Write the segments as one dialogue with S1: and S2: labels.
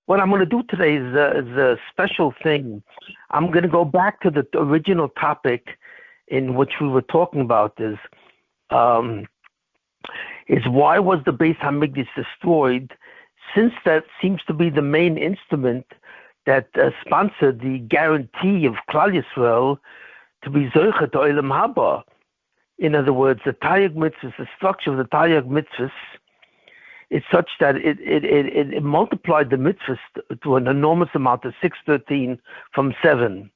S1: What I'm going to do today is a special thing. I'm going to go back to the original topic in which we were talking about is why was the Beis Hamikdash destroyed, since that seems to be the main instrument that sponsored the guarantee of Klal Yisrael to be Zoichet Olam Haba. In other words, the Taryag Mitzvahs, the structure of the Taryag Mitzvahs is such that it multiplied the mitzvahs to an enormous amount of 613 from 7.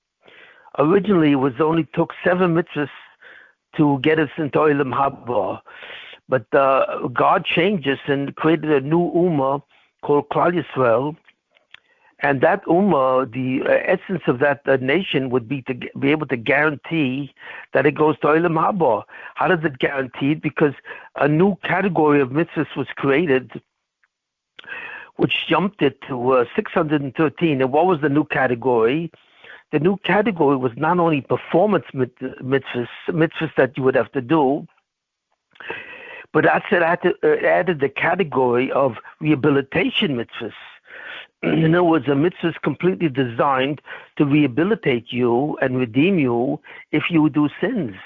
S1: Originally, it was only took 7 mitzvahs to get us into Olam Haba. But God changed us and created a new Ummah called Klal Yisrael. And that Ummah, the essence of that nation would be to be able to guarantee that it goes to Olam Haba. How does it guarantee it? Because a new category of mitzvahs was created, which jumped it to 613. And what was the new category? The new category was not only performance mitzvahs that you would have to do, but it added the category of rehabilitation mitzvahs. In other words, a mitzvah is completely designed to rehabilitate you and redeem you if you do sins,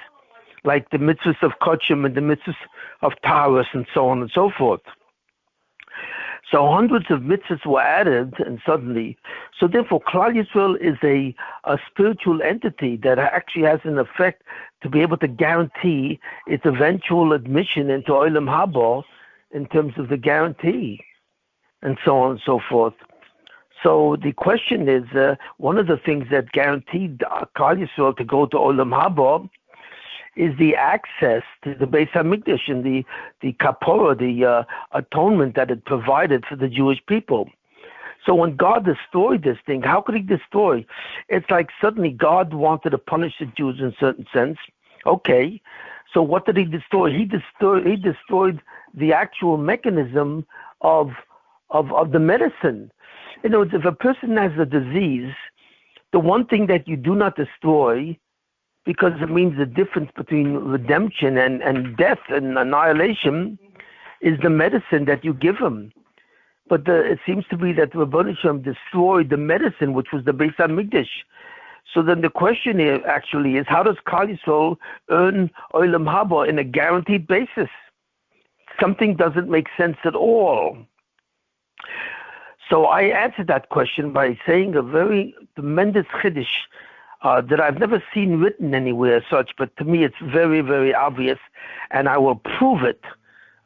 S1: like the mitzvahs of Kochim and the mitzvahs of Taurus and so on and so forth. So hundreds of mitzvahs were added, and suddenly, so therefore Klal Yisrael is a spiritual entity that actually has an effect to be able to guarantee its eventual admission into Olam Haba in terms of the guarantee, and so on and so forth. So the question is, one of the things that guaranteed Klal Yisrael to go to Olam Haba is the access to the Beis Hamikdash and the kapora, the atonement that it provided for the Jewish people. So when God destroyed this thing, how could he destroy? It's like suddenly God wanted to punish the Jews in a certain sense. Okay, so what did he destroy? He destroyed the actual mechanism of the medicine. You know, if a person has a disease, the one thing that you do not destroy, because it means the difference between redemption and death and annihilation, is the medicine that you give him. But it seems to be that Rabbi Shem destroyed the medicine, which was the Beis Hamikdash. So then the question here actually is, how does Klal Yisrael earn Olam Haba in a guaranteed basis? Something doesn't make sense at all. So I answered that question by saying a very tremendous chiddush that I've never seen written anywhere as such, but to me it's very, very obvious, and I will prove it,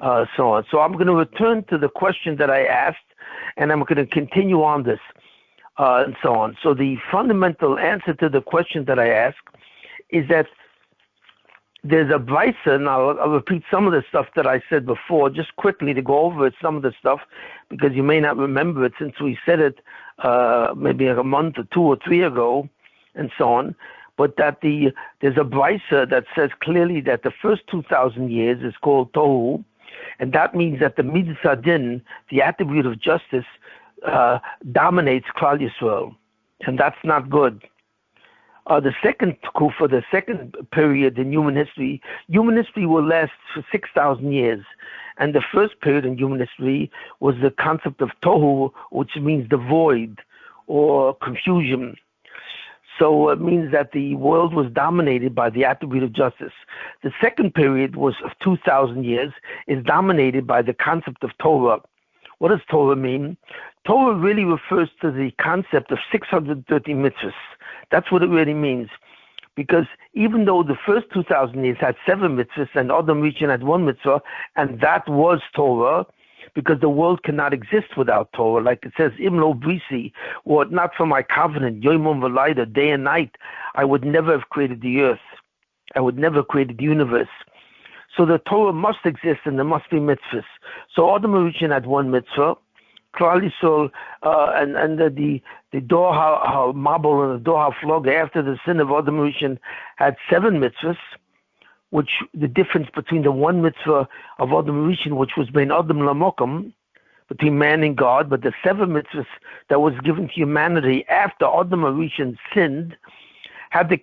S1: so on. So I'm going to return to the question that I asked, and I'm going to continue on this, and so on. So the fundamental answer to the question that I asked is that there's a brisa, and I'll repeat some of the stuff that I said before, just quickly to go over it, some of the stuff, because you may not remember it since we said it maybe like a month or 2 or 3 ago, and so on. But that there's a brisa that says clearly that the first 2,000 years is called Tohu, and that means that the Midas Hadin, the attribute of justice, dominates Klal Yisrael, and that's not good. The second kufa, the second period in human history will last for 6,000 years. And the first period in human history was the concept of tohu, which means the void or confusion. So it means that the world was dominated by the attribute of justice. The second period was of 2,000 years, is dominated by the concept of Torah. What does Torah mean? Torah really refers to the concept of 630 mitzvahs. That's what it really means. Because even though the first 2,000 years had 7 mitzvahs and Adam Rishon had 1 mitzvah, and that was Torah, because the world cannot exist without Torah. Like it says, Imlo Brisi, were it not for my covenant, Yoimon V'Laida, day and night, I would never have created the earth. I would never have created the universe. So the Torah must exist and there must be mitzvahs. So Adam Rishon had 1 mitzvah, Klal Yisrael, and the Dor HaMabul and the Dor HaFloga after the sin of Adam Rishon had 7 mitzvahs, which the difference between the 1 mitzvah of Adam Rishon, which was Ben Adam Lamokum, between man and God, but the 7 mitzvahs that was given to humanity after Adam Rishon sinned, had 2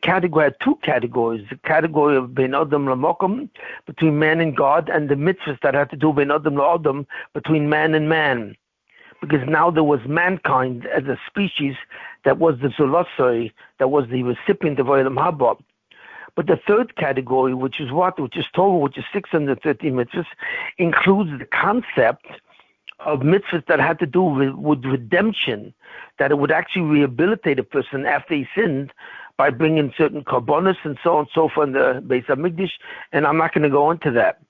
S1: categories: the category of Ben Adam Lamokum, between man and God, and the mitzvahs that had to do Ben Adam LaAdam, between man and man. because now there was mankind as a species that was the Zolosoi, that was the recipient of Olam Haba. But the third category, which is what? Which is Torah, which is 613 mitzvahs, includes the concept of mitzvahs that had to do with redemption, that it would actually rehabilitate a person after he sinned by bringing certain korbanos and so on and so forth in the Beis HaMikdash, and I'm not going to go into that.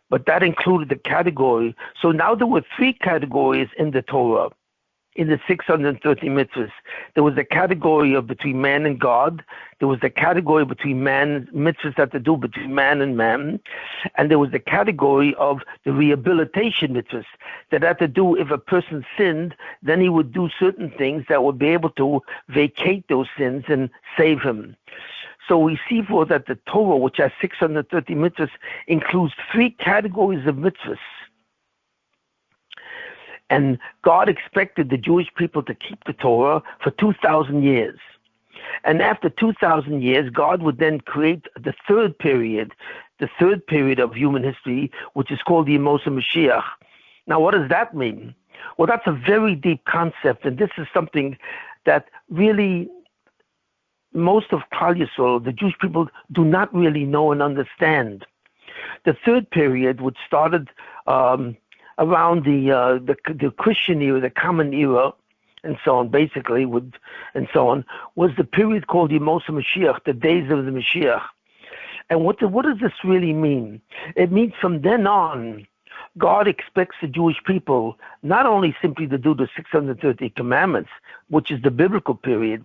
S1: But that included the category. So now there were three categories in the Torah, in the 630 mitzvahs. There was a category of between man and God. There was a category between man, mitzvahs that to do between man and man. And there was the category of the rehabilitation mitzvahs that had to do if a person sinned, then he would do certain things that would be able to vacate those sins and save him. So we see for that the Torah, which has 630 mitzvahs, includes three categories of mitzvahs. And God expected the Jewish people to keep the Torah for 2,000 years. And after 2,000 years, God would then create the third period of human history, which is called the Yemos HaMashiach. Now, what does that mean? Well, that's a very deep concept, and this is something that really most of Klal Yisrael, the Jewish people, do not really know and understand. The third period, which started around the Christian era, the common era, and so on, basically, was the period called Yemos HaMashiach, the days of the Mashiach. And what does this really mean? It means from then on, God expects the Jewish people not only simply to do the 630 commandments, which is the biblical period,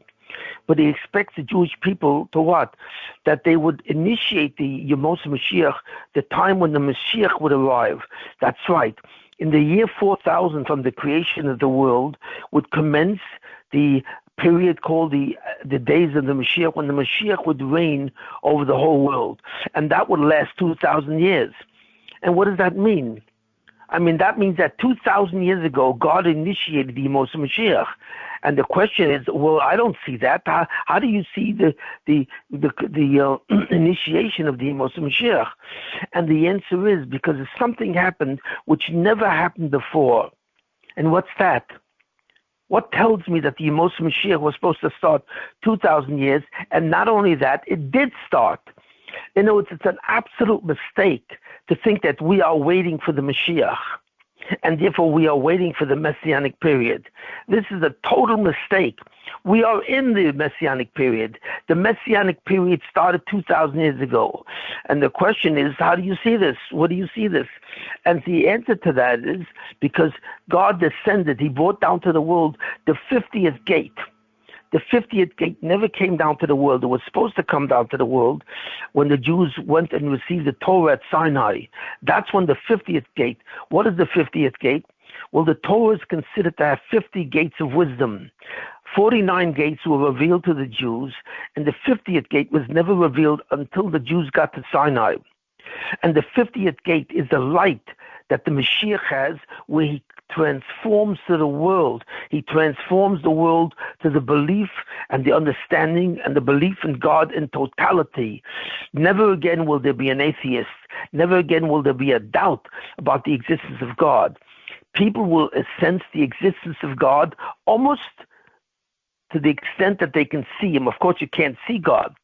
S1: but he expects the Jewish people to what? That they would initiate the Yemos HaMashiach, the time when the Mashiach would arrive. That's right. In the year 4000 from the creation of the world would commence the period called the days of the Mashiach, when the Mashiach would reign over the whole world. And that would last 2,000 years. And what does that mean? I mean, that means that 2,000 years ago, God initiated the Yemos HaMashiach. And the question is, well, I don't see that. How do you see the initiation of the Yemos HaMashiach? And the answer is because something happened which never happened before. And what's that? What tells me that the Yemos HaMashiach was supposed to start 2,000 years, and not only that, it did start. You know, it's an absolute mistake to think that we are waiting for the Mashiach, and therefore we are waiting for the Messianic period. This is a total mistake. We are in the Messianic period. The Messianic period started 2,000 years ago. And the question is, how do you see this? What do you see this? And the answer to that is because God descended. He brought down to the world the 50th gate. The 50th gate never came down to the world. It was supposed to come down to the world when the Jews went and received the Torah at Sinai. That's when the 50th gate. What is the 50th gate? Well, the Torah is considered to have 50 gates of wisdom. 49 gates were revealed to the Jews, and the 50th gate was never revealed until the Jews got to Sinai. And the 50th gate is the light that the Mashiach has, where he transforms to the world. He transforms the world to the belief and the understanding and the belief in God in totality. Never again will there be an atheist. Never again will there be a doubt about the existence of God. People will sense the existence of God almost to the extent that they can see him. Of course, you can't see God,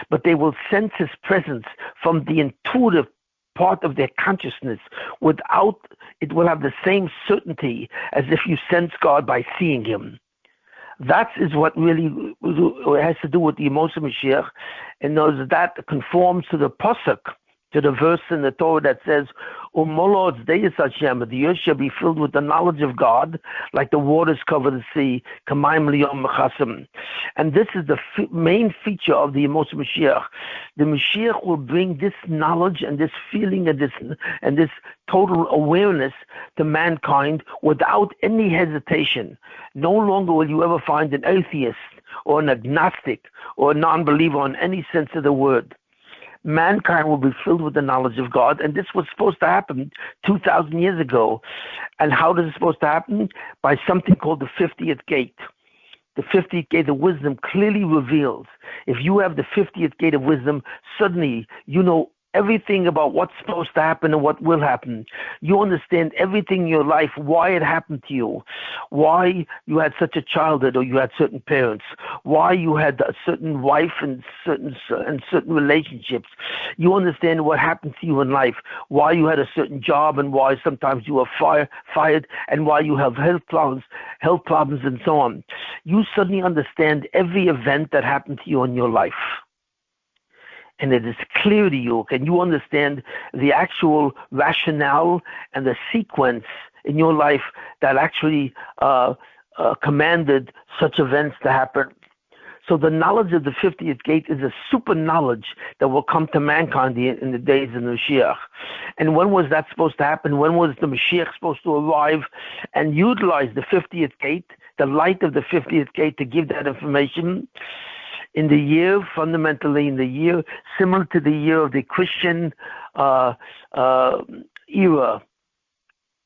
S1: but they will sense his presence from the intuitive part of their consciousness. Without, it will have the same certainty as if you sense God by seeing him. That is what really has to do with the Yemos HaMashiach, and that conforms to the pasuk, to the verse in the Torah that says, Umolod's Deis Hashem, the earth shall be filled with the knowledge of God, like the waters cover the sea, Kamayim Liyom Mechasim. And this is the main feature of the Yemos HaMashiach. The Mashiach will bring this knowledge and this feeling and this total awareness to mankind without any hesitation. No longer will you ever find an atheist or an agnostic or a non-believer in any sense of the word. Mankind will be filled with the knowledge of God, and this was supposed to happen 2,000 years ago. And how is it supposed to happen? By something called the 50th gate. The 50th gate of wisdom clearly reveals. If you have the 50th gate of wisdom, suddenly you know everything about what's supposed to happen and what will happen. You understand everything in your life, why it happened to you, why you had such a childhood or you had certain parents, why you had a certain wife and certain relationships. You understand what happened to you in life, why you had a certain job and why sometimes you were fired and why you have health problems and so on. You suddenly understand every event that happened to you in your life. And it is clear to you, and you understand the actual rationale and the sequence in your life that actually commanded such events to happen. So the knowledge of the 50th gate is a super knowledge that will come to mankind in the days of the Mashiach. And when was that supposed to happen? When was the Mashiach supposed to arrive and utilize the 50th gate, the light of the 50th gate, to give that information? In the year, fundamentally in the year, similar to the year of the Christian era,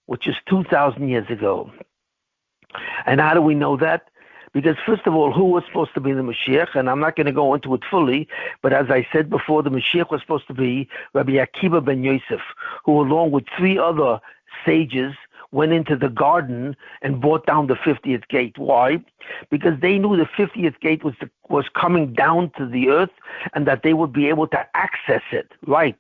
S1: which is 2,000 years ago. And how do we know that? Because first of all, who was supposed to be the Mashiach? And I'm not going to go into it fully, but as I said before, the Mashiach was supposed to be Rabbi Akiva ben Yosef, who along with 3 other sages went into the garden and brought down the 50th gate. Why? Because they knew the 50th gate was coming down to the earth and that they would be able to access it. Right.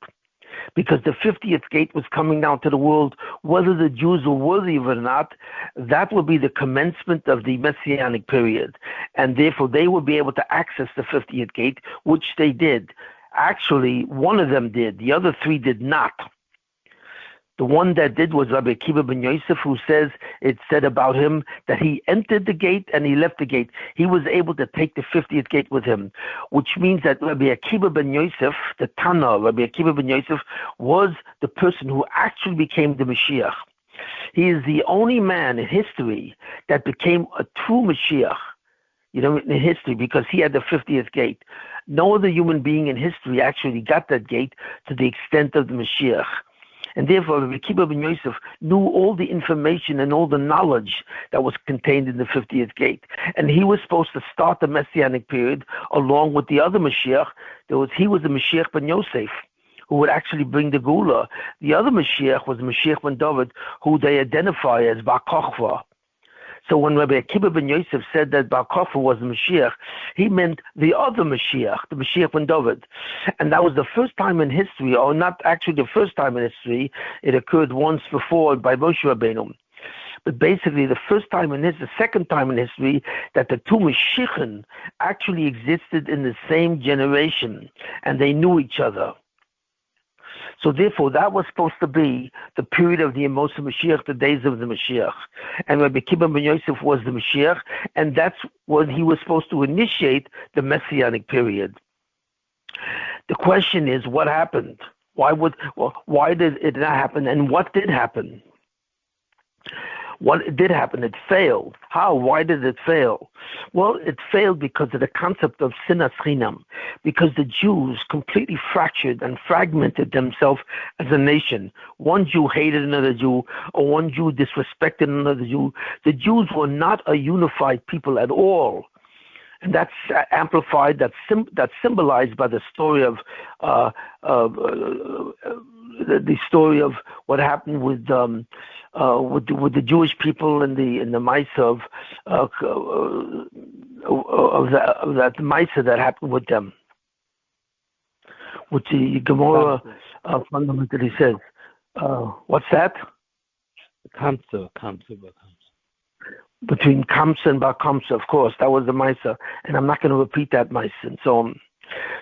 S1: Because the 50th gate was coming down to the world, whether the Jews were worthy of it or not, that would be the commencement of the Messianic period. And therefore they would be able to access the 50th gate, which they did. Actually, one of them did. The other 3 did not. The one that did was Rabbi Akiva ben Yosef, who it said about him that he entered the gate and he left the gate. He was able to take the 50th gate with him, which means that Rabbi Akiva ben Yosef, the Tana, Rabbi Akiva ben Yosef, was the person who actually became the Mashiach. He is the only man in history that became a true Mashiach, in history, because he had the 50th gate. No other human being in history actually got that gate to the extent of the Mashiach. And therefore, Rabbi Akiva ben Yosef knew all the information and all the knowledge that was contained in the 50th gate. And he was supposed to start the Messianic period along with the other Mashiach. He was the Mashiach ben Yosef, who would actually bring the Gula. The other Mashiach was Mashiach ben David, who they identify as Bar Kochva. So when Rabbi Akiva ben Yosef said that Bar Kochva was the Mashiach, he meant the other Mashiach, the Mashiach ben David. And that was the first time in history, or not actually the first time in history, it occurred once before by Moshe Rabbeinu. But basically the second time in history that the 2 Mashiachim actually existed in the same generation, and they knew each other. So therefore, that was supposed to be the period of the Amos Mashiach, the days of the Mashiach. And Rabbi Akiva ben Yosef was the Mashiach, and that's when he was supposed to initiate the Messianic period. The question is, what happened? Why did it not happen, and what did happen? What did happen? It failed. How? Why did it fail? Well, it failed because of the concept of sinas chinam, because the Jews completely fractured and fragmented themselves as a nation. One Jew hated another Jew, or one Jew disrespected another Jew. The Jews were not a unified people at all. And that's amplified, that's symbolized by the story of the story of what happened with the Jewish people in the Maisa of that Maisa that happened with them, which the Gemara fundamentally says. What's that?
S2: Kamsa.
S1: Between Kamsa and Bar Kamsa, of course, that was the Maisa, and I'm not going to repeat that Maisa and so on.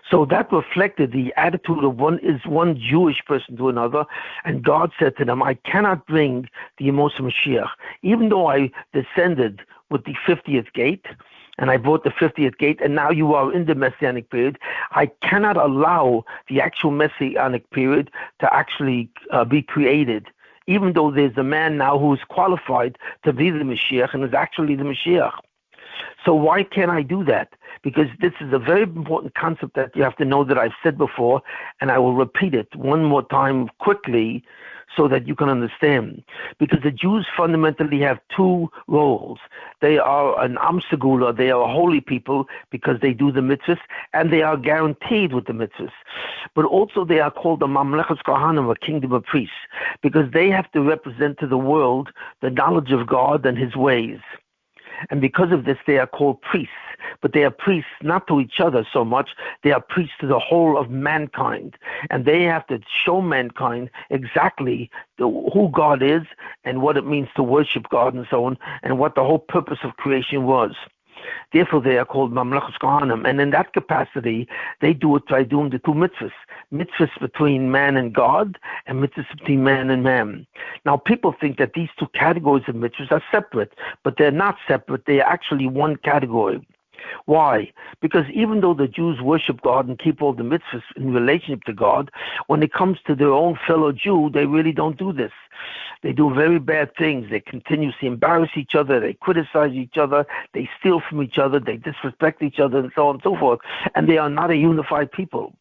S1: So that reflected the attitude of one Jewish person to another, and God said to them, I cannot bring the Amos Mashiach, even though I descended with the 50th gate, and I brought the 50th gate, and now you are in the Messianic period. I cannot allow the actual Messianic period to actually be created, even though there's a man now who is qualified to be the Mashiach and is actually the Mashiach. So why can't I do that? Because this is a very important concept that you have to know that I've said before, and I will repeat it one more time quickly so that you can understand. Because the Jews fundamentally have two roles. They are an Am Segula, they are a holy people because they do the mitzvahs, and they are guaranteed with the mitzvahs. But also they are called the Mamlechas Kohanim, a kingdom of priests, because they have to represent to the world the knowledge of God and his ways. And because of this, they are called priests. But they are priests not to each other so much, they are priests to the whole of mankind. And they have to show mankind exactly who God is and what it means to worship God and so on, and what the whole purpose of creation was. Therefore, they are called Mamlechas Kohanim. And in that capacity, they do it by doing the two mitzvahs. Mitzvahs between man and God, and mitzvahs between man and man. Now, people think that these two categories of mitzvahs are separate, but they're not separate. They are actually one category. Why? Because even though the Jews worship God and keep all the mitzvahs in relationship to God, when it comes to their own fellow Jew, they really don't do this. They do very bad things. They continuously embarrass each other. They criticize each other. They steal from each other. They disrespect each other, and so on and so forth. And they are not a unified people.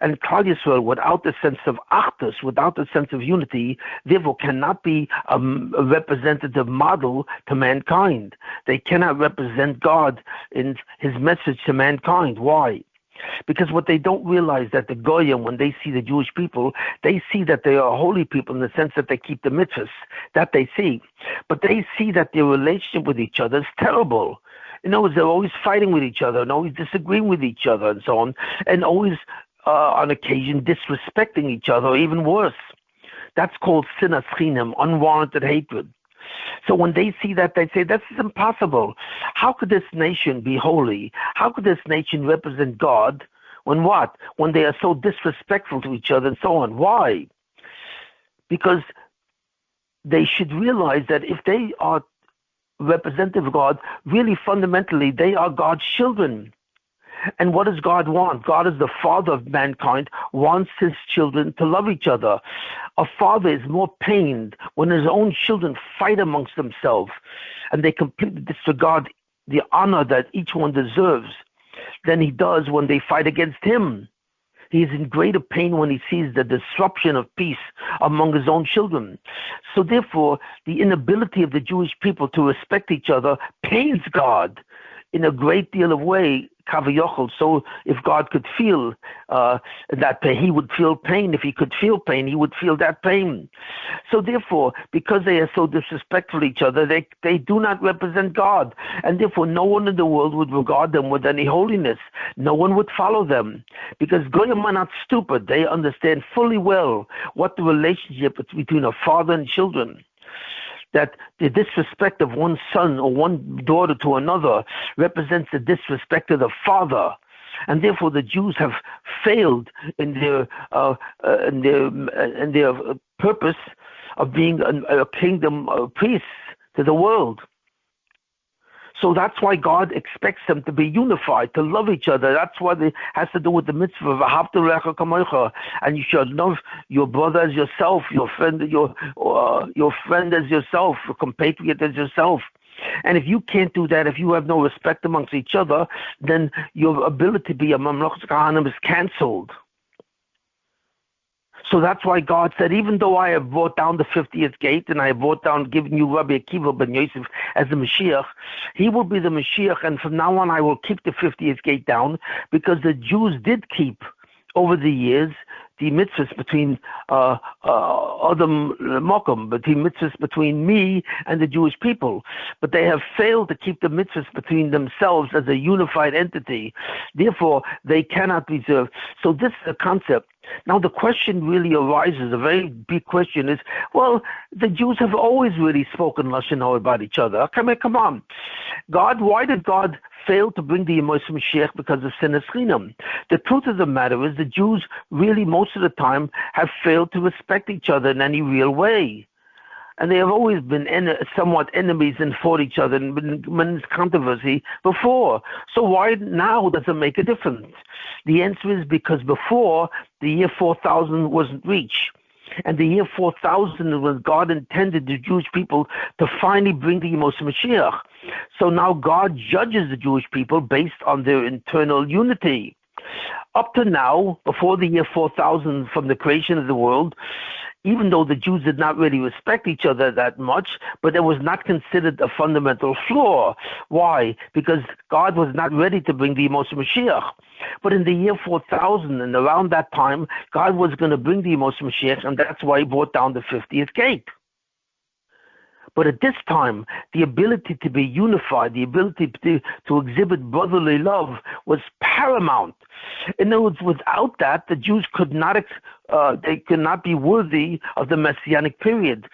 S1: And Klal Yisrael, without the sense of achdus, without the sense of unity, therefore cannot be a representative model to mankind. They cannot represent God in his message to mankind. Why? Because what they don't realize, that the Goyim, when they see the Jewish people, they see that they are holy people in the sense that they keep the mitzvahs. That they see. But they see that their relationship with each other is terrible. In other words, they're always fighting with each other and always disagreeing with each other and so on, and always on occasion disrespecting each other, or even worse. That's called sinas chinam, unwarranted hatred. So when they see that, they say, this is impossible. How could this nation be holy? How could this nation represent God when what? When they are so disrespectful to each other and so on. Why? Because they should realize that if they are representative of God, really fundamentally they are God's children. And what does God want? God is the father of mankind, wants his children to love each other. A father is more pained when his own children fight amongst themselves and they completely disregard the honor that each one deserves than he does when they fight against him. He is in greater pain when he sees the disruption of peace among his own children. So therefore, the inability of the Jewish people to respect each other pains God in a great deal of way, kaviyachol. So if God could feel that pain, he would feel pain. If he could feel pain, he would feel that pain. So therefore, because they are so disrespectful to each other, they do not represent God. And therefore, no one in the world would regard them with any holiness. No one would follow them. Because Goyim are not stupid. They understand fully well what the relationship is between a father and children. That the disrespect of one son or one daughter to another represents the disrespect of the father, and therefore the Jews have failed in their purpose of being a kingdom of priests to the world. So that's why God expects them to be unified, to love each other. That's what it has to do with the mitzvah of Ahavta L'recha Kamocha. And you should love your brother as yourself, your friend as yourself, your compatriot as yourself. And if you can't do that, if you have no respect amongst each other, then your ability to be a Mamlechas Kohanim is cancelled. So that's why God said, even though I have brought down the 50th gate and I have brought down, giving you Rabbi Akiva ben Yosef as the Mashiach, he will be the Mashiach, and from now on I will keep the 50th gate down, because the Jews did keep, over the years, the mitzvahs between Adam Mokum, between mitzvahs between me and the Jewish people. But they have failed to keep the mitzvahs between themselves as a unified entity. Therefore, they cannot preserve. So this is a concept. Now the question really arises, a very big question is, well, the Jews have always really spoken Lashon Hara about each other. Come on. Why did God fail to bring the Yemos Mashiach? Because of sinas chinam. The truth of the matter is the Jews really most of the time have failed to respect each other in any real way. And they have always been somewhat enemies and fought each other and been in controversy before. So why now does it make a difference? The answer is because before, the year 4000 wasn't reached. And the year 4000 was God intended the Jewish people to finally bring the Yemos Mashiach. So now God judges the Jewish people based on their internal unity. Up to now, before the year 4000, from the creation of the world, even though the Jews did not really respect each other that much, but it was not considered a fundamental flaw. Why? Because God was not ready to bring the Moshe Mashiach. But in the year 4000, and around that time, God was going to bring the Moshe Mashiach, and that's why he brought down the 50th gate. But at this time, the ability to be unified, the ability to exhibit brotherly love was paramount. In other words, without that, the Jews could not be worthy of the Messianic period.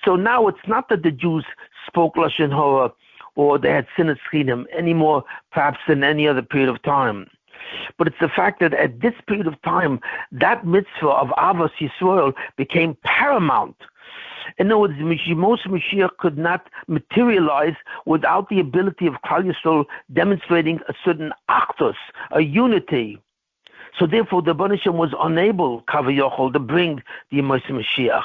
S1: So now it's not that the Jews spoke Lashon Hara or they had sinas chinim any more perhaps than any other period of time. But it's the fact that at this period of time, that mitzvah of Avos Yisrael became paramount. In other words, Moshe Mashiach could not materialize without the ability of Klal Yisrael demonstrating a certain actos, a unity. So therefore, the Rebbeinu Shem was unable, Kaviyachol, to bring the Moshe Mashiach.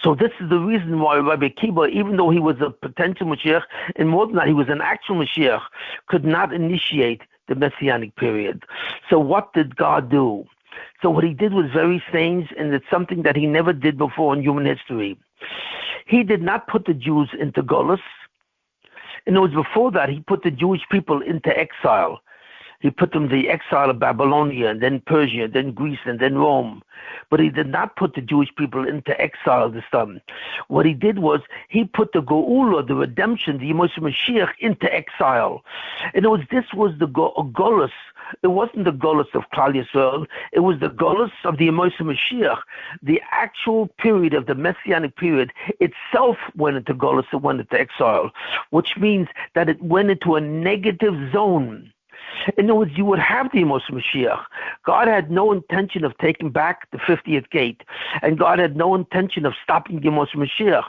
S1: So this is the reason why Rabbi Akiva, even though he was a potential Mashiach, and more than that, he was an actual Mashiach, could not initiate the Messianic period. So what did God do? So what he did was very strange, and it's something that he never did before in human history. He did not put the Jews into Golus. In other words, before that, he put the Jewish people into exile. He put them in the exile of Babylonia, and then Persia, and then Greece, and then Rome. But he did not put the Jewish people into exile this time. What he did was, he put the Geula, the redemption, the Moshe Mashiach, into exile. In other words, this was the Golus. It wasn't the Golus of Klal Yisrael. It was the Golus of the Moshe Mashiach. The actual period of the Messianic period itself went into Golus, it went into exile, which means that it went into a negative zone. In other words, you would have the Moshe Mashiach. God had no intention of taking back the 50th gate, and God had no intention of stopping the Moshe Mashiach.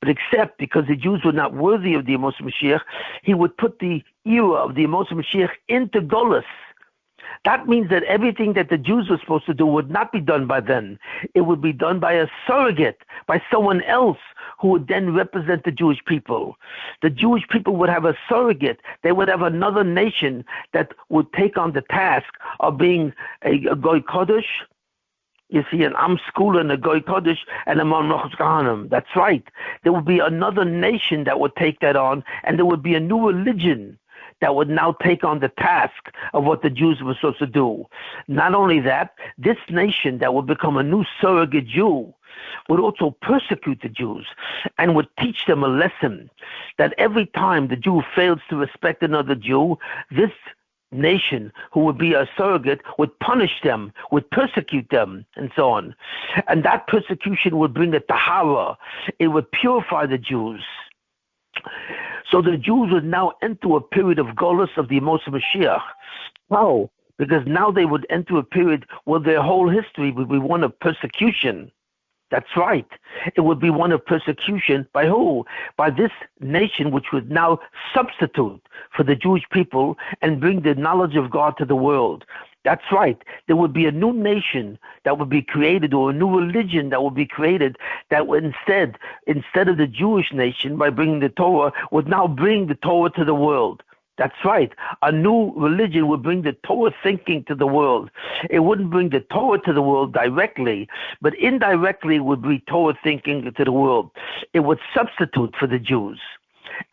S1: But except because the Jews were not worthy of the Moshe Mashiach, he would put the era of the Moshe Mashiach into Golus. That means that everything that the Jews were supposed to do would not be done by them. It would be done by a surrogate, by someone else who would then represent the Jewish people. The Jewish people would have a surrogate. They would have another nation that would take on the task of being a Goy Kodesh. You see, an Am Skula and a Goy Kodesh and a Mamlechus Kahanim. That's right. There would be another nation that would take that on, and there would be a new religion that would now take on the task of what the Jews were supposed to do. Not only that, this nation that would become a new surrogate Jew would also persecute the Jews and would teach them a lesson that every time the Jew fails to respect another Jew, this nation who would be a surrogate would punish them, would persecute them, and so on. And that persecution would bring a tahara. It would purify the Jews. So the Jews would now enter a period of Golus of the Moshe Mashiach. How? Because now they would enter a period where their whole history would be one of persecution. That's right. It would be one of persecution by who? By this nation which would now substitute for the Jewish people and bring the knowledge of God to the world. That's right. There would be a new nation that would be created, or a new religion that would be created, that would instead of the Jewish nation, by bringing the Torah, would now bring the Torah to the world. That's right. A new religion would bring the Torah thinking to the world. It wouldn't bring the Torah to the world directly, but indirectly it would bring Torah thinking to the world. It would substitute for the Jews.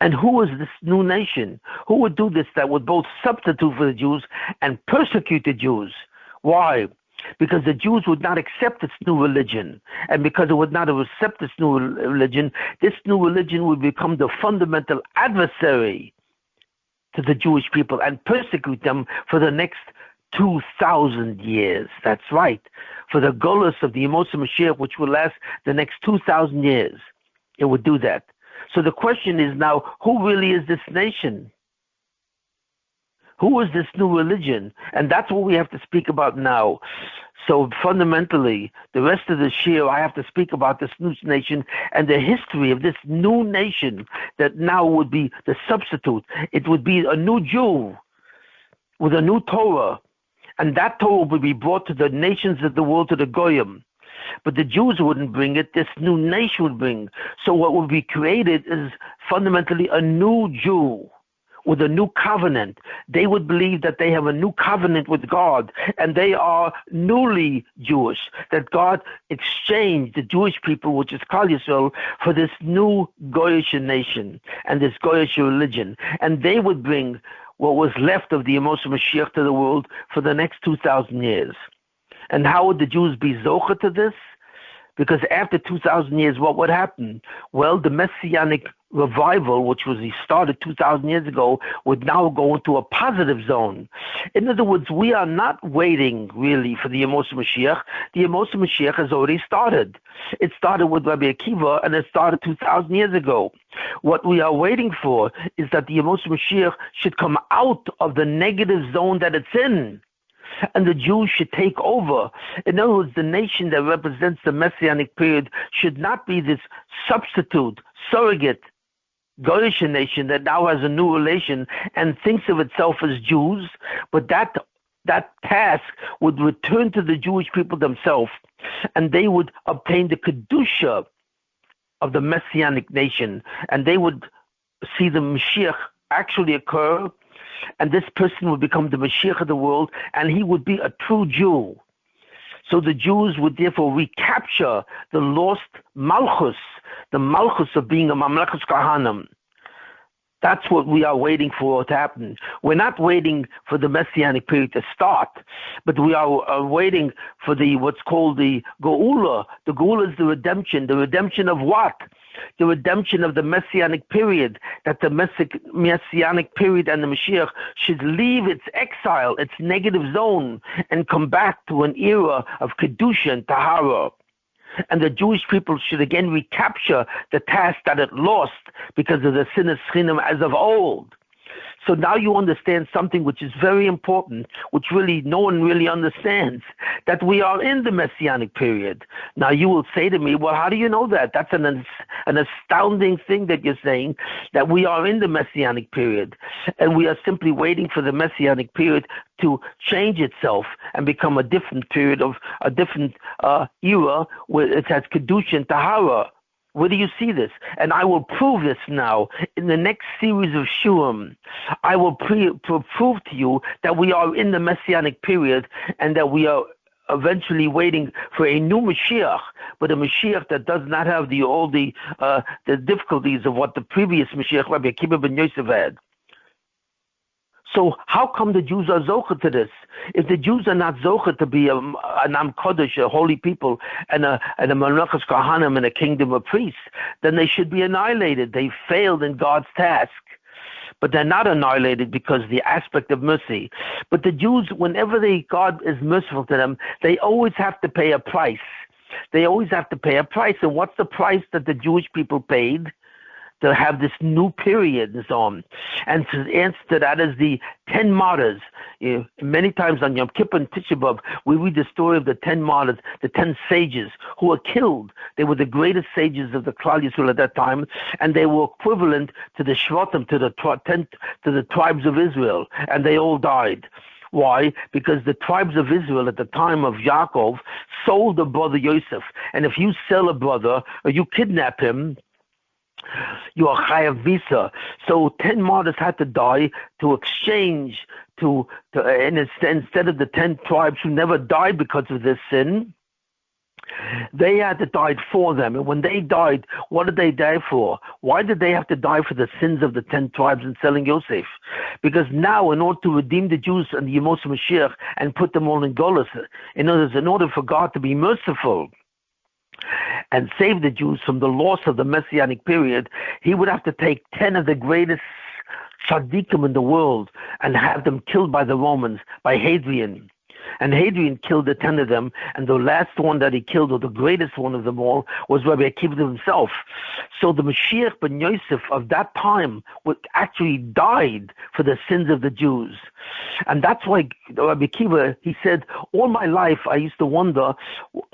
S1: And who is this new nation? Who would do this that would both substitute for the Jews and persecute the Jews? Why? Because the Jews would not accept this new religion. And because it would not accept this new religion would become the fundamental adversary to the Jewish people and persecute them for the next 2,000 years. That's right. For the Golus of the Moshe Mashiach, which will last the next 2,000 years, it would do that. So the question is now, who really is this nation? Who is this new religion? And that's what we have to speak about now. So fundamentally, the rest of the shir, I have to speak about this new nation and the history of this new nation that now would be the substitute. It would be a new Jew with a new Torah. And that Torah would be brought to the nations of the world, to the Goyim. But the Jews wouldn't bring it, this new nation would bring. So what would be created is fundamentally a new Jew with a new covenant. They would believe that they have a new covenant with God, and they are newly Jewish, that God exchanged the Jewish people, which is Klal Yisrael, for this new Goyish nation and this Goyish religion. And they would bring what was left of the Yemos Mashiach to the world for the next 2,000 years. And how would the Jews be zocher to this? Because after 2,000 years, what would happen? Well, the Messianic revival, which was started 2,000 years ago, would now go into a positive zone. In other words, we are not waiting really for the Yemos Mashiach. The Yemos Mashiach has already started. It started with Rabbi Akiva, and it started 2,000 years ago. What we are waiting for is that the Yemos Mashiach should come out of the negative zone that it's in, and the Jews should take over. In other words, the nation that represents the Messianic period should not be this substitute, surrogate, Goyish nation that now has a new relation and thinks of itself as Jews, but that task would return to the Jewish people themselves, and they would obtain the Kedusha of the Messianic nation, and they would see the Mashiach actually occur, and this person would become the Mashiach of the world, and he would be a true Jew. So the Jews would therefore recapture the lost Malchus, the Malchus of being a Mamlechus Kahanim. That's what we are waiting for to happen. We're not waiting for the Messianic period to start, but we are waiting for what's called the Geula. The Geula is the redemption. The redemption of what? The redemption of the Messianic period, that the Messianic period and the Mashiach should leave its exile, its negative zone, and come back to an era of Kedusha and Tahara. And the Jewish people should again recapture the task that it lost because of the sinas chinam as of old. So now you understand something which is very important, which really no one really understands, that we are in the Messianic period. Now you will say to me, well, how do you know that? That's an astounding thing that you're saying, that we are in the Messianic period, and we are simply waiting for the Messianic period to change itself and become a different period of a different era where it has Kedusha and Tahara. Where do you see this? And I will prove this now in the next series of Shurim. I will prove to you that we are in the Messianic period and that we are eventually waiting for a new Mashiach, but a Mashiach that does not have all the difficulties of what the previous Mashiach, Rabbi Akiva ben Yosef, had. So how come the Jews are zocher to this? If the Jews are not zocher to be an Am Kodesh, a holy people, and a Mamlechus Kahanim and a kingdom of priests, then they should be annihilated. They failed in God's task. But they're not annihilated because the aspect of mercy. But the Jews, whenever God is merciful to them, they always have to pay a price. They always have to pay a price. And what's the price that the Jewish people paid to have this new period and so on? And to answer to that is the 10 martyrs. Many times on Yom Kippur and Tisha B'Av, we read the story of the 10 martyrs, the 10 sages who were killed. They were the greatest sages of the Klal Yisrael at that time, and they were equivalent to the Shvatim, to the tribes of Israel, and they all died. Why? Because the tribes of Israel at the time of Yaakov sold their brother Yosef. And if you sell a brother or you kidnap him, you are chayav visa. So 10 martyrs had to die to exchange and instead of the 10 tribes who never died because of this sin, they had to die for them. And when they died, what did they die for? Why did they have to die for the sins of the 10 tribes in selling Yosef? Because now, in order to redeem the Jews and the Yemos Mashiach and put them all in Golus, in order for God to be merciful and save the Jews from the loss of the Messianic period, he would have to take 10 of the greatest tzaddikim in the world and have them killed by the Romans, by Hadrian. And Hadrian killed the 10 of them, and the last one that he killed, or the greatest one of them all, was Rabbi Akiva himself. So the Mashiach ben Yosef of that time actually died for the sins of the Jews. And that's why Rabbi Akiva, he said, all my life I used to wonder,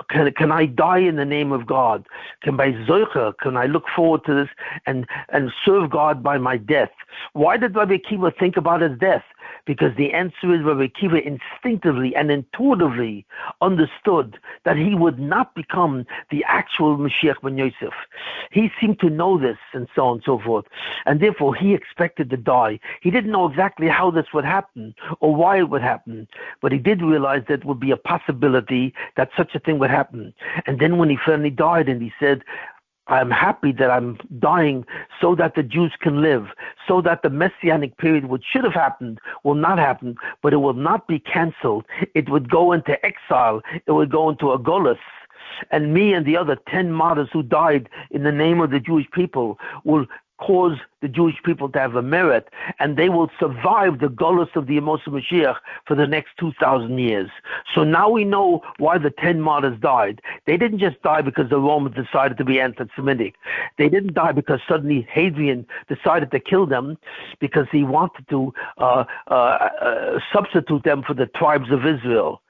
S1: can I die in the name of God? Can I look forward to this and serve God by my death? Why did Rabbi Akiva think about his death? Because the answer is Rabbi Akiva instinctively and intuitively understood that he would not become the actual Mashiach ben Yosef. He seemed to know this and so on and so forth. And therefore he expected to die. He didn't know exactly how this would happen or why it would happen, but he did realize that it would be a possibility that such a thing would happen. And then when he finally died and he said, I'm happy that I'm dying so that the Jews can live, so that the Messianic period, which should have happened, will not happen, but it will not be canceled. It would go into exile. It would go into a golus. And me and the other 10 martyrs who died in the name of the Jewish people will cause the Jewish people to have a merit, and they will survive the golus of the Yemos Mashiach for the next 2,000 years. So now we know why the 10 martyrs died. They didn't just die because the Romans decided to be anti-Semitic. They didn't die because suddenly Hadrian decided to kill them because he wanted to substitute them for the tribes of Israel.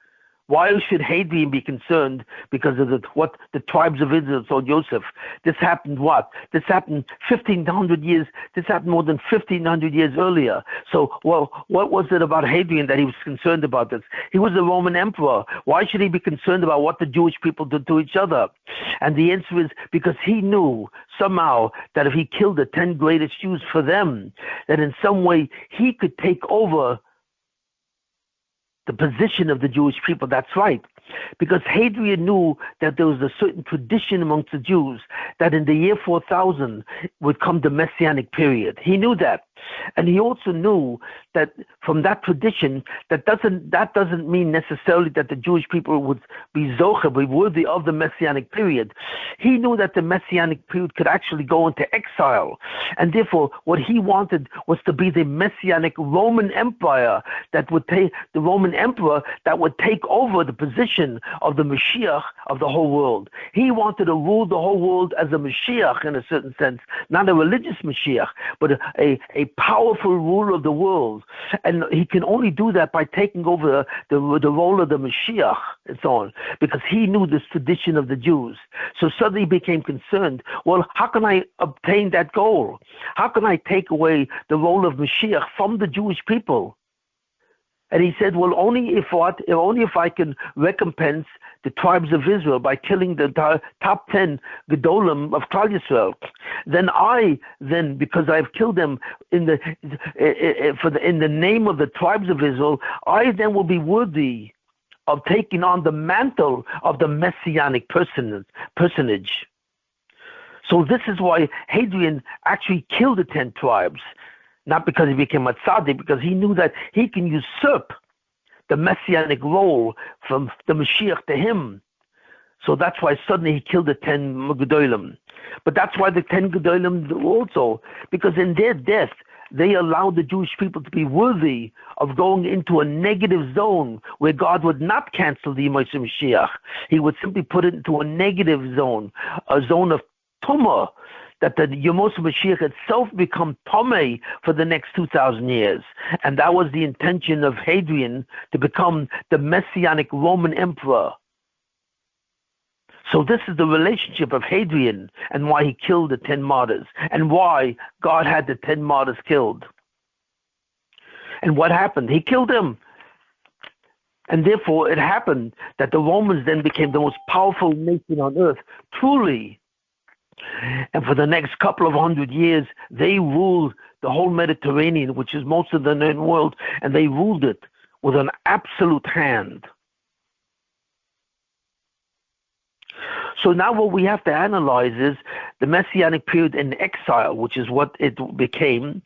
S1: Why should Hadrian be concerned because of what the tribes of Israel told Joseph? This happened what? This happened 1,500 years. This happened more than 1,500 years earlier. So, well, what was it about Hadrian that he was concerned about this? He was a Roman emperor. Why should he be concerned about what the Jewish people did to each other? And the answer is because he knew somehow that if he killed the 10 greatest Jews for them, that in some way he could take over the position of the Jewish people. That's right. Because Hadrian knew that there was a certain tradition amongst the Jews that in the year 4000 would come the Messianic period. He knew that. And he also knew that from that tradition, that doesn't mean necessarily that the Jewish people would be zocher, be worthy of the Messianic period. He knew that the Messianic period could actually go into exile. And therefore, what he wanted was to be the Messianic Roman Empire that would take, the Roman Emperor that would take over the position of the Mashiach of the whole world. He wanted to rule the whole world as a Mashiach in a certain sense, not a religious Mashiach, but a powerful ruler of the world. And he can only do that by taking over the role of the Mashiach and so on, because he knew this tradition of the Jews. So suddenly he became concerned, well, how can I obtain that goal? How can I take away the role of Mashiach from the Jewish people? And he said, well, only if I can recompense the tribes of Israel by killing the top 10 Gedolim of Klal Yisrael. Then because I've killed them in the name of the tribes of Israel, I then will be worthy of taking on the mantle of the Messianic personage. So this is why Hadrian actually killed the 10 tribes. Not because he became a tzaddik, because he knew that he can usurp the messianic role from the Mashiach to him. So that's why suddenly he killed the 10 Gedolim. But that's why the 10 Gedolim also, because in their death, they allowed the Jewish people to be worthy of going into a negative zone where God would not cancel the Mashiach. He would simply put it into a negative zone, a zone of tumah, that the Yemos Mashiach itself become Tomei for the next 2,000 years. And that was the intention of Hadrian, to become the Messianic Roman Emperor. So this is the relationship of Hadrian and why he killed the 10 martyrs and why God had the 10 martyrs killed. And what happened? He killed them. And therefore it happened that the Romans then became the most powerful nation on earth, truly. And for the next couple of 100 years, they ruled the whole Mediterranean, which is most of the known world, and they ruled it with an absolute hand. So now what we have to analyze is the Messianic period in exile, which is what it became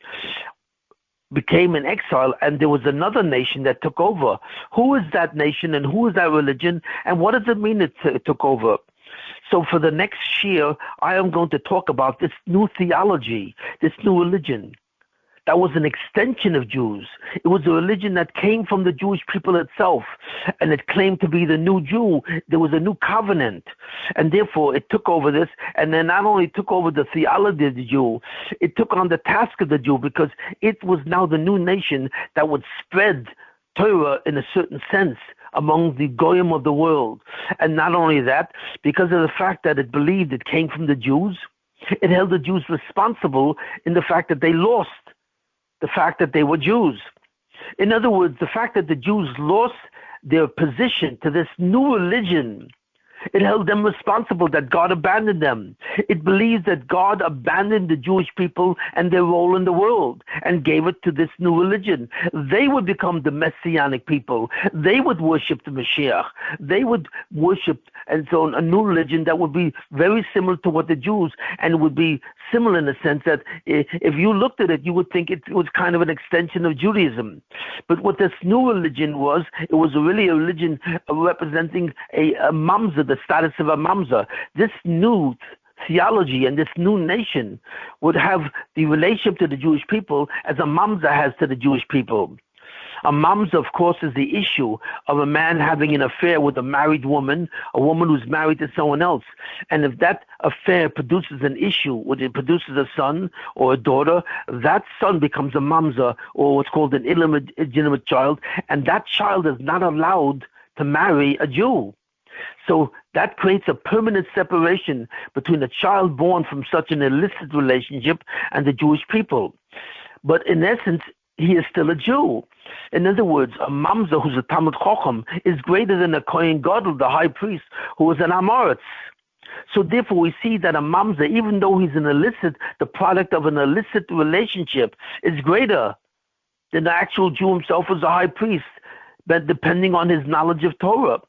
S1: in exile, and there was another nation that took over. Who is that nation and who is that religion, and what does it mean it took over? So for the next year, I am going to talk about this new theology, this new religion. That was an extension of Jews. It was a religion that came from the Jewish people itself, and it claimed to be the new Jew. There was a new covenant, and therefore it took over this, and then not only took over the theology of the Jew, it took on the task of the Jew, because it was now the new nation that would spread Torah in a certain sense among the goyim of the world. And not only that, because of the fact that it believed it came from the Jews, it held the Jews responsible in the fact that they lost the fact that they were Jews. In other words, the fact that the Jews lost their position to this new religion, it held them responsible that God abandoned them. It believes that God abandoned the Jewish people and their role in the world and gave it to this new religion. They would become the Messianic people. They would worship the Mashiach. They would worship and so on a new religion that would be very similar to what the Jews, and it would be similar in the sense that if you looked at it, you would think it was kind of an extension of Judaism. But what this new religion was, it was really a religion representing a mamzer, the status of a mamzer. This new theology and this new nation would have the relationship to the Jewish people as a mamzer has to the Jewish people. A mamzer, of course, is the issue of a man having an affair with a married woman, a woman who's married to someone else. And if that affair produces an issue, whether it produces a son or a daughter, that son becomes a mamzer, or what's called an illegitimate child, and that child is not allowed to marry a Jew. So that creates a permanent separation between a child born from such an illicit relationship and the Jewish people. But in essence, he is still a Jew. In other words, a mamzer who's a Talmud Chacham is greater than a Kohen Gadol, the high priest, who was an Amoritz. So therefore we see that a mamzer, even though he's an illicit, the product of an illicit relationship, is greater than the actual Jew himself as a high priest, but depending on his knowledge of Torah.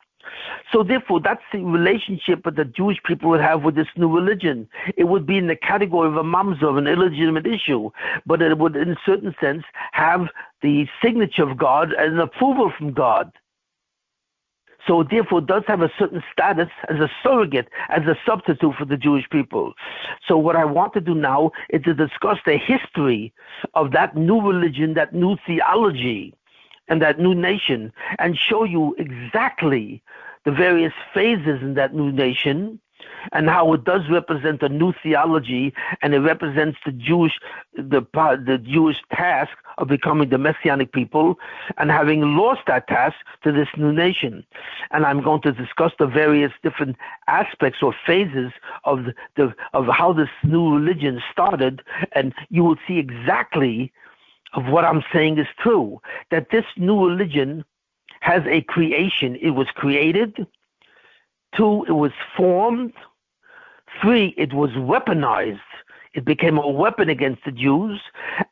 S1: So therefore, that's the relationship that the Jewish people would have with this new religion. It would be in the category of a mamzer, of an illegitimate issue, but it would, in a certain sense, have the signature of God and an approval from God. So it therefore does have a certain status as a surrogate, as a substitute for the Jewish people. So what I want to do now is to discuss the history of that new religion, that new theology, and that new nation, and show you exactly the various phases in that new nation and how it does represent a new theology, and it represents the Jewish task of becoming the Messianic people and having lost that task to this new nation. And I'm going to discuss the various different aspects or phases of how this new religion started, and you will see exactly of what I'm saying is true, that this new religion has a creation. It was created. 2, it was formed. 3, it was weaponized. It became a weapon against the Jews.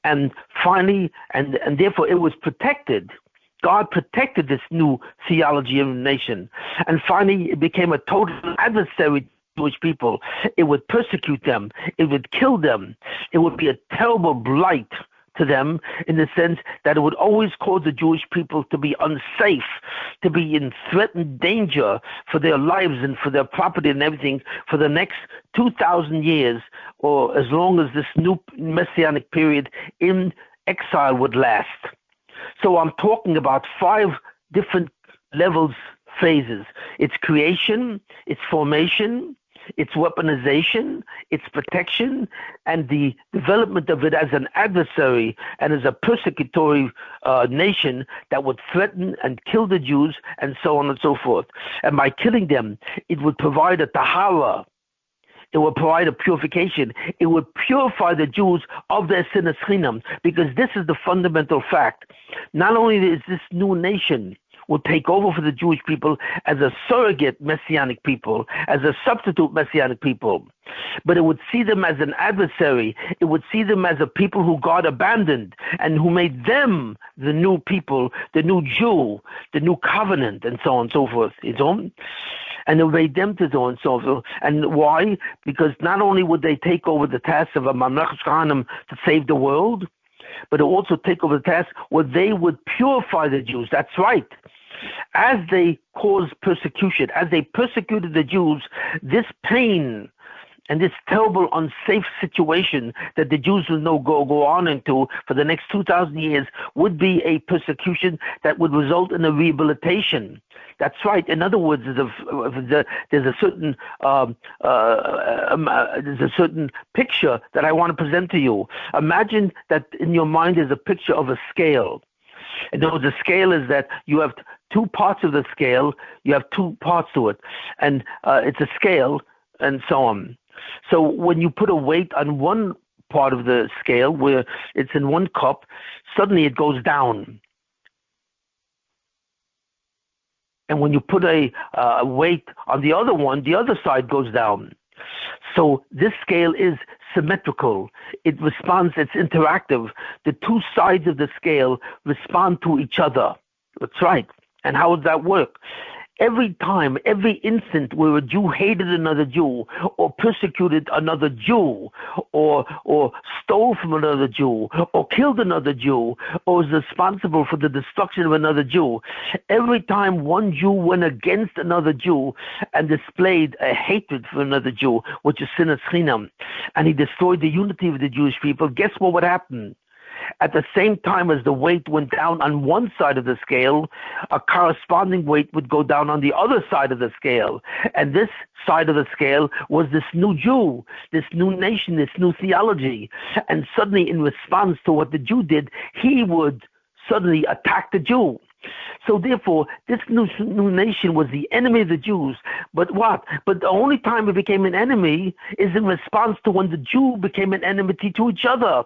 S1: And finally, and therefore it was protected. God protected this new theology of the nation. And finally, it became a total adversary to Jewish people. It would persecute them. It would kill them. It would be a terrible blight to them, in the sense that it would always cause the Jewish people to be unsafe, to be in threatened danger for their lives and for their property and everything for the next 2,000 years, or as long as this new Messianic period in exile would last. So I'm talking about 5 different levels, phases. It's creation, it's formation, its weaponization, its protection, and the development of it as an adversary and as a persecutory nation that would threaten and kill the Jews, and so on and so forth. And by killing them, it would provide a tahara. It would provide a purification. It would purify the Jews of their sinas chinam, because this is the fundamental fact. Not only is this new nation will take over for the Jewish people as a surrogate Messianic people, as a substitute Messianic people, but it would see them as an adversary. It would see them as a people who God abandoned and who made them the new people, the new Jew, the new covenant, and so on and so forth. And it made them to so and so forth. And why? Because not only would they take over the task of a Mamlech Shanim to save the world, but it also take over the task where they would purify the Jews. That's right. As they caused persecution, as they persecuted the Jews, this pain and this terrible, unsafe situation that the Jews will go on into for the next 2,000 years would be a persecution that would result in a rehabilitation. That's right. In other words, there's a certain picture that I want to present to you. Imagine that in your mind is a picture of a scale. And the scale is that you have 2 parts of the scale. You have 2 parts to it, and it's a scale, and so on. So when you put a weight on one part of the scale where it's in one cup, suddenly it goes down. And when you put a weight on the other one, the other side goes down. So this scale is symmetrical. It responds, it's interactive. The two sides of the scale respond to each other. That's right. And how does that work? Every time, every instant where a Jew hated another Jew, or persecuted another Jew, or stole from another Jew, or killed another Jew, or was responsible for the destruction of another Jew, every time one Jew went against another Jew and displayed a hatred for another Jew, which is sinas chinam, and he destroyed the unity of the Jewish people, guess what would happen? At the same time as the weight went down on one side of the scale, a corresponding weight would go down on the other side of the scale. And this side of the scale was this new Jew, this new nation, this new theology. And suddenly, in response to what the Jew did, he would suddenly attack the Jew. So therefore, this new nation was the enemy of the Jews. But what? But the only time it became an enemy is in response to when the Jew became an enmity to each other.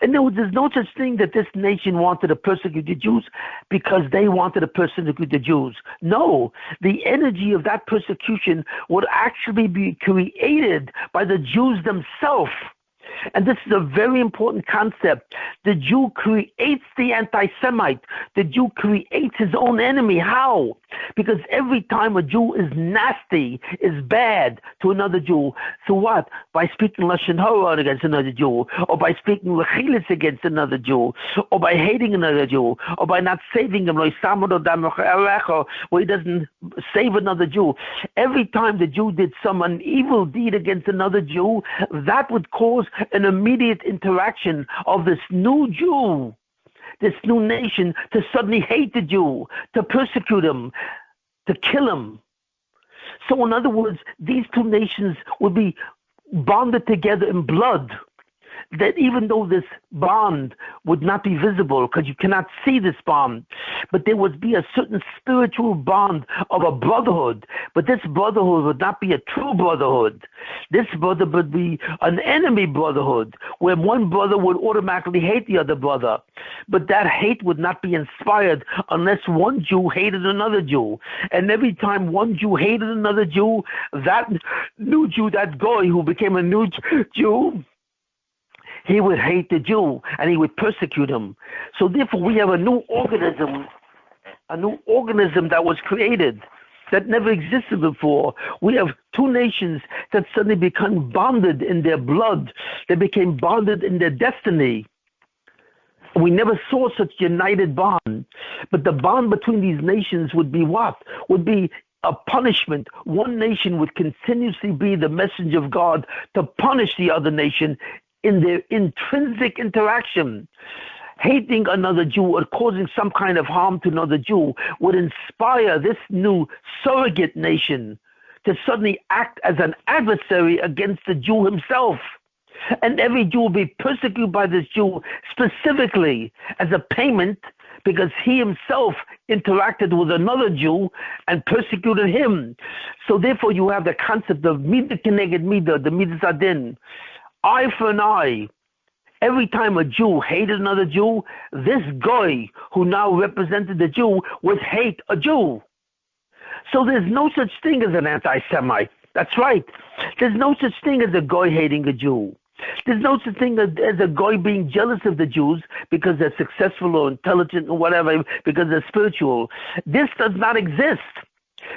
S1: And there's no such thing that this nation wanted to persecute the Jews because they wanted to persecute the Jews. No, the energy of that persecution would actually be created by the Jews themselves. And this is a very important concept. The Jew creates the anti-Semite. The Jew creates his own enemy. How? Because every time a Jew is nasty, is bad to another Jew, so what? By speaking Lashon Hara against another Jew, or by speaking Lechilis against another Jew, or by hating another Jew, or by not saving him, where he doesn't save another Jew. Every time the Jew did an evil deed against another Jew, that would cause an immediate interaction of this new Jew, this new nation, to suddenly hate the Jew, to persecute him, to kill him. So in other words, these two nations would be bonded together in blood, that even though this bond would not be visible because you cannot see this bond, but there would be a certain spiritual bond of a brotherhood, but this brotherhood would not be a true brotherhood. This brotherhood would be an enemy brotherhood, where one brother would automatically hate the other brother, but that hate would not be inspired unless one Jew hated another Jew. And every time one Jew hated another Jew, that new Jew, that goy who became a new Jew, he would hate the Jew and he would persecute him. So therefore we have a new organism that was created that never existed before. We have two nations that suddenly become bonded in their blood. They became bonded in their destiny. We never saw such united bond. But the bond between these nations would be what? Would be a punishment. One nation would continuously be the messenger of God to punish the other nation in their intrinsic interaction. Hating another Jew or causing some kind of harm to another Jew would inspire this new surrogate nation to suddenly act as an adversary against the Jew himself. And every Jew will be persecuted by this Jew specifically as a payment because he himself interacted with another Jew and persecuted him. So therefore you have the concept of midah keneged midah, the midas adin. Eye for an eye. Every time a Jew hated another Jew, this goy who now represented the Jew would hate a Jew. So there's no such thing as an anti-Semite. That's right. There's no such thing as a goy hating a Jew. There's no such thing as a goy being jealous of the Jews because they're successful or intelligent or whatever, because they're spiritual. This does not exist.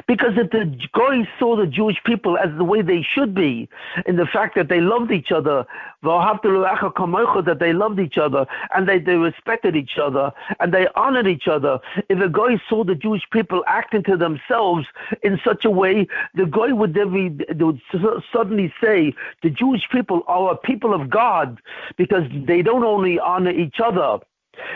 S1: Because if the Goys saw the Jewish people as the way they should be, in the fact that they loved each other, that they loved each other, and they respected each other, and they honored each other, if the Goy saw the Jewish people acting to themselves in such a way, the Goy would suddenly say, the Jewish people are a people of God, because they don't only honor each other,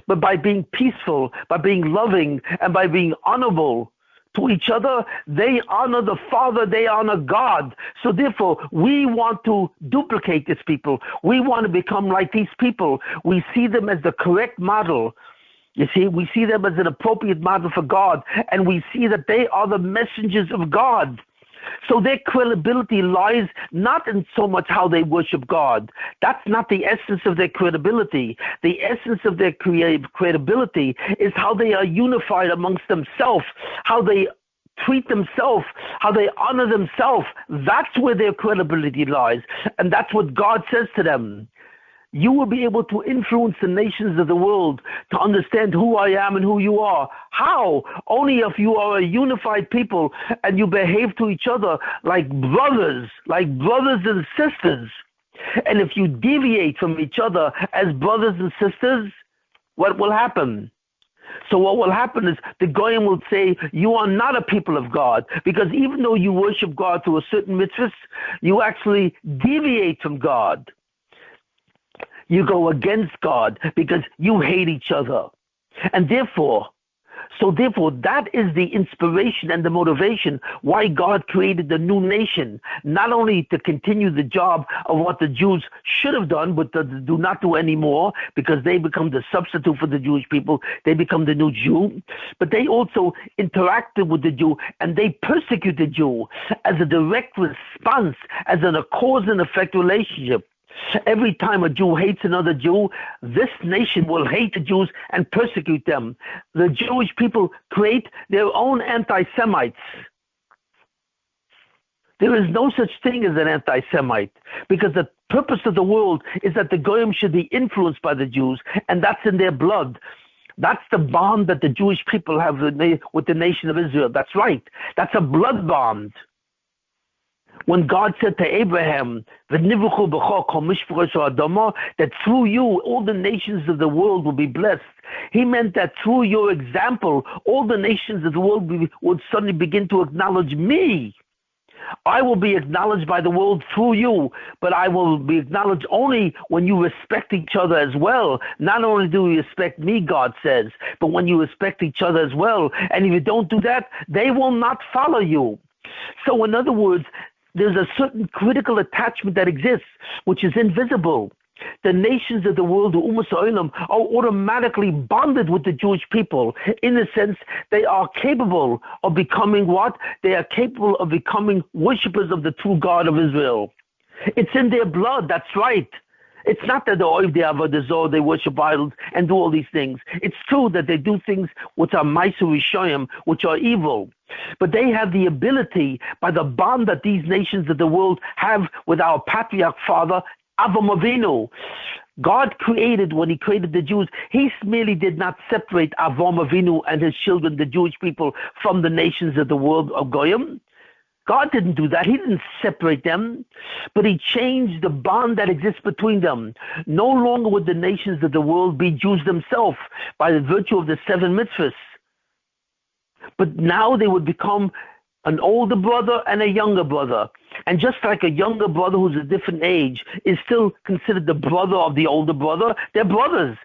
S1: but by being peaceful, by being loving, and by being honorable to each other, they honor the Father, they honor God. So therefore, we want to duplicate these people. We want to become like these people. We see them as the correct model. You see, we see them as an appropriate model for God, and we see that they are the messengers of God. So their credibility lies not in so much how they worship God. That's not the essence of their credibility. The essence of their credibility is how they are unified amongst themselves, how they treat themselves, how they honor themselves, that's where their credibility lies. And that's what God says to them. You will be able to influence the nations of the world to understand who I am and who you are. How? Only if you are a unified people and you behave to each other like brothers and sisters. And if you deviate from each other as brothers and sisters, what will happen? So what will happen is the Goyim will say, you are not a people of God, because even though you worship God through a certain mitzvahs, you actually deviate from God. You go against God because you hate each other. And therefore, that is the inspiration and the motivation why God created the new nation, not only to continue the job of what the Jews should have done, but to do not do anymore, because they become the substitute for the Jewish people. They become the new Jew. But they also interacted with the Jew, and they persecute the Jew as a direct response, as a cause and effect relationship. Every time a Jew hates another Jew, this nation will hate the Jews and persecute them. The Jewish people create their own anti-Semites. There is no such thing as an anti-Semite, because the purpose of the world is that the Goyim should be influenced by the Jews, and that's in their blood. That's the bond that the Jewish people have with the nation of Israel. That's right. That's a blood bond. When God said to Abraham, that through you all the nations of the world will be blessed, he meant that through your example, all the nations of the world would suddenly begin to acknowledge me. I will be acknowledged by the world through you, but I will be acknowledged only when you respect each other as well. Not only do you respect me, God says, but when you respect each other as well. And if you don't do that, they will not follow you. So in other words, there's a certain critical attachment that exists, which is invisible. The nations of the world, the Ummah Olam, are automatically bonded with the Jewish people. In a sense, they are capable of becoming what? They are capable of becoming worshippers of the true God of Israel. It's in their blood, that's right. It's not that they worship idols and do all these things. It's true that they do things which are Ma'aser Rishonim, which are evil. But they have the ability, by the bond that these nations of the world have with our patriarch father, Avraham Avinu. God created, when he created the Jews, he merely did not separate Avraham Avinu and his children, the Jewish people, from the nations of the world of Goyim. God didn't do that. He didn't separate them, but he changed the bond that exists between them. No longer would the nations of the world be Jews themselves by the virtue of the 7 mitzvahs, but now they would become an older brother and a younger brother. And just like a younger brother who's a different age is still considered the brother of the older brother, they're brothers.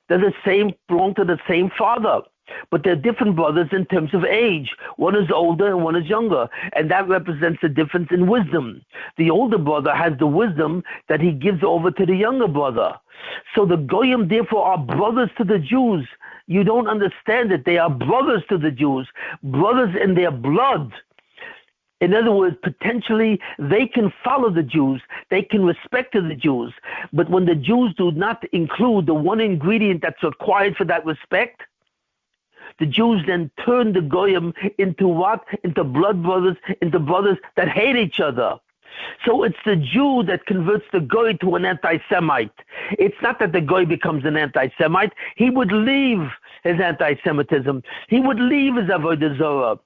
S1: They're the same, belong to the same father. But they're different brothers in terms of age. One is older and one is younger. And that represents a difference in wisdom. The older brother has the wisdom that he gives over to the younger brother. So the Goyim, therefore, are brothers to the Jews. You don't understand it. They are brothers to the Jews, brothers in their blood. In other words, potentially they can follow the Jews, they can respect the Jews. But when the Jews do not include the one ingredient that's required for that respect, the Jews then turn the Goyim into what? Into blood brothers, into brothers that hate each other. So it's the Jew that converts the Goy to an anti-Semite. It's not that the Goy becomes an anti-Semite. He would leave his anti-Semitism. He would leave his Avodah Zorah.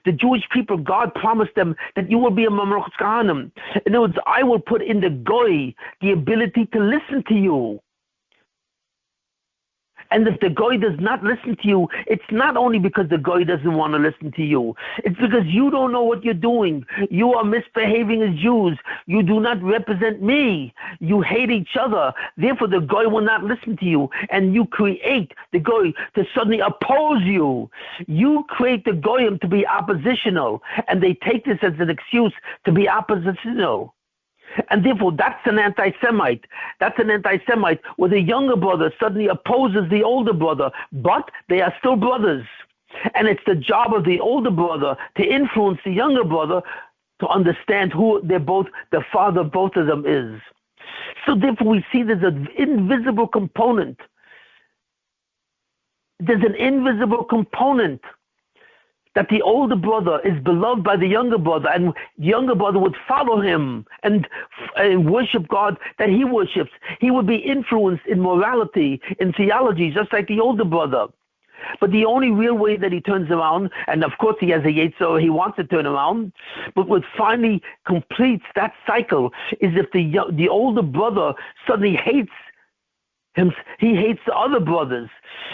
S1: The Jewish people, God promised them that you will be a Mamlech Kahanim. In other words, I will put in the Goy the ability to listen to you. And if the Goy does not listen to you, it's not only because the Goy doesn't want to listen to you. It's because you don't know what you're doing. You are misbehaving as Jews. You do not represent me. You hate each other. Therefore, the Goy will not listen to you. And you create the Goy to suddenly oppose you. You create the Goyim to be oppositional. And they take this as an excuse to be oppositional. And therefore, that's an anti-Semite. That's an anti-Semite where the younger brother suddenly opposes the older brother, but they are still brothers. And it's the job of the older brother to influence the younger brother to understand who they're both, the father of both of them is. So therefore, we see there's an invisible component. There's an invisible component that the older brother is beloved by the younger brother, and the younger brother would follow him and worship God that he worships. He would be influenced in morality, in theology, just like the older brother. But the only real way that he turns around, and of course he has a Yetzer, he wants to turn around, but what finally completes that cycle is if the older brother suddenly hates him, he hates the other brothers.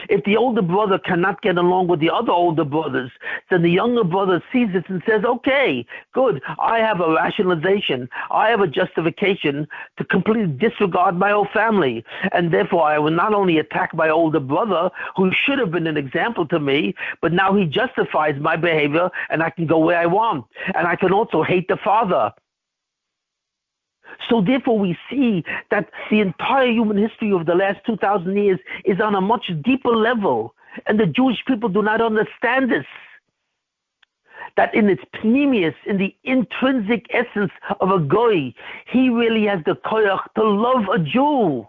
S1: If the older brother cannot get along with the other older brothers, then the younger brother sees this and says, okay, good, I have a rationalization, I have a justification to completely disregard my whole family, and therefore I will not only attack my older brother, who should have been an example to me, but now he justifies my behavior, and I can go where I want, and I can also hate the father. So therefore we see that the entire human history of the last 2,000 years is on a much deeper level, and the Jewish people do not understand this. That in its pneumius, in the intrinsic essence of a goy, he really has the koyach to love a Jew.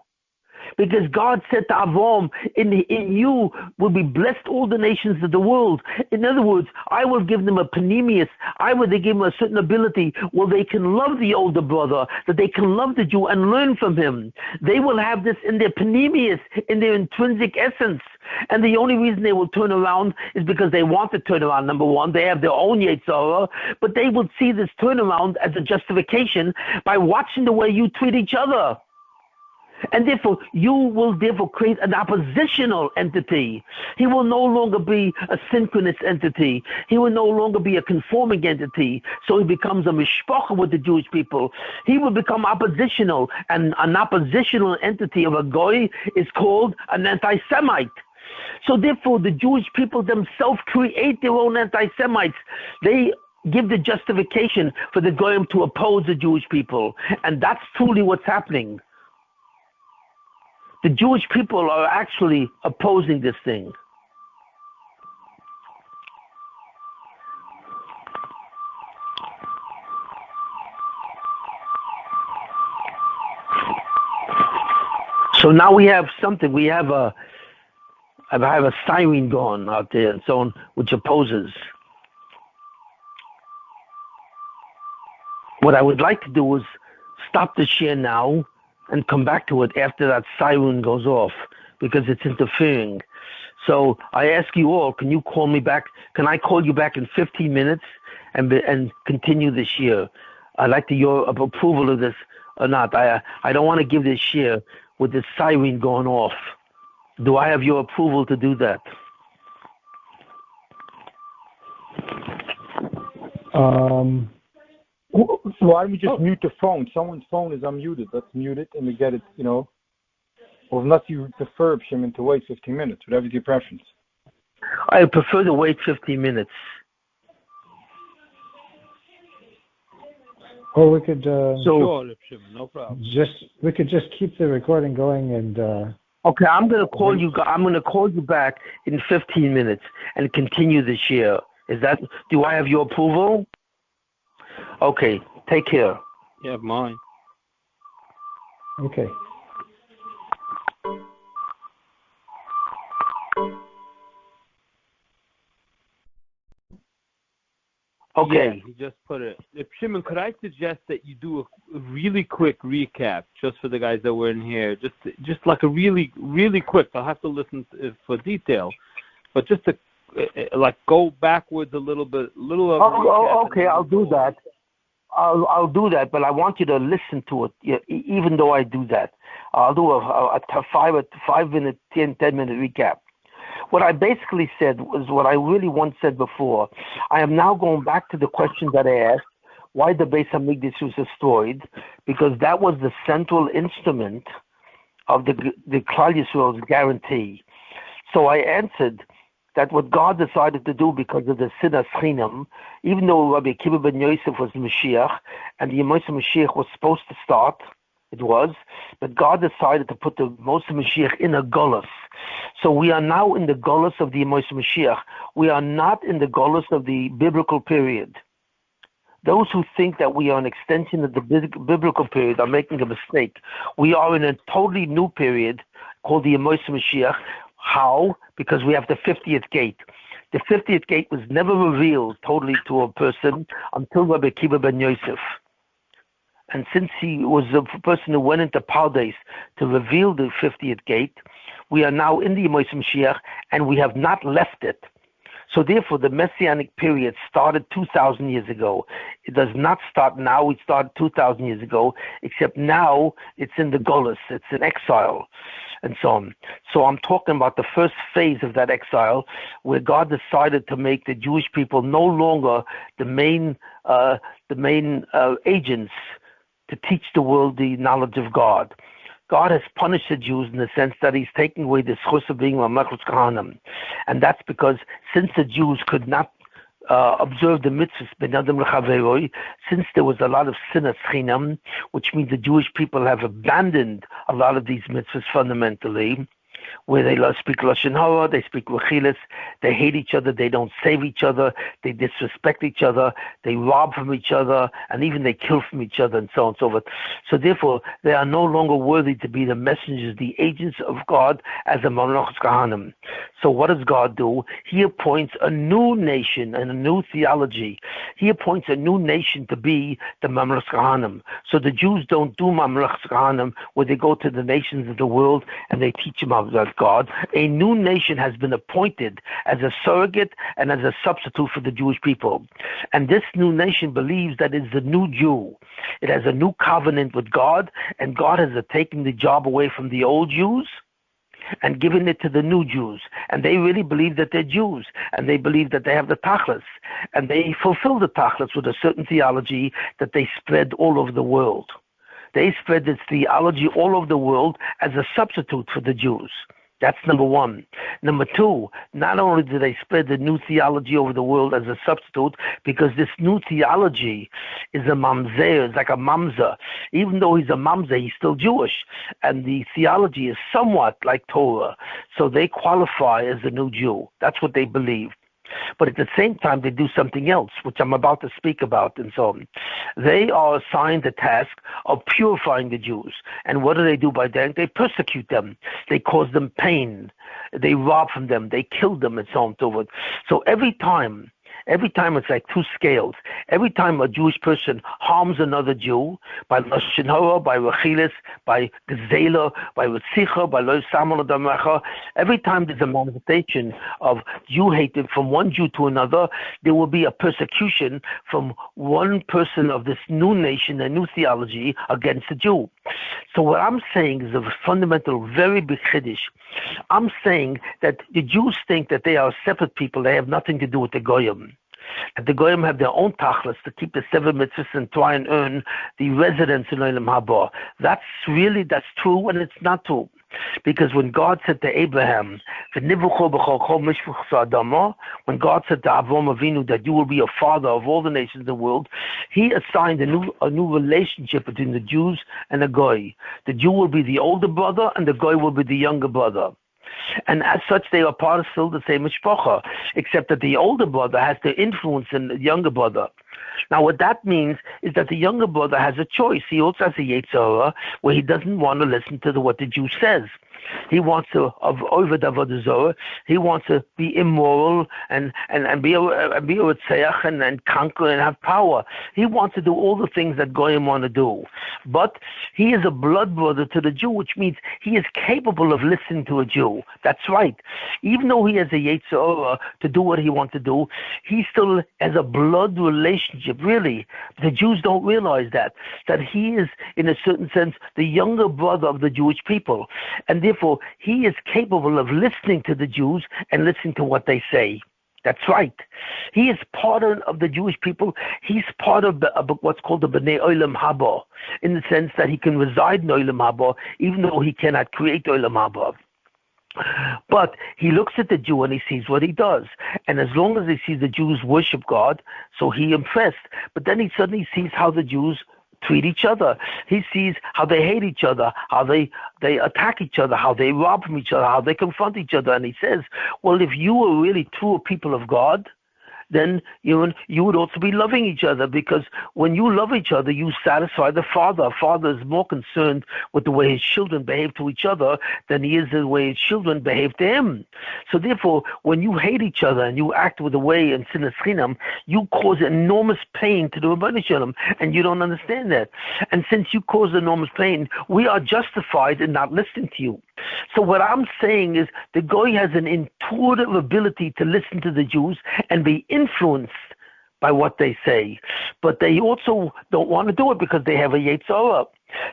S1: Because God said to Avram, in you will be blessed all the nations of the world. In other words, I will give them a panemius. I will give them a certain ability where they can love the older brother, that they can love the Jew and learn from him. They will have this in their panemius, in their intrinsic essence. And the only reason they will turn around is because they want to turn around. Number one, they have their own Yetzirah, but they will see this turnaround as a justification by watching the way you treat each other. And therefore, you will therefore create an oppositional entity. He will no longer be a synchronous entity. He will no longer be a conforming entity. So he becomes a mishpacha with the Jewish people. He will become oppositional, and an oppositional entity of a goy is called an anti-Semite. So therefore, the Jewish people themselves create their own anti-Semites. They give the justification for the goyim to oppose the Jewish people. And that's truly what's happening. The Jewish people are actually opposing this thing. So now we have something. I have a siren going out there and so on, which opposes. What I would like to do is stop the share now and come back to it after that siren goes off, because it's interfering. So I ask you all, can you call me back? Can I call you back in 15 minutes and continue this year? I'd like your approval of this or not. I don't want to give this year with this siren going off. Do I have your approval to do that?
S3: Why don't we just mute the phone? Someone's phone is unmuted. Let's mute it and we get it, Or unless you prefer, Shimon, to wait 15 minutes, whatever's your preference.
S1: I prefer to wait 15 minutes.
S4: Or we could
S2: sure, Shimon, no problem.
S4: We could just keep the recording going and.
S1: Okay, I'm gonna call you. I'm gonna call you back in 15 minutes and continue the share. Do I have your approval? Okay, take care.
S2: You have mine.
S4: Okay.
S1: Okay.
S2: Yeah, he just put it. Shimon, could I suggest that you do a really quick recap just for the guys that were in here? Just like a really, really quick. I'll have to listen for detail, but just to go backwards a little bit,
S1: okay, I'll do that. I'll do that, but I want you to listen to it. Even though I do that, I'll do a 5-minute, 10-minute recap. What I basically said was what I really once said before. I am now going back to the question that I asked: why the Beis Hamikdash was destroyed? Because that was the central instrument of the Klal Yisrael's guarantee. So I answered that what God decided to do because of the Sinas Chinam, even though Rabbi Akiva ben Yosef was Mashiach, and the Moshe Mashiach was supposed to start, it was, but God decided to put the Moshe Mashiach in a Golus. So we are now in the Golus of the Moshe Mashiach. We are not in the Golus of the biblical period. Those who think that we are an extension of the biblical period are making a mistake. We are in a totally new period called the Moshe Mashiach. How? Because we have the 50th gate. The 50th gate was never revealed totally to a person until Rabbi Akiva ben Yosef. And since he was the person who went into Pardes to reveal the 50th gate, we are now in the Yemos Mashiach, and we have not left it. So therefore, the Messianic period started 2,000 years ago. It does not start now. It started 2,000 years ago, except now it's in the Golus. It's in exile, and so on. So I'm talking about the first phase of that exile, where God decided to make the Jewish people no longer the main agents to teach the world the knowledge of God. God has punished the Jews in the sense that he's taking away the schus of being Mamlechus Kahanim. And that's because since the Jews could not observe the mitzvahs ben adam l'chaveroi, since there was a lot of sinas chinam, which means the Jewish people have abandoned a lot of these mitzvahs fundamentally, where they speak Lashon Hara, they speak Rechilas, they hate each other, they don't save each other, they disrespect each other, they rob from each other, and even they kill from each other, and so on and so forth. So therefore, they are no longer worthy to be the messengers, the agents of God as a Mamlechus Kahanim. So what does God do? He appoints a new nation and a new theology. He appoints a new nation to be the Mamlechus Kahanim. So the Jews don't do Mamlechus Kahanim where they go to the nations of the world and they teach them about God. A new nation has been appointed as a surrogate and as a substitute for the Jewish people. And this new nation believes that it's the new Jew. It has a new covenant with God, and God has taken the job away from the old Jews and given it to the new Jews. And they really believe that they're Jews, and they believe that they have the tachlis, and they fulfill the tachlis with a certain theology that they spread all over the world. They spread this theology all over the world as a substitute for the Jews. That's number one. Number two, not only do they spread the new theology over the world as a substitute, because this new theology is a mamzer, it's like a mamzer. Even though he's a mamzer, he's still Jewish. And the theology is somewhat like Torah. So they qualify as a new Jew. That's what they believe. But at the same time, they do something else, which I'm about to speak about, and so on. They are assigned the task of purifying the Jews. And what do they do by that? They persecute them. They cause them pain. They rob from them. They kill them, and so on and so forth. So every time it's like two scales. Every time a Jewish person harms another Jew by Lashon Hara, by Rechilas, by Exile, by Ritzicha, by Lo Samol Adamecha, every time there's a manifestation of Jew hatred from one Jew to another, there will be a persecution from one person of this new nation, a new theology against the Jew. So what I'm saying is a fundamental, very big chiddush. I'm saying that the Jews think that they are separate people. They have nothing to do with the Goyim. That the Goyim have their own tachlis to keep the seven mitzvahs and try and earn the residence in Olam Haba. That's true, and it's not true. Because when God said to Abraham, when God said to Avram Avinu that you will be a father of all the nations of the world, he assigned a new relationship between the Jews and the Goy. The Jew will be the older brother, and the Goy will be the younger brother. And as such, they are part of still the same mishpacha, except that the older brother has the influence in the younger brother. Now, what that means is that the younger brother has a choice. He also has a Yetzer Hara where he doesn't want to listen to what the Jew says. He wants to over Avodah Zorah. He wants to be immoral and be a Ritzeach and conquer and have power. He wants to do all the things that Goyim want to do. But he is a blood brother to the Jew, which means he is capable of listening to a Jew. That's right. Even though he has a Yetzer Hara to do what he wants to do, he still has a blood relationship, really. The Jews don't realize that he is, in a certain sense, the younger brother of the Jewish people. And therefore, he is capable of listening to the Jews and listening to what they say. That's right. He is part of the Jewish people. He's part of what's called the Bnei Olam Haba, in the sense that he can reside in Olam Haba, even though he cannot create Olam Haba. But he looks at the Jew and he sees what he does. And as long as he sees the Jews worship God, so he impressed. But then he suddenly sees how the Jews treat each other. He sees how they hate each other, how they attack each other, how they rob from each other, how they confront each other. And he says, well, if you are really true people of God, then you would also be loving each other, because when you love each other, you satisfy the Father. A father is more concerned with the way his children behave to each other than he is the way his children behave to him. So therefore, when you hate each other and you act with the way in sinas chinam, you cause enormous pain to the Rabbi Shalom, and you don't understand that. And since you cause enormous pain, we are justified in not listening to you. So what I'm saying is the Goy has an intuitive ability to listen to the Jews and be influenced by what they say. But they also don't want to do it because they have a Yetzer Hara.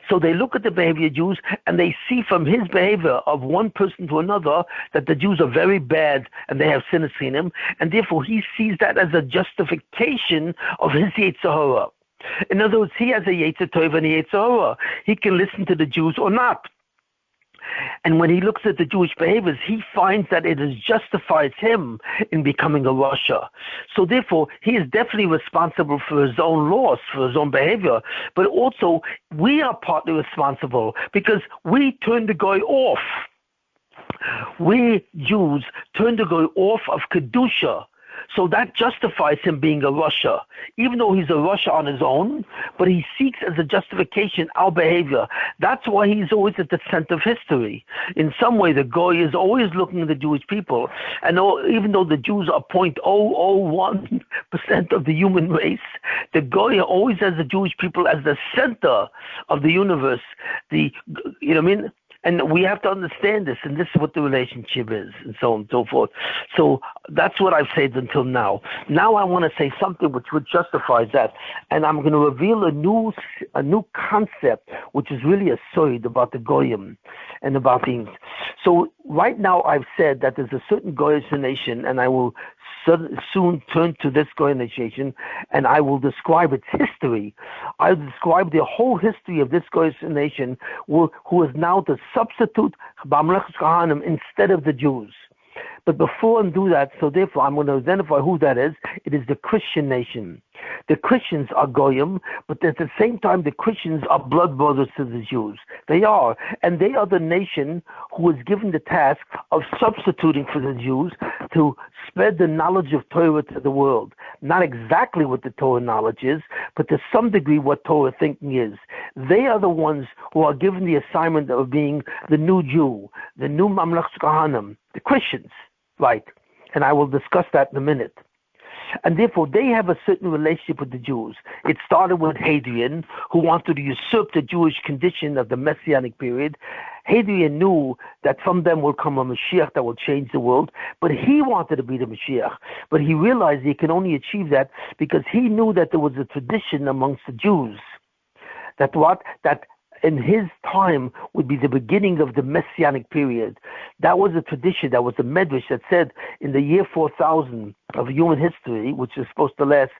S1: So they look at the behavior of Jews and they see from his behavior of one person to another that the Jews are very bad and they have sinners in him, and therefore he sees that as a justification of his Yetzer Hara. In other words, he has a Yetzer Tov and a Yetzer Hara. He can listen to the Jews or not. And when he looks at the Jewish behaviors, he finds that it justifies him in becoming a Rasha. So therefore, he is definitely responsible for his own loss, for his own behavior. But also, we are partly responsible because we turned the guy off. We Jews turned the guy off of Kedusha. So that justifies him being a Rasha, even though he's a Rasha on his own, but he seeks as a justification our behavior. That's why he's always at the center of history. In some way, the Goy is always looking at the Jewish people, and even though the Jews are 0.001% of the human race, the Goy always has the Jewish people as the center of the universe. You know what I mean? And we have to understand this, and this is what the relationship is, and so on and so forth. So that's what I've said until now. Now I want to say something which would justify that, and I'm going to reveal a new concept, which is really a soid about the Goyim and about things. So right now I've said that there's a certain Goyish nation, and I will soon turn to this Goyish nation, and I will describe its history. I'll describe the whole history of this Goyish nation, who is now the substitute B'Amlechus Kahanim instead of the Jews. But before I do that, so therefore I'm going to identify who that is. It is the Christian nation. The Christians are Goyim, but at the same time the Christians are blood brothers to the Jews. They are. And they are the nation who is given the task of substituting for the Jews to spread the knowledge of Torah to the world. Not exactly what the Torah knowledge is, but to some degree what Torah thinking is. They are the ones who are given the assignment of being the new Jew, the new Mamlech Kahanim, the Christians, right? And I will discuss that in a minute. And therefore, they have a certain relationship with the Jews. It started with Hadrian, who wanted to usurp the Jewish condition of the Messianic period. Hadrian knew that from them will come a Mashiach that will change the world, but he wanted to be the Mashiach. But he realized he can only achieve that because he knew that there was a tradition amongst the Jews that in his time would be the beginning of the Messianic period. That was a tradition, that was a medrash that said in the year 4000 of human history, which is supposed to last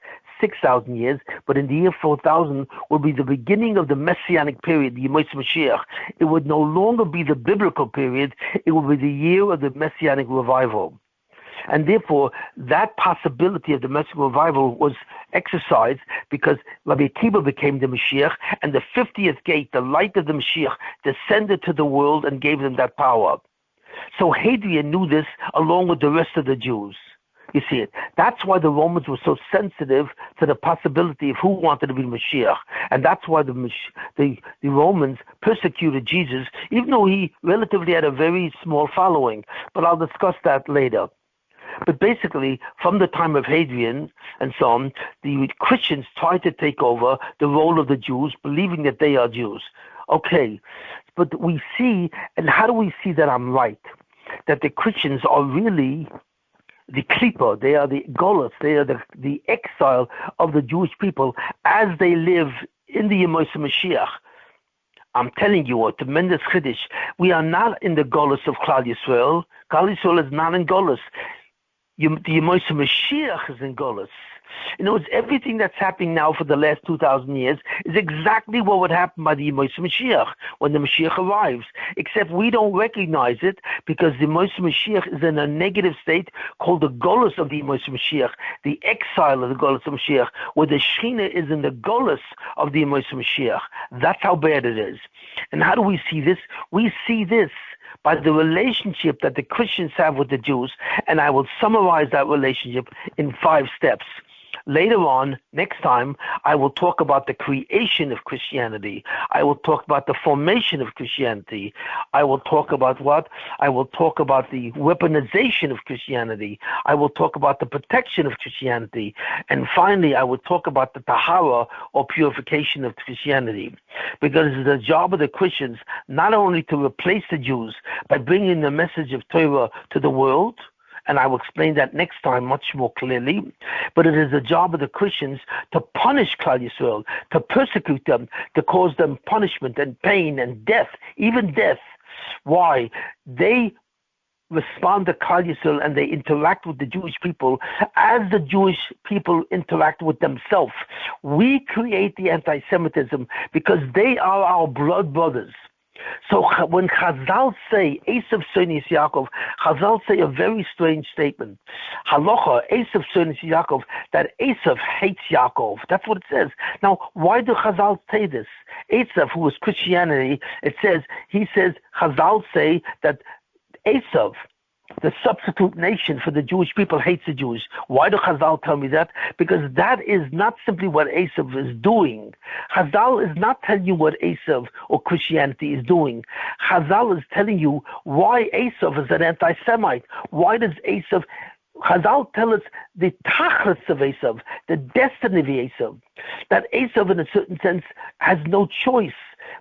S1: 6,000 years, but in the year 4000 will be the beginning of the Messianic period, the Yemos Mashiach. It would no longer be the biblical period, it would be the year of the Messianic revival. And therefore, that possibility of the Messianic revival was exercised because Rabbi Akiva became the Mashiach, and the 50th gate, the light of the Mashiach, descended to the world and gave them that power. So Hadrian knew this along with the rest of the Jews. You see it. That's why the Romans were so sensitive to the possibility of who wanted to be Mashiach. And that's why the Romans persecuted Jesus, even though he relatively had a very small following. But I'll discuss that later. But basically, from the time of Hadrian and so on, the Christians tried to take over the role of the Jews, believing that they are Jews. Okay, but we see, and how do we see that I'm right? That the Christians are really the klipa, they are the golos, they are the exile of the Jewish people as they live in the Yemos Mashiach. I'm telling you a tremendous chiddush. We are not in the golos of Klal Yisrael. Klal Yisrael is not in golos. The Yemos Mashiach is in golos. In other words, everything that's happening now for the last 2,000 years is exactly what would happen by the Yemos Mashiach when the Mashiach arrives. Except we don't recognize it because the Yemos Mashiach is in a negative state called the golos of the Yemos Mashiach, the exile of the golos of Mashiach, where the Shechina is in the golos of the Yemos Mashiach. That's how bad it is. And how do we see this? We see this by the relationship that the Christians have with the Jews, and I will summarize that relationship in 5 steps. Later on, next time, I will talk about the creation of Christianity. I will talk about the formation of Christianity. I will talk about what? I will talk about the weaponization of Christianity. I will talk about the protection of Christianity. And finally, I will talk about the tahara, or purification of Christianity. Because it's the job of the Christians not only to replace the Jews by bringing the message of Torah to the world, and I will explain that next time much more clearly. But it is the job of the Christians to punish Klal Yisrael, to persecute them, to cause them punishment and pain and death, even death. Why? They respond to Klal Yisrael and they interact with the Jewish people as the Jewish people interact with themselves. We create the anti-Semitism because they are our blood brothers. So when Chazal say, Esav Sonis Yaakov, Chazal say a very strange statement. Halacha, Esav Sonis Yaakov, that Esav hates Yaakov. That's what it says. Now, why do Chazal say this? Esav, who was Christianity, he says, Chazal say that Esav, the substitute nation for the Jewish people, hates the Jews. Why do Chazal tell me that? Because that is not simply what Esav is doing. Chazal is not telling you what Esav or Christianity is doing. Chazal is telling you why Esav is an anti-Semite. Why does Chazal tell us the tachlis of Esav, the destiny of Esav, that Esav in a certain sense has no choice.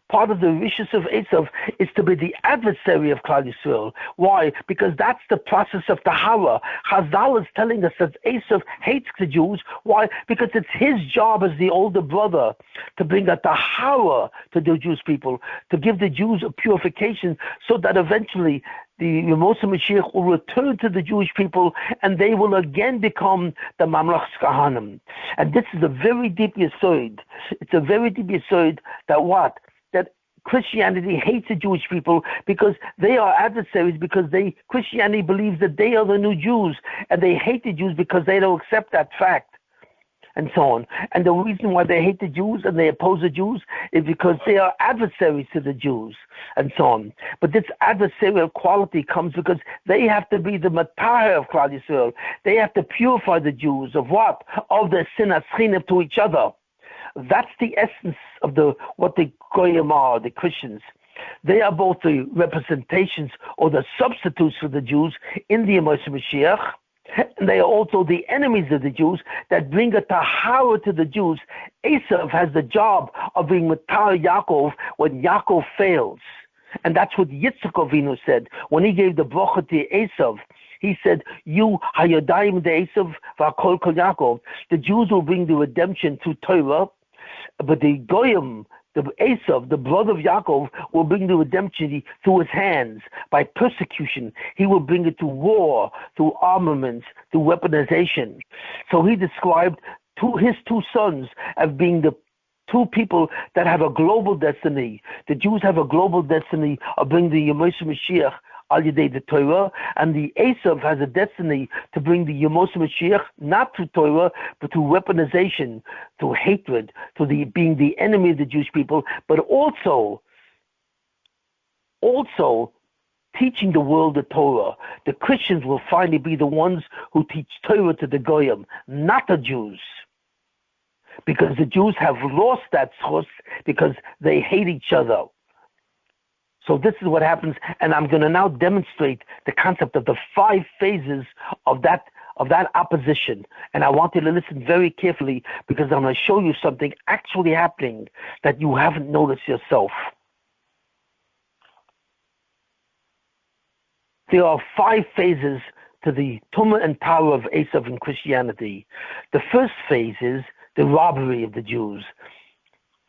S1: Part of the wishes of Esav is to be the adversary of Klal Yisrael. Why? Because that's the process of Tahara. Chazal is telling us that Esav hates the Jews. Why? Because it's his job as the older brother to bring a Tahara to the Jewish people, to give the Jews a purification so that eventually the Moshe Mashiach will return to the Jewish people and they will again become the Mamlach Kahanim. And this is a very deep yesod. It's a very deep yesod that what? That Christianity hates the Jewish people because they are adversaries, because Christianity believes that they are the new Jews, and they hate the Jews because they don't accept that fact, and so on. And the reason why they hate the Jews and they oppose the Jews is because they are adversaries to the Jews, and so on. But this adversarial quality comes because they have to be the matahar of Klal Yisrael. They have to purify the Jews of what? Of their sinas chinam to each other. That's the essence of what the Goyim are, the Christians. They are both the representations or the substitutes for the Jews in the Moshe Mashiach, and they are also the enemies of the Jews that bring a tahara to the Jews. Esav has the job of being matar Yaakov when Yaakov fails. And that's what Yitzchak Avinu said when he gave the bracha to Esav. He said, "You hayodayim de Esav v'akol kol Yaakov." The Jews will bring the redemption through Torah, but the Goyim, the Esav, the brother of Yaakov, will bring the redemption through his hands, by persecution. He will bring it to war, through armaments, through weaponization. So he described his 2 sons as being the 2 people that have a global destiny. The Jews have a global destiny of bringing the Moshe Mashiach al yedei the Torah, and the Esav has a destiny to bring the Moshe Mashiach not through Torah, but through weaponization, through hatred, to being the enemy of the Jewish people, but also teaching the world the Torah. The Christians will finally be the ones who teach Torah to the Goyim, not the Jews. Because the Jews have lost that source because they hate each other. So this is what happens, and I'm going to now demonstrate the concept of the 5 phases of that opposition. And I want you to listen very carefully, because I'm going to show you something actually happening that you haven't noticed yourself. There are 5 phases to the tumah and tower of Esav in Christianity. The first phase is the robbery of the Jews.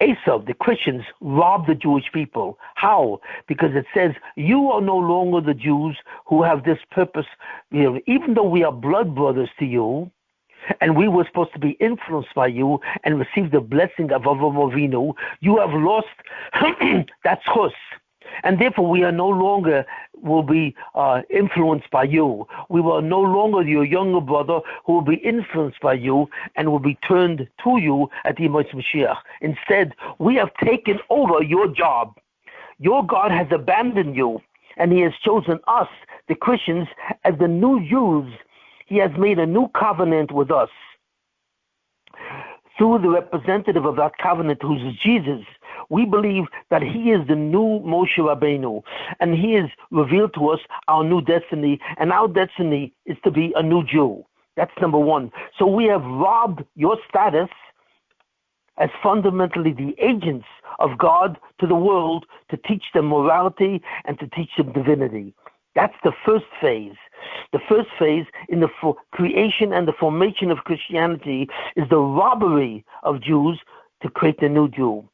S1: Esav, the Christians, robbed the Jewish people. How? Because it says, you are no longer the Jews who have this purpose. Even though we are blood brothers to you, and we were supposed to be influenced by you and receive the blessing of Avraham Avinu, you have lost that chus. And therefore, we are no longer will be influenced by you. We will no longer your younger brother who will be influenced by you and will be turned to you at the Moshe Mashiach. Instead, we have taken over your job. Your God has abandoned you. and he has chosen us, the Christians, as the new Jews. He has made a new covenant with us. Through the representative of that covenant, who is Jesus, we believe that he is the new Moshe Rabbeinu, and he has revealed to us our new destiny, and our destiny is to be a new Jew. That's number one. So we have robbed your status as fundamentally the agents of God to the world to teach them morality and to teach them divinity. That's the first phase. The first phase in the creation and the formation of Christianity is the robbery of Jews to create the new Jew.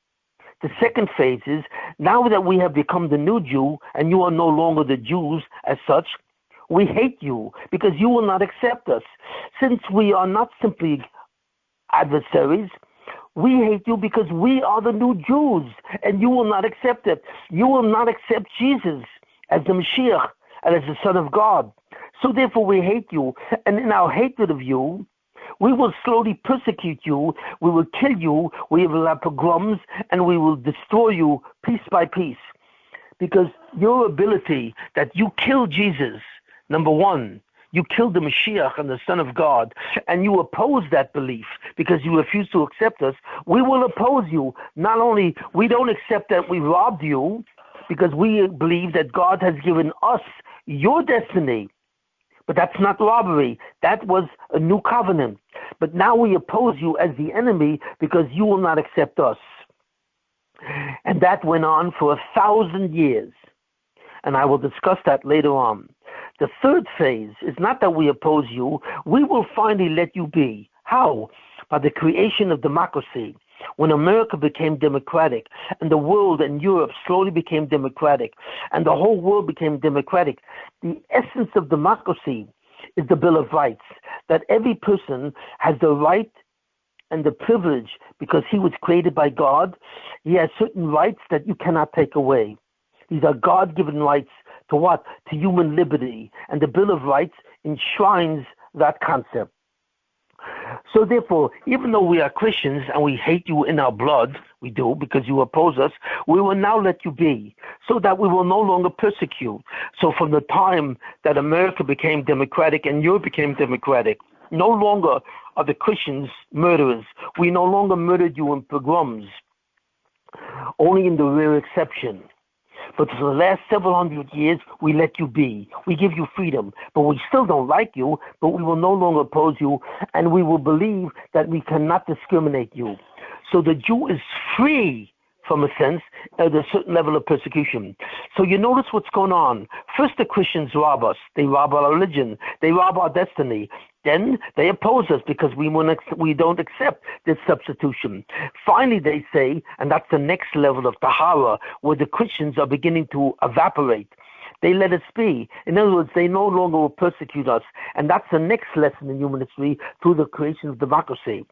S1: The second phase is, now that we have become the new Jew and you are no longer the Jews as such, we hate you because you will not accept us. Since we are not simply adversaries, we hate you because we are the new Jews and you will not accept it. You will not accept Jesus as the Mashiach and as the Son of God. So therefore we hate you, and in our hatred of you, we will slowly persecute you, we will kill you, we will have pogroms, and we will destroy you piece by piece. Because your ability that you kill Jesus, number one, you killed the Mashiach and the Son of God, and you oppose that belief because you refuse to accept us, we will oppose you. Not only, we don't accept that we robbed you, because we believe that God has given us your destiny. But that's not robbery. That was a new covenant. But now we oppose you as the enemy because you will not accept us. And that went on for 1,000 years. And I will discuss that later on. The third phase is not that we oppose you. We will finally let you be. How? By the creation of democracy. When America became democratic and the world and Europe slowly became democratic and the whole world became democratic, the essence of democracy is the Bill of Rights, that every person has the right and the privilege, because he was created by God, he has certain rights that you cannot take away. These are God-given rights to what? To human liberty. And the Bill of Rights enshrines that concept. So therefore, even though we are Christians and we hate you in our blood, we do because you oppose us, we will now let you be so that we will no longer persecute. So from the time that America became democratic and Europe became democratic, no longer are the Christians murderers. We no longer murdered you in pogroms, only in the rare exception. But for the last several hundred years, we let you be. We give you freedom. But we still don't like you, but we will no longer oppose you, and we will believe that we cannot discriminate you. So the Jew is free, from a sense, at a certain level of persecution. So you notice what's going on. First, the Christians rob us. They rob our religion. They rob our destiny. Then they oppose us because we don't accept this substitution. Finally, they say, and that's the next level of Tahara, where the Christians are beginning to evaporate. They let us be. In other words, they no longer will persecute us. And that's the next lesson in human history through the creation of democracy.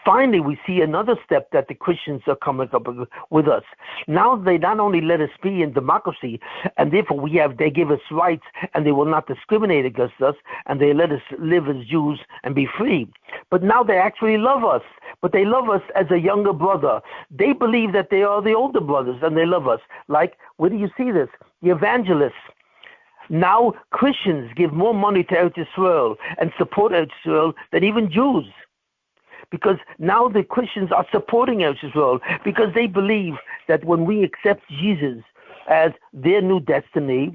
S1: Finally, we see another step that the Christians are coming up with us. Now they not only let us be in democracy, and therefore they give us rights, and they will not discriminate against us, and they let us live as Jews and be free. But now they actually love us. But they love us as a younger brother. They believe that they are the older brothers, and they love us. Like, where do you see this? The evangelists. Now Christians give more money to Eretz Yisrael and support Eretz Yisrael than even Jews. Because now the Christians are supporting Eretz Yisrael because they believe that when we accept Jesus as their new destiny,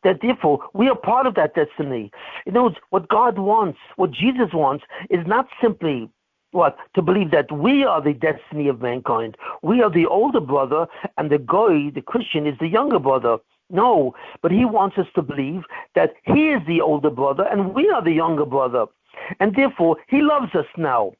S1: that therefore we are part of that destiny. In other words, what God wants, what Jesus wants, is not simply to believe that we are the destiny of mankind. We are the older brother, and the Goy, the Christian, is the younger brother. No, but he wants us to believe that he is the older brother and we are the younger brother. And therefore, he loves us now.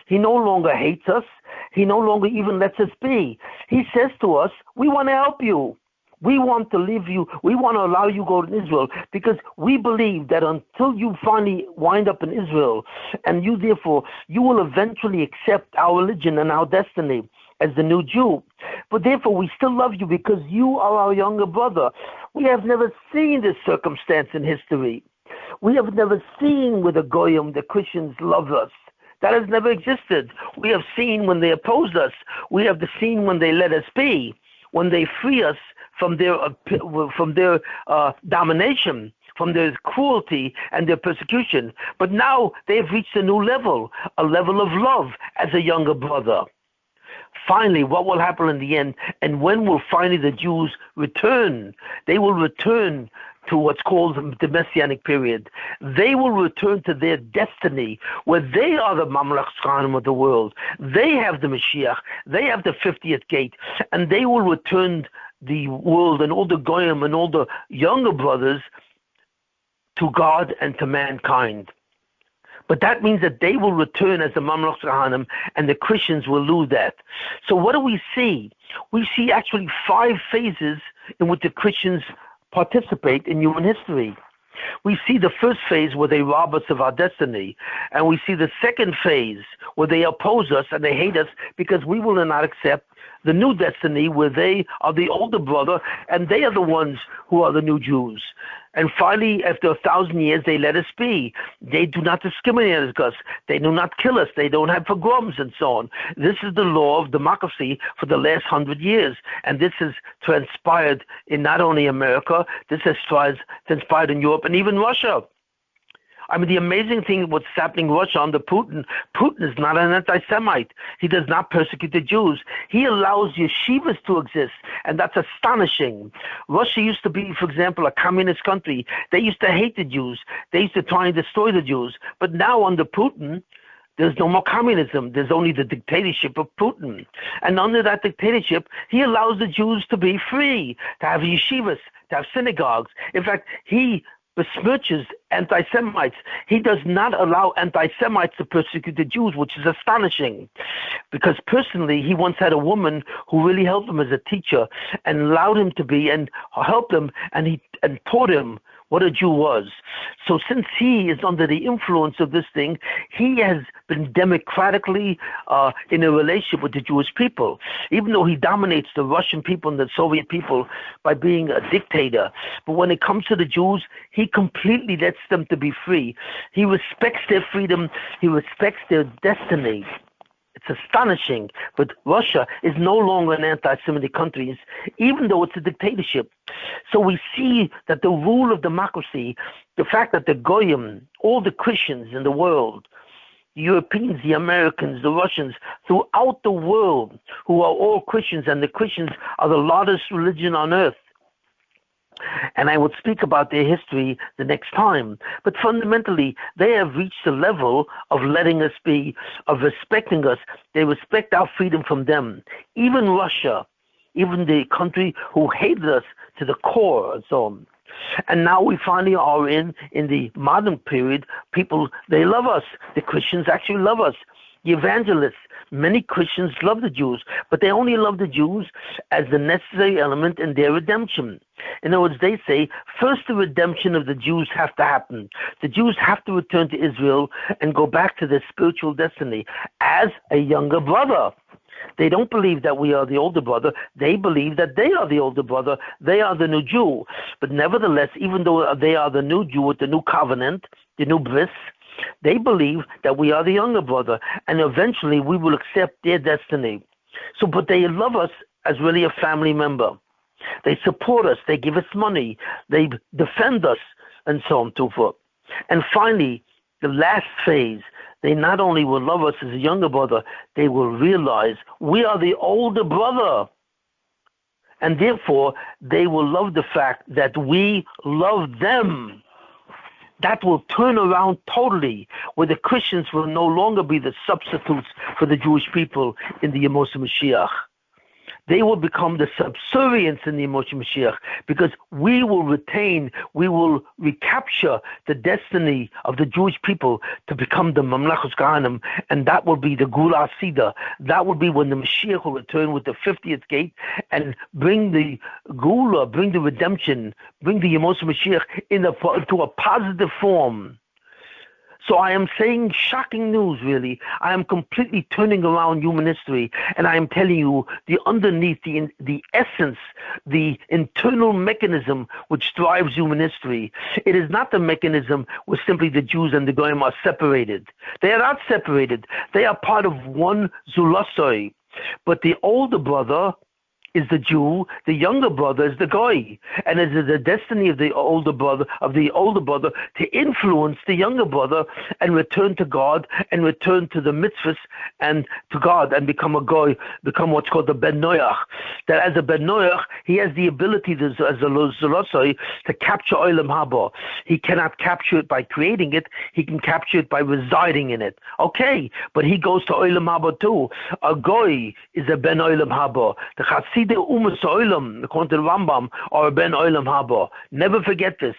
S1: He no longer hates us. He no longer even lets us be. He says to us, we want to help you. We want to leave you. We want to allow you to go to Israel because we believe that until you finally wind up in Israel and you will eventually accept our religion and our destiny as the new Jew. But therefore we still love you because you are our younger brother. We have never seen this circumstance in history. We have never seen where the Goyim, the Christians, love us. That has never existed. We have seen when they opposed us. We have seen when they let us be, when they free us from their domination, from their cruelty and their persecution. But now they've reached a new level, a level of love as a younger brother. Finally, what will happen in the end, and when will finally the Jews return? They will return to what's called the Messianic Period. They will return to their destiny, where they are the Mamlech Kohanim of the world. They have the Mashiach. They have the 50th gate, and they will return the world and all the Goyim and all the younger brothers to God and to mankind. But that means that they will return as the Mamlech Kohanim, and the Christians will lose that. So what do we see? We see actually 5 phases in which the Christians participate in human history. We see the first phase where they rob us of our destiny, and we see the second phase where they oppose us and they hate us because we will not accept the new destiny where they are the older brother and they are the ones who are the new Jews. And finally, after 1,000 years, they let us be. They do not discriminate against us. They do not kill us. They don't have pogroms and so on. This is the law of democracy for the last 100 years. And this has transpired in not only America, this has transpired in Europe and even Russia. I mean, the amazing thing what's happening in Russia under Putin, Putin is not an anti-Semite. He does not persecute the Jews. He allows yeshivas to exist, and that's astonishing. Russia used to be, for example, a communist country. They used to hate the Jews. They used to try and destroy the Jews. But now under Putin, there's no more communism. There's only the dictatorship of Putin. And under that dictatorship, he allows the Jews to be free, to have yeshivas, to have synagogues. In fact, he besmirches anti-Semites. He does not allow anti-Semites to persecute the Jews, which is astonishing. Because personally, he once had a woman who really helped him as a teacher and allowed him to be and helped him and taught him what a Jew was. So since he is under the influence of this thing, he has been democratically in a relationship with the Jewish people, even though he dominates the Russian people and the Soviet people by being a dictator. But when it comes to the Jews, he completely lets them to be free. He respects their freedom. He respects their destiny. It's astonishing, but Russia is no longer an anti-Semitic country, even though it's a dictatorship. So we see that the rule of democracy, the fact that the Goyim, all the Christians in the world, the Europeans, the Americans, the Russians, throughout the world, who are all Christians, and the Christians are the largest religion on earth. And I would speak about their history the next time. But fundamentally, they have reached a level of letting us be, of respecting us. They respect our freedom from them. Even Russia, even the country who hated us to the core and so on. And now we finally are in the modern period. People, they love us. The Christians actually love us. The evangelists, many Christians love the Jews, but they only love the Jews as the necessary element in their redemption. In other words, they say, first the redemption of the Jews has to happen. The Jews have to return to Israel and go back to their spiritual destiny as a younger brother. They don't believe that we are the older brother. They believe that they are the older brother. They are the new Jew. But nevertheless, even though they are the new Jew with the new covenant, the new bris, they believe that we are the younger brother, and eventually we will accept their destiny. So, but they love us as really a family member. They support us. They give us money. They defend us, and so on and so forth. And finally, the last phase, they not only will love us as a younger brother, they will realize we are the older brother. And therefore, they will love the fact that we love them. That will turn around totally, where the Christians will no longer be the substitutes for the Jewish people in the Yemos Mashiach. They will become the subservients in the Yemos Mashiach, because we will recapture the destiny of the Jewish people to become the Mamlechus Kohanim, and that will be the Gula Asida. That will be when the Mashiach will return with the 50th gate and bring the Gula, bring the redemption, bring the Yemos Mashiach into a positive form. So I am saying shocking news, really. I am completely turning around human history, and I am telling you the underneath, the essence, the internal mechanism which drives human history. It is not the mechanism where simply the Jews and the Goyim are separated. They are not separated. They are part of one Zulasoi. But the older brother is the Jew, the younger brother is the Goy. And it is the destiny of the older brother to influence the younger brother and return to God and return to the mitzvahs and to God and become a Goy, become what's called the Ben Noach. That as a Ben Noach, he has the ability as a Zolosoi to capture Olam Haba. He cannot capture it by creating it, he can capture it by residing in it. Okay, but he goes to Olam Haba too. A Goy is a Ben Olam Haba. The Chassidim Umas Olam, according to the Rambam, are a Ben Olam Haba. Never forget this.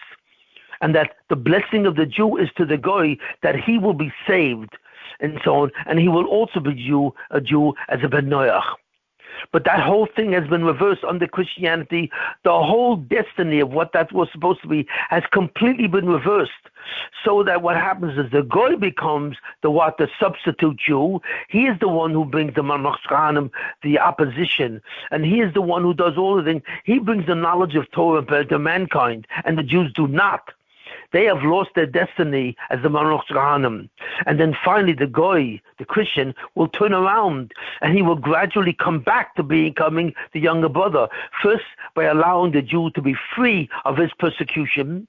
S1: And that the blessing of the Jew is to the Goy, that he will be saved, and so on, and he will also be a Jew as a Ben Noach. But that whole thing has been reversed under Christianity. The whole destiny of what that was supposed to be has completely been reversed. So that what happens is the Goy becomes the substitute Jew. He is the one who brings the Mamlech Kohanim, the opposition, and he is the one who does all the things. He brings the knowledge of Torah to mankind, and the Jews do not. They have lost their destiny as the Mamlech Kohanim. And then finally the Goy, the Christian, will turn around and he will gradually come back to becoming the younger brother. First, by allowing the Jew to be free of his persecution,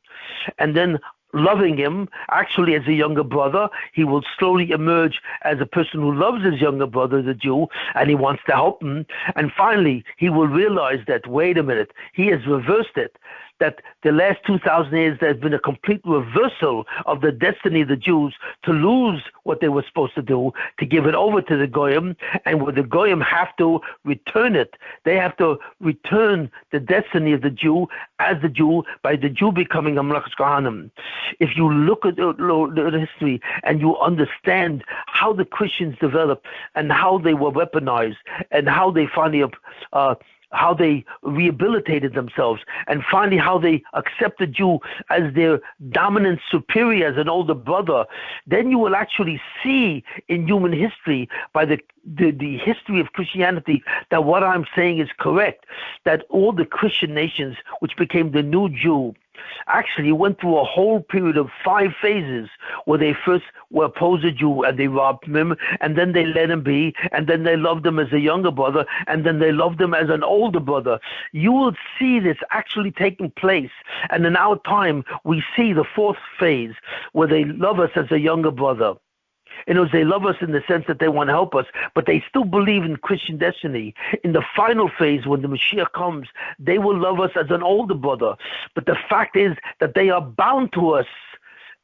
S1: and then loving him, actually as a younger brother, he will slowly emerge as a person who loves his younger brother, the Jew, and he wants to help him. And finally, he will realize that, wait a minute, he has reversed it. That the last 2,000 years there has been a complete reversal of the destiny of the Jews to lose what they were supposed to do, to give it over to the Goyim, and where the Goyim have to return it. They have to return the destiny of the Jew as the Jew, by the Jew becoming a Mamlech Kohanim. If you look at the history and you understand how the Christians developed and how they were weaponized and how they finally how they rehabilitated themselves, and finally how they accept the Jew as their dominant superior, as an older brother, then you will actually see in human history, by the history of Christianity, that what I'm saying is correct, that all the Christian nations, which became the new Jew, actually went through a whole period of 5 phases where they first were opposed to Jew and they robbed him, and then they let him be, and then they loved him as a younger brother, and then they loved him as an older brother. You will see this actually taking place, and in our time we see the 4th phase where they love us as a younger brother. In other words, they love us in the sense that they want to help us, but they still believe in Christian destiny. In the final phase, when the Mashiach comes, they will love us as an older brother. But the fact is that they are bound to us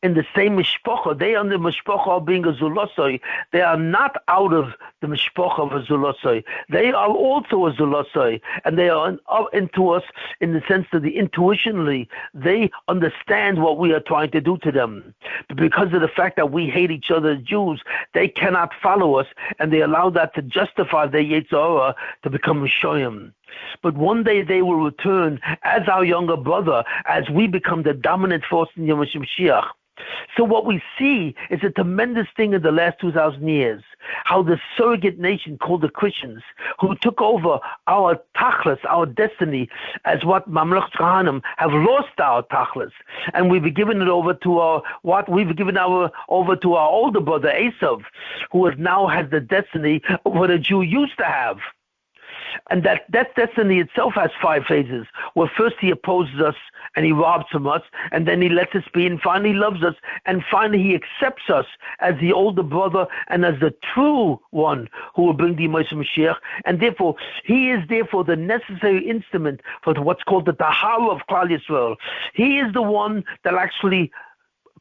S1: in the same mishpocha. They are the mishpocha of being a zulosoi. They are not out of the mishpocha of a zulosoi. They are also a zulosoi, and they are into us in the sense that intuitionally they understand what we are trying to do to them. But because of the fact that we hate each other as Jews, they cannot follow us, and they allow that to justify their Yetzer Hara to become Rishoyim. But one day they will return as our younger brother, as we become the dominant force in Yom Mashiach. So what we see is a tremendous thing in the last 2,000 years, how the surrogate nation called the Christians, who took over our tachlis, our destiny, as what Mamlech Kohanim have lost our tachlis, and we've given it over to our over to our older brother Esav, who now has the destiny of what a Jew used to have. And that destiny itself has 5 phases, where first he opposes us and he robs from us, and then he lets us be, and finally loves us, and finally he accepts us as the older brother and as the true one who will bring the Mashiach, and therefore he is the necessary instrument for what's called the Tahara of Klal Yisrael. He is the one that actually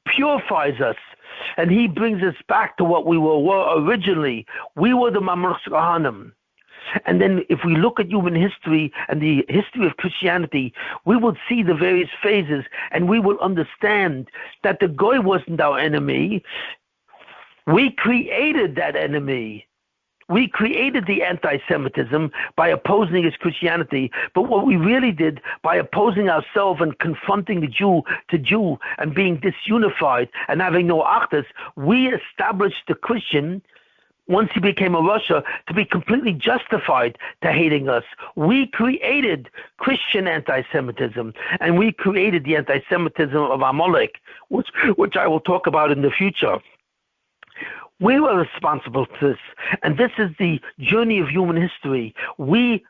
S1: purifies us, and he brings us back to what we were originally. We were the Mamlech Kohanim. And then if we look at human history and the history of Christianity, we will see the various phases, and we will understand that the Goy wasn't our enemy. We created that enemy. We created the anti-Semitism by opposing his Christianity. But what we really did, by opposing ourselves and confronting the Jew to Jew and being disunified and having no achdus, we established the Christian, once he became a Russia, to be completely justified to hating us. We created Christian anti-Semitism, and we created the anti-Semitism of Amalek, which I will talk about in the future. We were responsible for this, and this is the journey of human history. We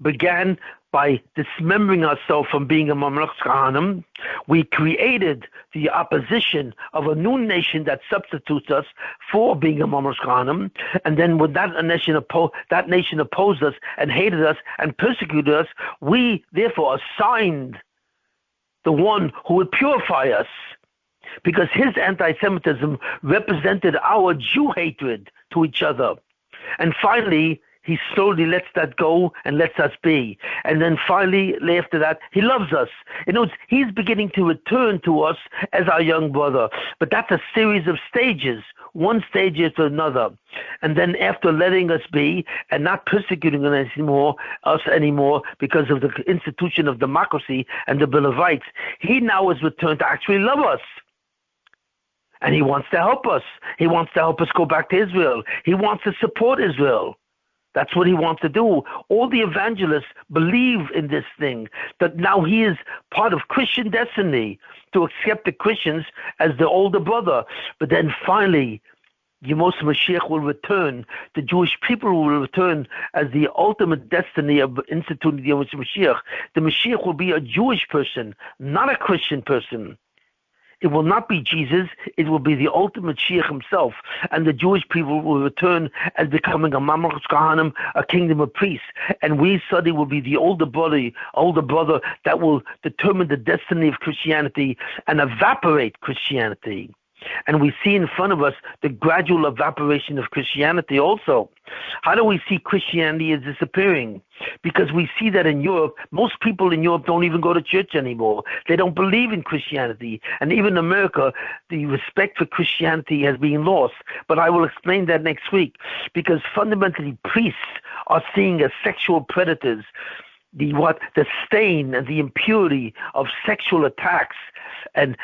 S1: began by dismembering ourselves from being a Mamlech Kahanim. We created the opposition of a new nation that substitutes us for being a Mamlech Kahanim. And then when that nation opposed us and hated us and persecuted us, we therefore assigned the one who would purify us, because his anti-Semitism represented our Jew hatred to each other. And finally, he slowly lets that go and lets us be. And then finally, after that, he loves us. In other words, he's beginning to return to us as our young brother. But that's a series of stages, one stage after another. And then after letting us be and not persecuting us anymore because of the institution of democracy and the Bill of Rights, he now has returned to actually love us. And he wants to help us. He wants to help us go back to Israel. He wants to support Israel. That's what he wants to do. All the evangelists believe in this thing, that now he is part of Christian destiny to accept the Christians as the older brother. But then finally, Yemos Mashiach will return. The Jewish people will return as the ultimate destiny of instituting the Yemos Mashiach. The Mashiach will be a Jewish person, not a Christian person. It will not be Jesus, it will be the ultimate Mashiach himself, and the Jewish people will return as becoming a Mamlech Kahanim, a kingdom of priests, and we study will be the older brother that will determine the destiny of Christianity and evaporate Christianity. And we see in front of us the gradual evaporation of Christianity also. How do we see Christianity is disappearing? Because we see that in Europe, most people in Europe don't even go to church anymore. They don't believe in Christianity. And even in America, the respect for Christianity has been lost. But I will explain that next week. Because fundamentally, priests are seen as sexual predators. The stain and the impurity of sexual attacks and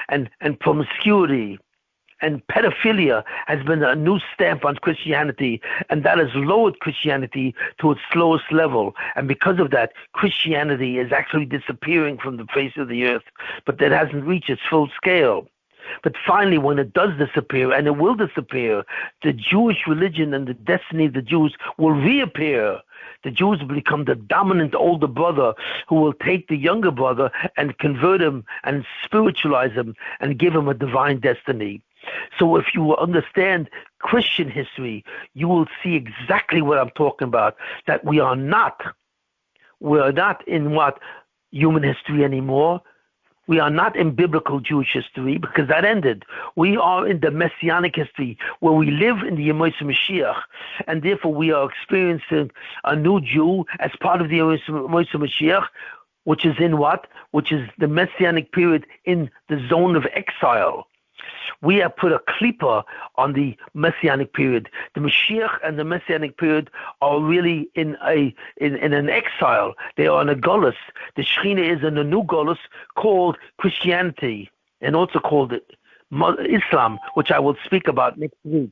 S1: promiscuity and pedophilia has been a new stamp on Christianity, and that has lowered Christianity to its lowest level. And because of that, Christianity is actually disappearing from the face of the earth, but that hasn't reached its full scale. But finally, when it does disappear, and it will disappear, the Jewish religion and the destiny of the Jews will reappear. The Jews will become the dominant older brother who will take the younger brother and convert him and spiritualize him and give him a divine destiny. So if you understand Christian history, you will see exactly what I'm talking about, that we're not in human history anymore. We are not in biblical Jewish history because that ended. We are in the Messianic history where we live in the Yemos Mashiach, and therefore we are experiencing a new Jew as part of the Yemos Mashiach, which is in what? Which is the Messianic period in the zone of exile. We have put a klipa on the Messianic period. The Mashiach and the Messianic period are really in an exile. They are in a golus. The Shekhinah is in a new golus called Christianity, and also called Islam, which I will speak about next week,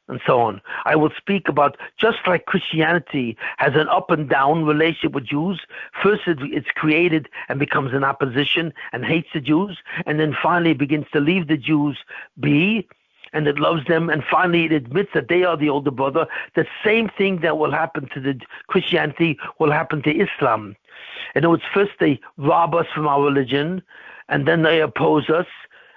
S1: and so on. I will speak about, just like Christianity has an up and down relationship with Jews. First it's created and becomes in opposition and hates the Jews, and then finally it begins to leave the Jews be, and it loves them, and finally it admits that they are the older brother. The same thing that will happen to the Christianity will happen to Islam. In other words, first they rob us from our religion, and then they oppose us,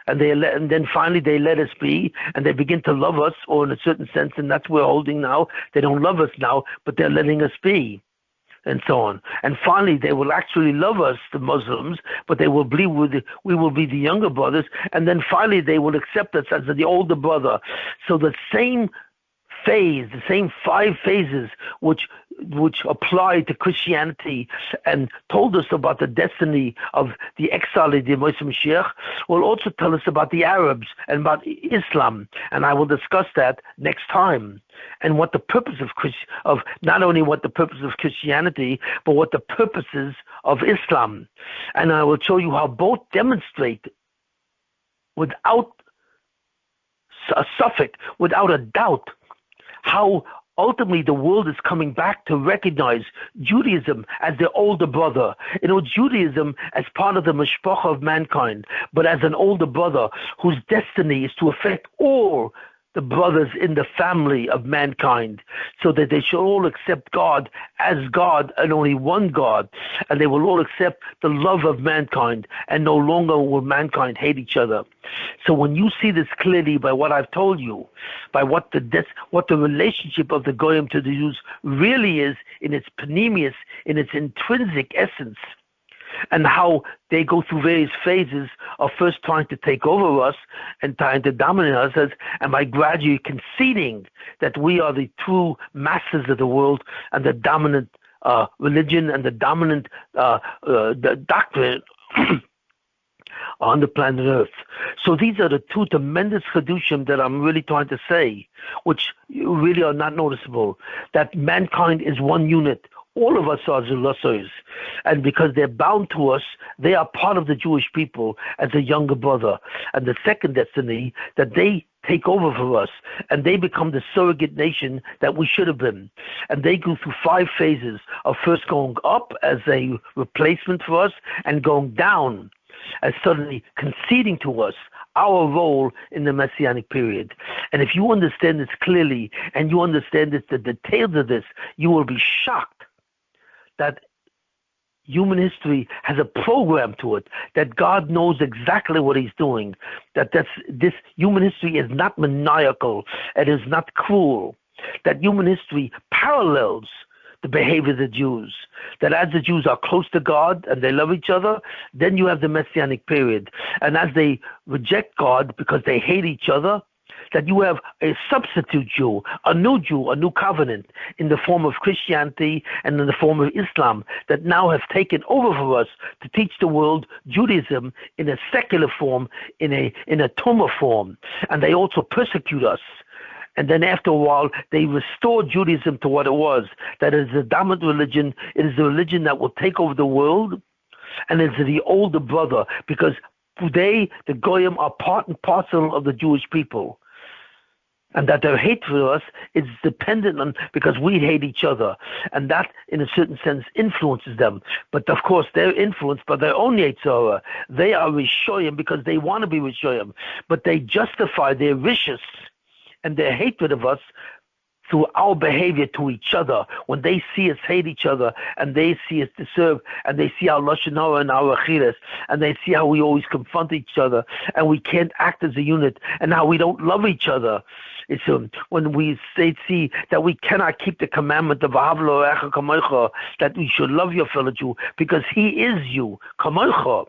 S1: and then finally they let us be, and they begin to love us, or in a certain sense, and that's what we're holding now. They don't love us now, but they're letting us be, and so on. And finally, they will actually love us, the Muslims, but we will be the younger brothers, and then finally they will accept us as the older brother. So the same phase, the same 5 phases which apply to Christianity and told us about the destiny of the exile of the Mashiach, will also tell us about the Arabs and about Islam, and I will discuss that next time. And what the purpose of not only what the purpose of Christianity, but what the purposes of Islam. And I will show you how both demonstrate without a suffix, without a doubt, how ultimately the world is coming back to recognize Judaism as their older brother. You know, Judaism as part of the mishpacha of mankind, but as an older brother whose destiny is to affect all the brothers in the family of mankind, so that they shall all accept God as God and only one God, and they will all accept the love of mankind, and no longer will mankind hate each other. So when you see this clearly by what I've told you, by what the relationship of the Goyim to the Jews really is in its panemius, in its intrinsic essence, and how they go through various phases of first trying to take over us and trying to dominate us, and by gradually conceding that we are the true masters of the world and the dominant religion and the dominant the doctrine on the planet Earth. So these are the two tremendous chedushim that I'm really trying to say, which really are not noticeable, that mankind is one unit. All of us are Zulasos, and because they're bound to us, they are part of the Jewish people as a younger brother. And the second destiny, that they take over for us, and they become the surrogate nation that we should have been. And they go through 5 phases of first going up as a replacement for us, and going down as suddenly conceding to us our role in the Messianic period. And if you understand this clearly, and you understand this, the details of this, you will be shocked that human history has a program to it, that God knows exactly what he's doing, that this human history is not maniacal, it is not cruel, that human history parallels the behavior of the Jews, that as the Jews are close to God and they love each other, then you have the Messianic period. And as they reject God because they hate each other, that you have a substitute Jew, a new covenant in the form of Christianity and in the form of Islam, that now have taken over for us to teach the world Judaism in a secular form, in a Tumah form. And they also persecute us. And then after a while, they restore Judaism to what it was, that it is the dominant religion, it is the religion that will take over the world, and it's the older brother, because today the Goyim are part and parcel of the Jewish people. And that their hate for us is dependent on, because we hate each other. And that, in a certain sense, influences them. But of course, they're influenced by their own Yetzirah. They are Rishoyim because they want to be Rishoyim. But they justify their vicious and their hatred of us through our behavior to each other. When they see us hate each other, and they see us deserve, and they see our Lashon Hara and our Achilas, and they see how we always confront each other, and we can't act as a unit, and how we don't love each other. It's when we see that we cannot keep the commandment of Ahav L'orecha Kamocha, that we should love your fellow Jew, because he is you, Kamocha.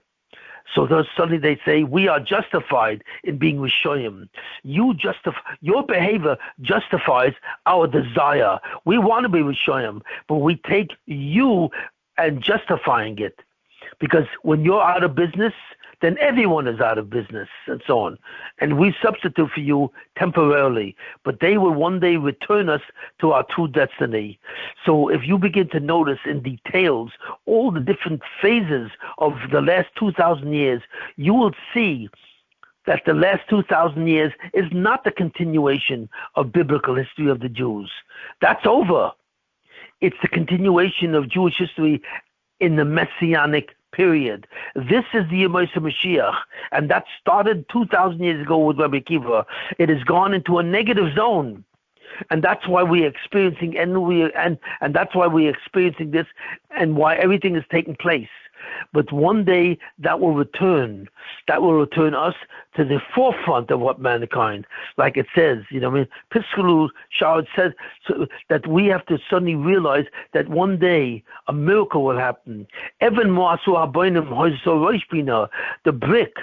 S1: So suddenly they say, we are justified in being Rishoyim. Your behavior justifies our desire. We want to be Rishoyim, but we take you and justifying it. Because when you're out of business, then everyone is out of business, and so on. And we substitute for you temporarily, but they will one day return us to our true destiny. So if you begin to notice in details all the different phases of the last 2,000 years, you will see that the last 2,000 years is not the continuation of biblical history of the Jews. That's over. It's the continuation of Jewish history in the Messianic period. This is the Yemais HaMashiach, and that started 2,000 years ago with Rabbi Akiva. It has gone into a negative zone, and that's why we're experiencing, and that's why we're experiencing this, and why everything is taking place. But one day that will return us to the forefront of what mankind, like it says, Piskalu Shard said, so that we have to suddenly realize that one day a miracle will happen. Even Moasu Haboinim Hoyso, the brick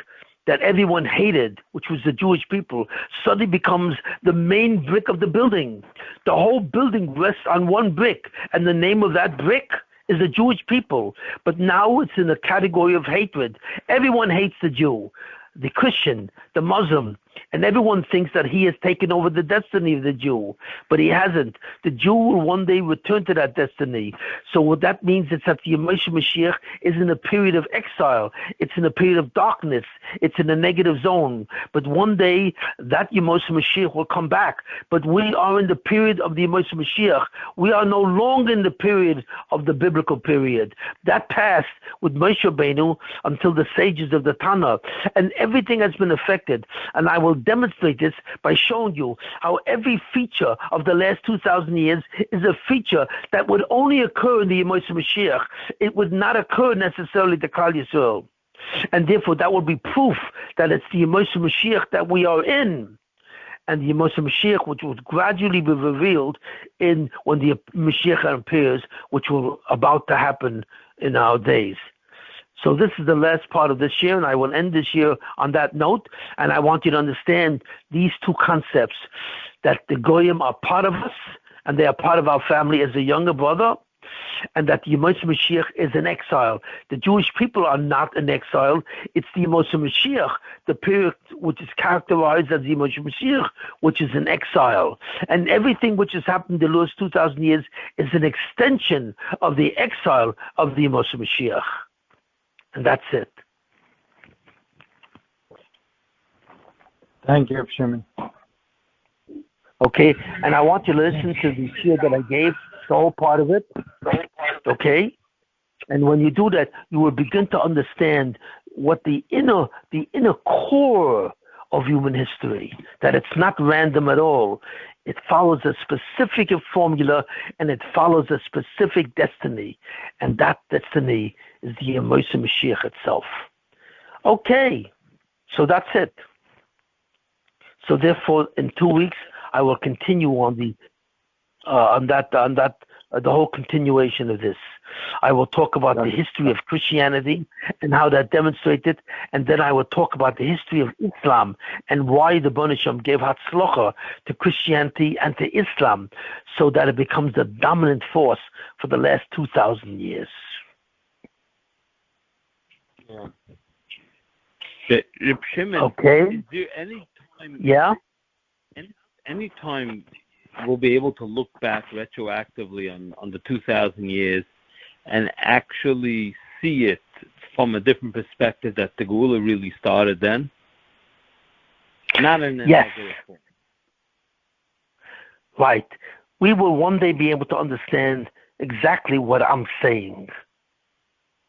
S1: that everyone hated, which was the Jewish people, suddenly becomes the main brick of the building. The whole building rests on one brick, and the name of that brick is the Jewish people. But now it's in a category of hatred. Everyone hates the Jew, the Christian, the Muslim, and everyone thinks that he has taken over the destiny of the Jew, but he hasn't. The Jew will one day return to that destiny. So what that means is that the Yemais HaMashiach is in a period of exile. It's in a period of darkness. It's in a negative zone. But one day that Yemais HaMashiach will come back. But we are in the period of the Yemais HaMashiach. We are no longer in the period of the biblical period. That passed with Moshe Rabbeinu until the sages of the Tanakh, and everything has been affected. And I will will demonstrate this by showing you how every feature of the last 2,000 years is a feature that would only occur in the Moshe Mashiach. It would not occur necessarily to Klal Yisrael. And therefore, that will be proof that it's the Moshe Mashiach that we are in. And the Moshe Mashiach, which will gradually be revealed in when the Mashiach appears, which will about to happen in our days. So this is the last part of this year, and I will end this year on that note. And I want you to understand these two concepts, that the Goyim are part of us, and they are part of our family as a younger brother, and that the Moshe Mashiach is in exile. The Jewish people are not in exile. It's the Moshe Mashiach, the period which is characterized as the Moshe Mashiach, which is in exile. And everything which has happened in the last 2,000 years is an extension of the exile of the Moshe Mashiach. And that's it.
S3: Thank you, Shimon.
S1: Okay, and I want you to listen to the shir that I gave, the whole part of it. Okay? And when you do that, you will begin to understand what the inner core of human history, that it's not random at all. It follows a specific formula, and it follows a specific destiny. And that destiny is the Moshe Mashiach itself. Okay, so that's it. So therefore, in 2 weeks, I will continue on the whole continuation of this. I will talk about the history of Christianity and how that demonstrated, and then I will talk about the history of Islam and why the Bnei Shem gave Hatzlocha to Christianity and to Islam, so that it becomes the dominant force for the last 2,000 years.
S2: Yeah. Reb Shimon,
S1: okay.
S2: Is there any time?
S1: Yeah.
S2: Any time we'll be able to look back retroactively on the 2,000 years and actually see it from a different perspective, that the Geula really started then? Not in a negative form.
S1: Right. We will one day be able to understand exactly what I'm saying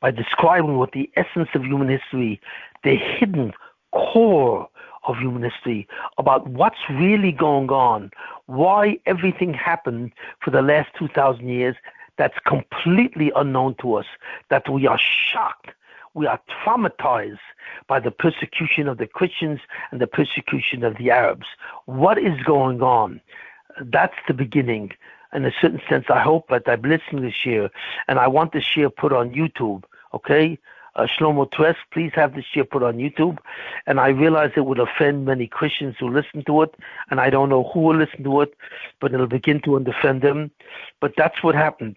S1: by describing what the essence of human history, the hidden core of human history, about what's really going on, why everything happened for the last 2,000 years that's completely unknown to us, that we are shocked, we are traumatized by the persecution of the Christians and the persecution of the Arabs. What is going on? That's the beginning. In a certain sense, I hope that I'm listening this year, and I want this year put on YouTube, okay? Shlomo Twess, please have this year put on YouTube. And I realize it would offend many Christians who listen to it, and I don't know who will listen to it, but it'll begin to offend them. But that's what happens.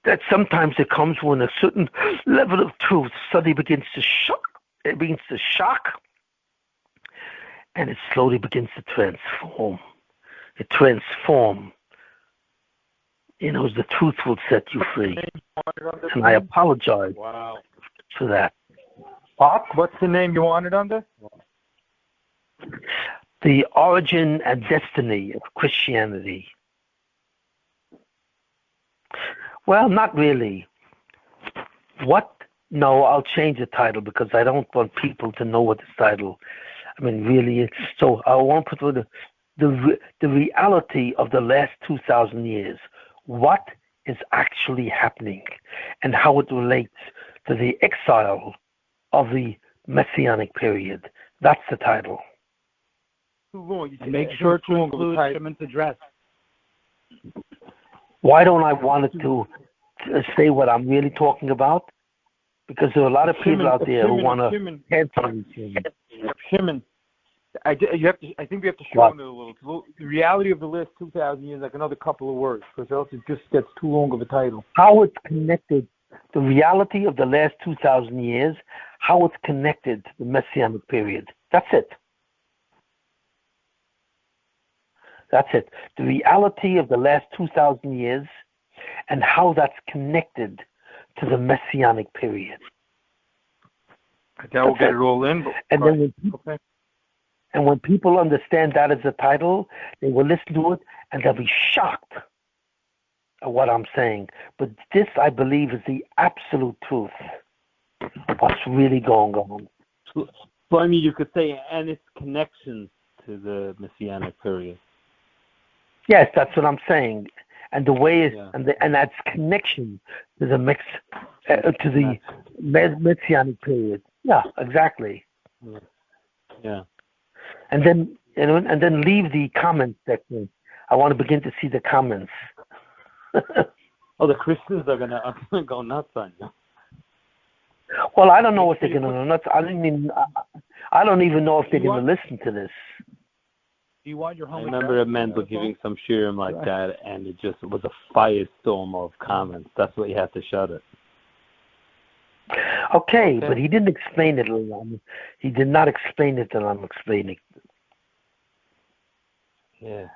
S1: That sometimes it comes when a certain level of truth suddenly begins to shock. It begins to shock, and it slowly begins to transform. It transforms. The truth will set you free. And I apologize.
S3: Wow.
S1: For that.
S3: What's the name you wanted under?
S1: The Origin and Destiny of Christianity. Well, not really. No, I'll change the title because I don't want people to know what this title, really is. So I won't put the reality of the last 2,000 years. What is actually happening and how it relates to the exile of the Messianic period. That's the title.
S3: Too long. You make sure to include Shimon's address.
S1: Why don't I want it to say what I'm really talking about? Because there are a lot of people out there who want to cancel
S3: Shimon. I think we have to show him a little. The reality of the last 2,000 years, like another couple of words, because else it just gets too long of a title.
S1: How it's connected, the reality of the last 2,000 years, how it's connected to the Messianic period. That's it. That's it. The reality of the last 2,000 years and how that's connected to the Messianic period.
S3: That will get it all in.
S1: And then when people understand that as a title, they will listen to it and they'll be shocked at what I'm saying. But this, I believe, is the absolute truth of what's really going on.
S2: So you could say, and its connections to the Messianic period.
S1: Yes, that's what I'm saying. And the way and that's connection to the Messianic period. Yeah, exactly.
S2: Yeah.
S1: And then leave the comment section. I want to begin to see the comments.
S2: Oh, the Christians are gonna go nuts on you.
S1: Well, I don't know if they're gonna go nuts. I don't even know if they're gonna listen to this.
S3: Do you want your
S2: I remember a mentor giving some shiurim like that, and it was a firestorm of comments. That's why you had to shut it.
S1: Okay, but he didn't explain it. He did not explain it that I'm explaining.
S2: Yeah.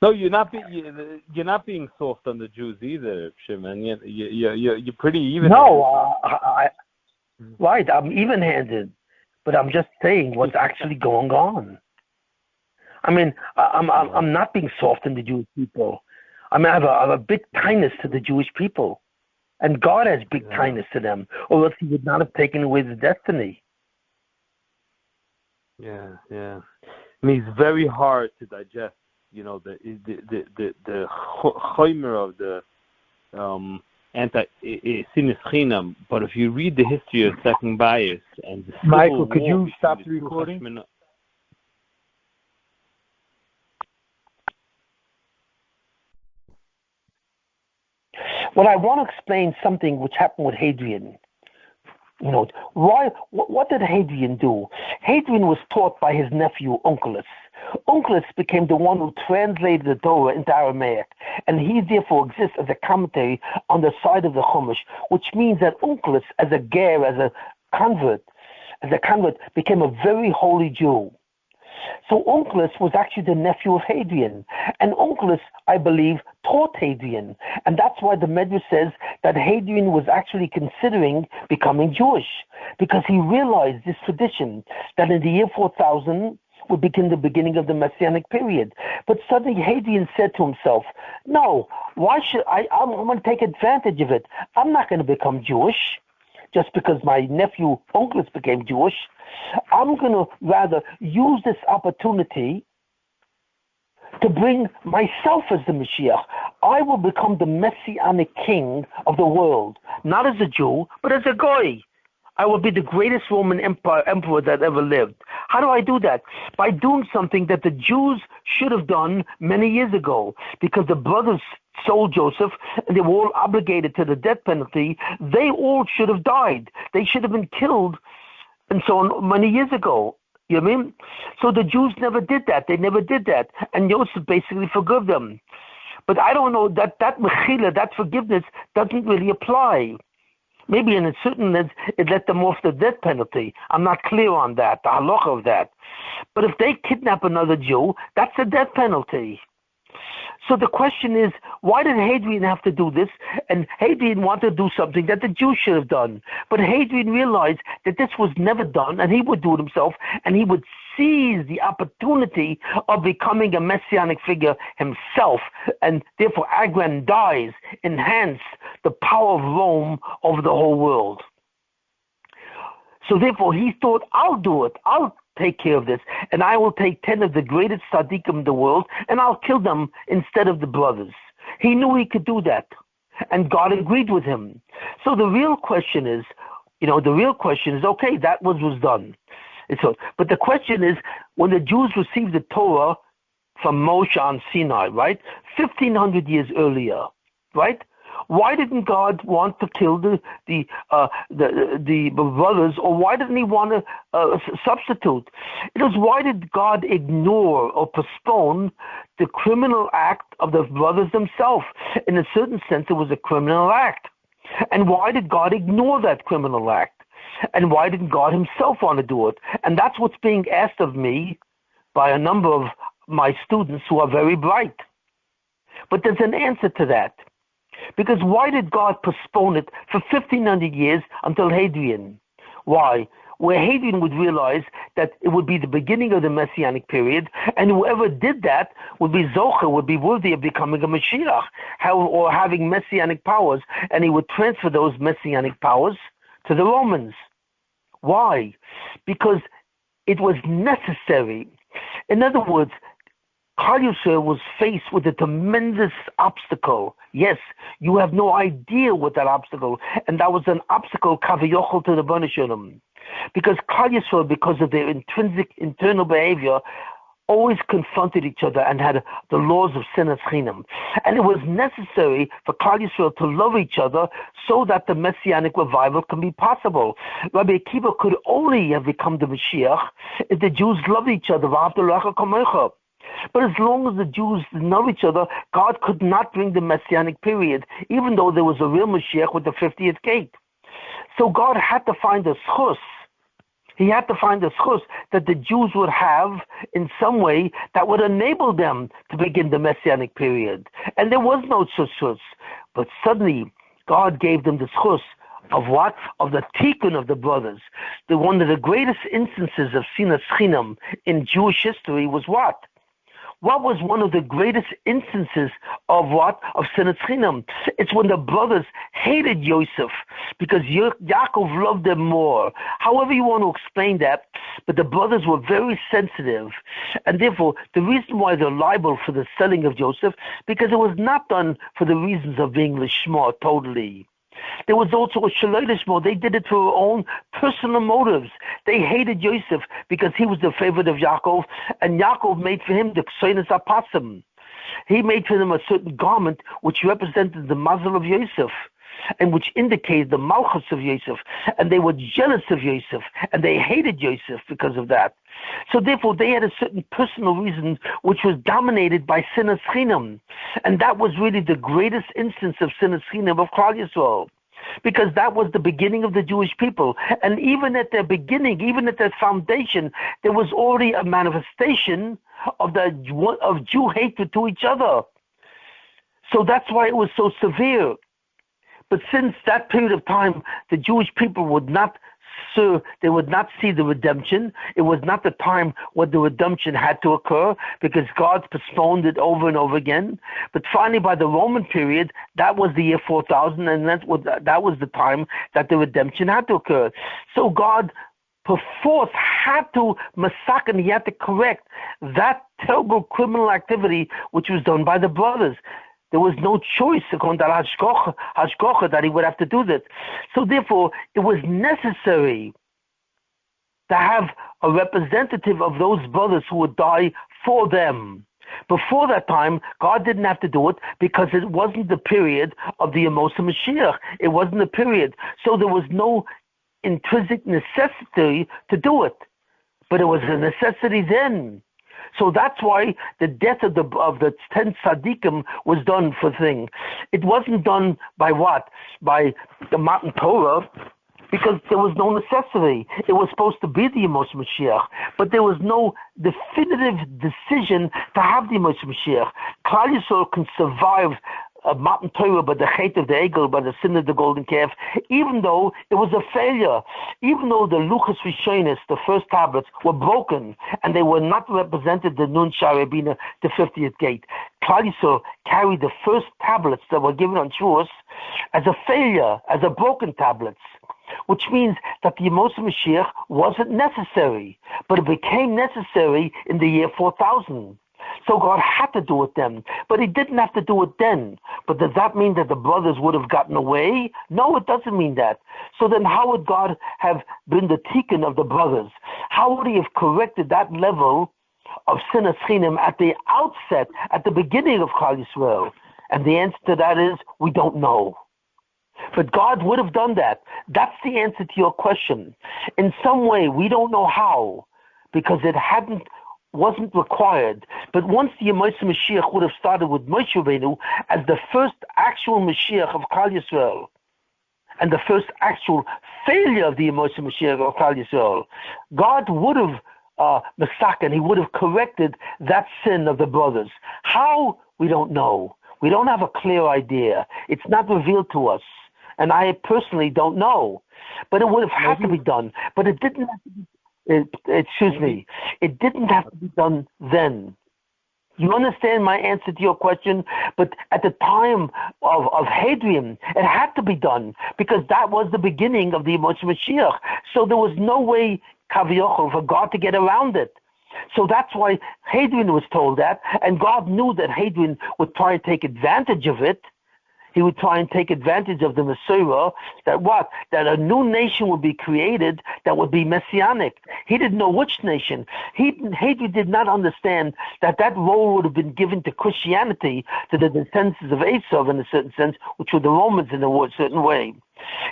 S2: No, you're not being soft on the Jews either, Shimon. You're pretty even.
S1: No, right. I'm even-handed, but I'm just saying what's actually going on. I mean, I'm not being soft on the Jewish people. I mean, I have a big kindness to the Jewish people, and God has big kindness to them, or else He would not have taken away the destiny.
S2: Yeah. I mean, it's very hard to digest. You know, the choimer of the anti-sinus chinam. But if you read the history of second bias and the
S3: Michael, could you stop the recording?
S1: Well, I want to explain something which happened with Hadrian. You know, what did Hadrian do? Hadrian was taught by his nephew, Onkelos. Onkelos became the one who translated the Torah into Aramaic, and he therefore exists as a commentary on the side of the Chumash, which means that Onkelos, as a convert, became a very holy Jew. So Onkelos was actually the nephew of Hadrian, and Onkelos, I believe, taught Hadrian, and that's why the Medrash says that Hadrian was actually considering becoming Jewish, because he realized this tradition that in the year 4000 would begin the beginning of the Messianic period. But suddenly Hadrian said to himself, no, why should I'm going to take advantage of it. I'm not going to become Jewish just because my nephew Onkelos became Jewish. I'm going to rather use this opportunity to bring myself as the Mashiach. I will become the Messianic king of the world, not as a Jew, but as a Goy. I will be the greatest Roman emperor that ever lived. How do I do that? By doing something that the Jews should have done many years ago, because the brothers sold Joseph and they were all obligated to the death penalty. They all should have died. They should have been killed, and so on, many years ago. You know what I mean? So the Jews never did that. They never did that. And Joseph basically forgave them. But I don't know, that mechila, that forgiveness, doesn't really apply. Maybe in a certain sense, it let them off the death penalty. I'm not clear on that, the halacha of that. But if they kidnap another Jew, that's a death penalty. So the question is, why did Hadrian have to do this? And Hadrian wanted to do something that the Jews should have done. But Hadrian realized that this was never done, and he would do it himself, and he would seize the opportunity of becoming a messianic figure himself, and therefore aggrandize, enhance the power of Rome over the whole world. So therefore he thought, I'll do it. I'll take care of this, and I will take 10 of the greatest tzaddikim in the world, and I'll kill them instead of the brothers. He knew he could do that, and God agreed with him. So the real question is, okay, that was done. But the question is, when the Jews received the Torah from Moshe on Sinai, right, 1,500 years earlier, right? Why didn't God want to kill the brothers, or why didn't He want to substitute? It was, why did God ignore or postpone the criminal act of the brothers themselves? In a certain sense, it was a criminal act. And why did God ignore that criminal act? And why didn't God Himself want to do it? And that's what's being asked of me by a number of my students who are very bright. But there's an answer to that. Because why did God postpone it for 1,500 years until Hadrian? Why? Where Hadrian would realize that it would be the beginning of the Messianic period, and whoever did that would be Zocher, would be worthy of becoming a Mashiach, or having Messianic powers, and he would transfer those Messianic powers to the Romans. Why? Because it was necessary. In other words, Klal Yisrael was faced with a tremendous obstacle. Yes, you have no idea what that obstacle, and that was an obstacle kaviyachol to the Bnei Shalom. Because Klal Yisrael, because of their intrinsic internal behavior, always confronted each other and had the laws of sinas chinam. And it was necessary for Klal Yisrael to love each other so that the Messianic revival can be possible. Rabbi Akiva could only have become the Mashiach if the Jews loved each other. But as long as the Jews didn't know each other, God could not bring the Messianic period, even though there was a real Mashiach with the 50th gate. So God had to find a schus. He had to find a schus that the Jews would have in some way that would enable them to begin the Messianic period. And there was no such schus. But suddenly, God gave them the schus of what? Of the tikkun of the brothers. One of the greatest instances of sinas chinam in Jewish history was what? What was one of the greatest instances of what? Of sinas chinam. It's when the brothers hated Yosef because Yaakov loved them more. However you want to explain that, but the brothers were very sensitive. And therefore, the reason why they're liable for the selling of Joseph, because it was not done for the reasons of being lishma totally. There was also a shalolishmo. They did it for their own personal motives. They hated Yosef because he was the favorite of Yaakov, and Yaakov made for him the ksoinas apasim. He made for them a certain garment which represented the muzzle of Yosef, and which indicated the malchus of Yosef, and they were jealous of Yosef, and they hated Yosef because of that. So therefore, they had a certain personal reason which was dominated by sinas chinam, and that was really the greatest instance of sinas chinam of Klal Yisrael, because that was the beginning of the Jewish people. And even at their beginning, even at their foundation, there was already a manifestation of Jew hatred to each other. So that's why it was so severe. But since that period of time, the Jewish people would not see the redemption. It was not the time when the redemption had to occur because God postponed it over and over again. But finally, by the Roman period, that was the year 4000, and that was the time that the redemption had to occur. So God, perforce, had to massacre, he had to correct that terrible criminal activity which was done by the brothers. There was no choice according to Hashkocha that he would have to do this. So therefore, it was necessary to have a representative of those brothers who would die for them. Before that time, God didn't have to do it because it wasn't the period of the Amos Mashiach. It wasn't the period. So there was no intrinsic necessity to do it. But it was a necessity then. So that's why the death of the 10 tzaddikim was done for thing. It wasn't done by what? By the Matan Torah, because there was no necessity. It was supposed to be the Amos Mashiach, but there was no definitive decision to have the Amos Mashiach. Klal Yisrael can survive Matan Torah by the hate of the Egel, by the sin of the golden calf, even though it was a failure, even though the Luchas Rishonis, the first tablets, were broken, and they were not represented the Nun Sharabina, the 50th gate. Klal Yisrael carried the first tablets that were given on Shavuos as a failure, as a broken tablets, which means that the Yemos Mashiach wasn't necessary, but it became necessary in the year 4000. So God had to do it then, but he didn't have to do it then. But does that mean that the brothers would have gotten away? No, it doesn't mean that. So then how would God have been the tikkun of the brothers? How would he have corrected that level of sinas chinam at the outset, at the beginning of Klal Yisrael? And the answer to that is, we don't know. But God would have done that. That's the answer to your question. In some way, we don't know how, because it wasn't required. But once the Yemos Mashiach would have started with Moshe Rabbeinu as the first actual Mashiach of Klal Yisrael, and the first actual failure of the Yemos Mashiach of Klal Yisrael, God would have massacred, he would have corrected that sin of the brothers. How? We don't know. We don't have a clear idea. It's not revealed to us. And I personally don't know. But it would have had to be done. But it didn't have to be. It didn't have to be done then. You understand my answer to your question? But at the time of Hadrian, it had to be done because that was the beginning of the Yemos Mashiach. So there was no way Kaviochel, for God to get around it. So that's why Hadrian was told that, and God knew that Hadrian would try and take advantage of it. He would try and take advantage of the Messiah, that a new nation would be created that would be Messianic. He didn't know which nation. Hadrian did not understand that role would have been given to Christianity, to the descendants of Esau in a certain sense, which were the Romans in a certain way.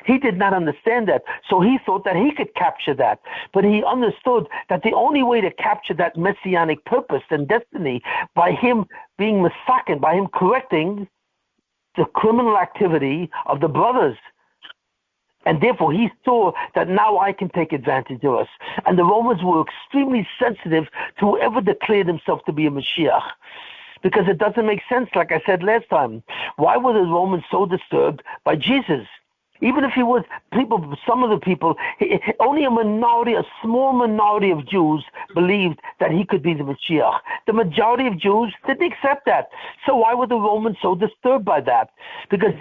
S1: He did not understand that, so he thought that he could capture that. But he understood that the only way to capture that Messianic purpose and destiny, by him being misaken, by him correcting the criminal activity of the brothers. And therefore he saw that now I can take advantage of us. And the Romans were extremely sensitive to whoever declared himself to be a Mashiach. Because it doesn't make sense, like I said last time. Why were the Romans so disturbed by Jesus? Even if he was some of the people, only a small minority of Jews believed that he could be the Mashiach. The majority of Jews didn't accept that. So why were the Romans so disturbed by that? Because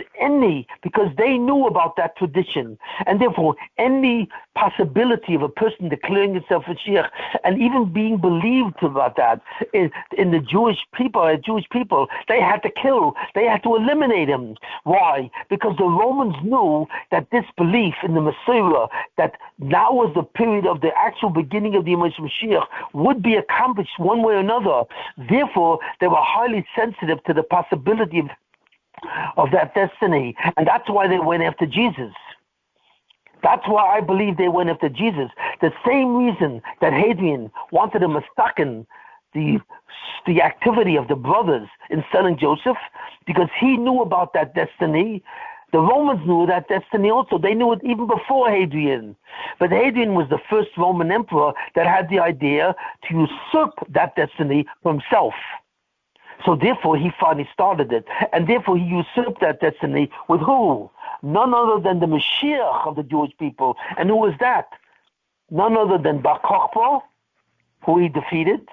S1: they knew about that tradition, and therefore any possibility of a person declaring himself Mashiach and even being believed about that in the Jewish people, they had to kill, they had to eliminate him. Why? Because the Romans knew that this belief in the Messiah, that now was the period of the actual beginning of the Mashiach, would be accomplished one way or another. Therefore, they were highly sensitive to the possibility of that destiny, and that's why they went after Jesus. That's why I believe they went after Jesus. The same reason that Hadrian wanted to mistaken the activity of the brothers in selling Joseph, because he knew about that destiny. The Romans knew that destiny also. They knew it even before Hadrian. But Hadrian was the first Roman emperor that had the idea to usurp that destiny for himself. So therefore, he finally started it. And therefore, he usurped that destiny with who? None other than the Mashiach of the Jewish people. And who was that? None other than Bar Kokhba, who he defeated,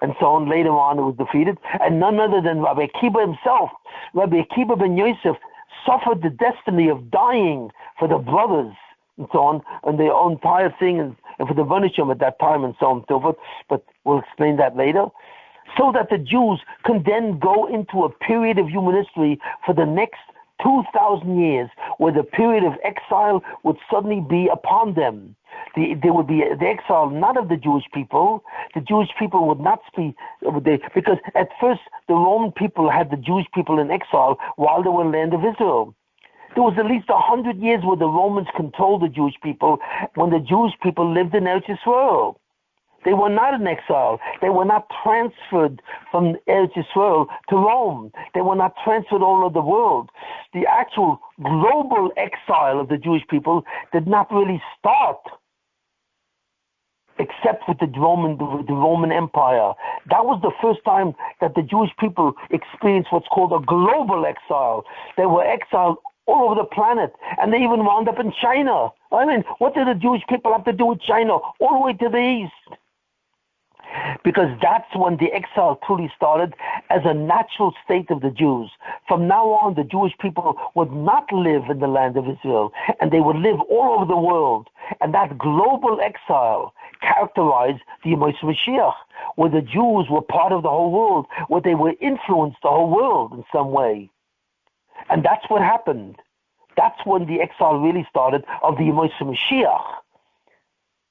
S1: and so on. Later on, it was defeated. And none other than Rabbi Akiba himself. Rabbi Akiba ben Yosef suffered the destiny of dying for the brothers, and so on, and their entire thing, and for the Vanisham at that time, and so on and so forth. But we'll explain that later. So that the Jews can then go into a period of human history for the next 2,000 years, where the period of exile would suddenly be upon them. There would be the exile not of the Jewish people. The Jewish people would not be, because at first the Roman people had the Jewish people in exile while they were in the land of Israel. There was at least 100 years where the Romans controlled the Jewish people when the Jewish people lived in Eretz Yisrael. They were not in exile. They were not transferred from Eretz Yisrael to Rome. They were not transferred all over the world. The actual global exile of the Jewish people did not really start except with the Roman Empire. That was the first time that the Jewish people experienced what's called a global exile. They were exiled all over the planet, and they even wound up in China. I mean, what did the Jewish people have to do with China? All the way to the east. Because that's when the exile truly started as a natural state of the Jews. From now on, the Jewish people would not live in the land of Israel, and they would live all over the world. And that global exile characterized the Yemos Mashiach, where the Jews were part of the whole world, where they were influenced the whole world in some way. And that's what happened. That's when the exile really started of the Yemos Mashiach,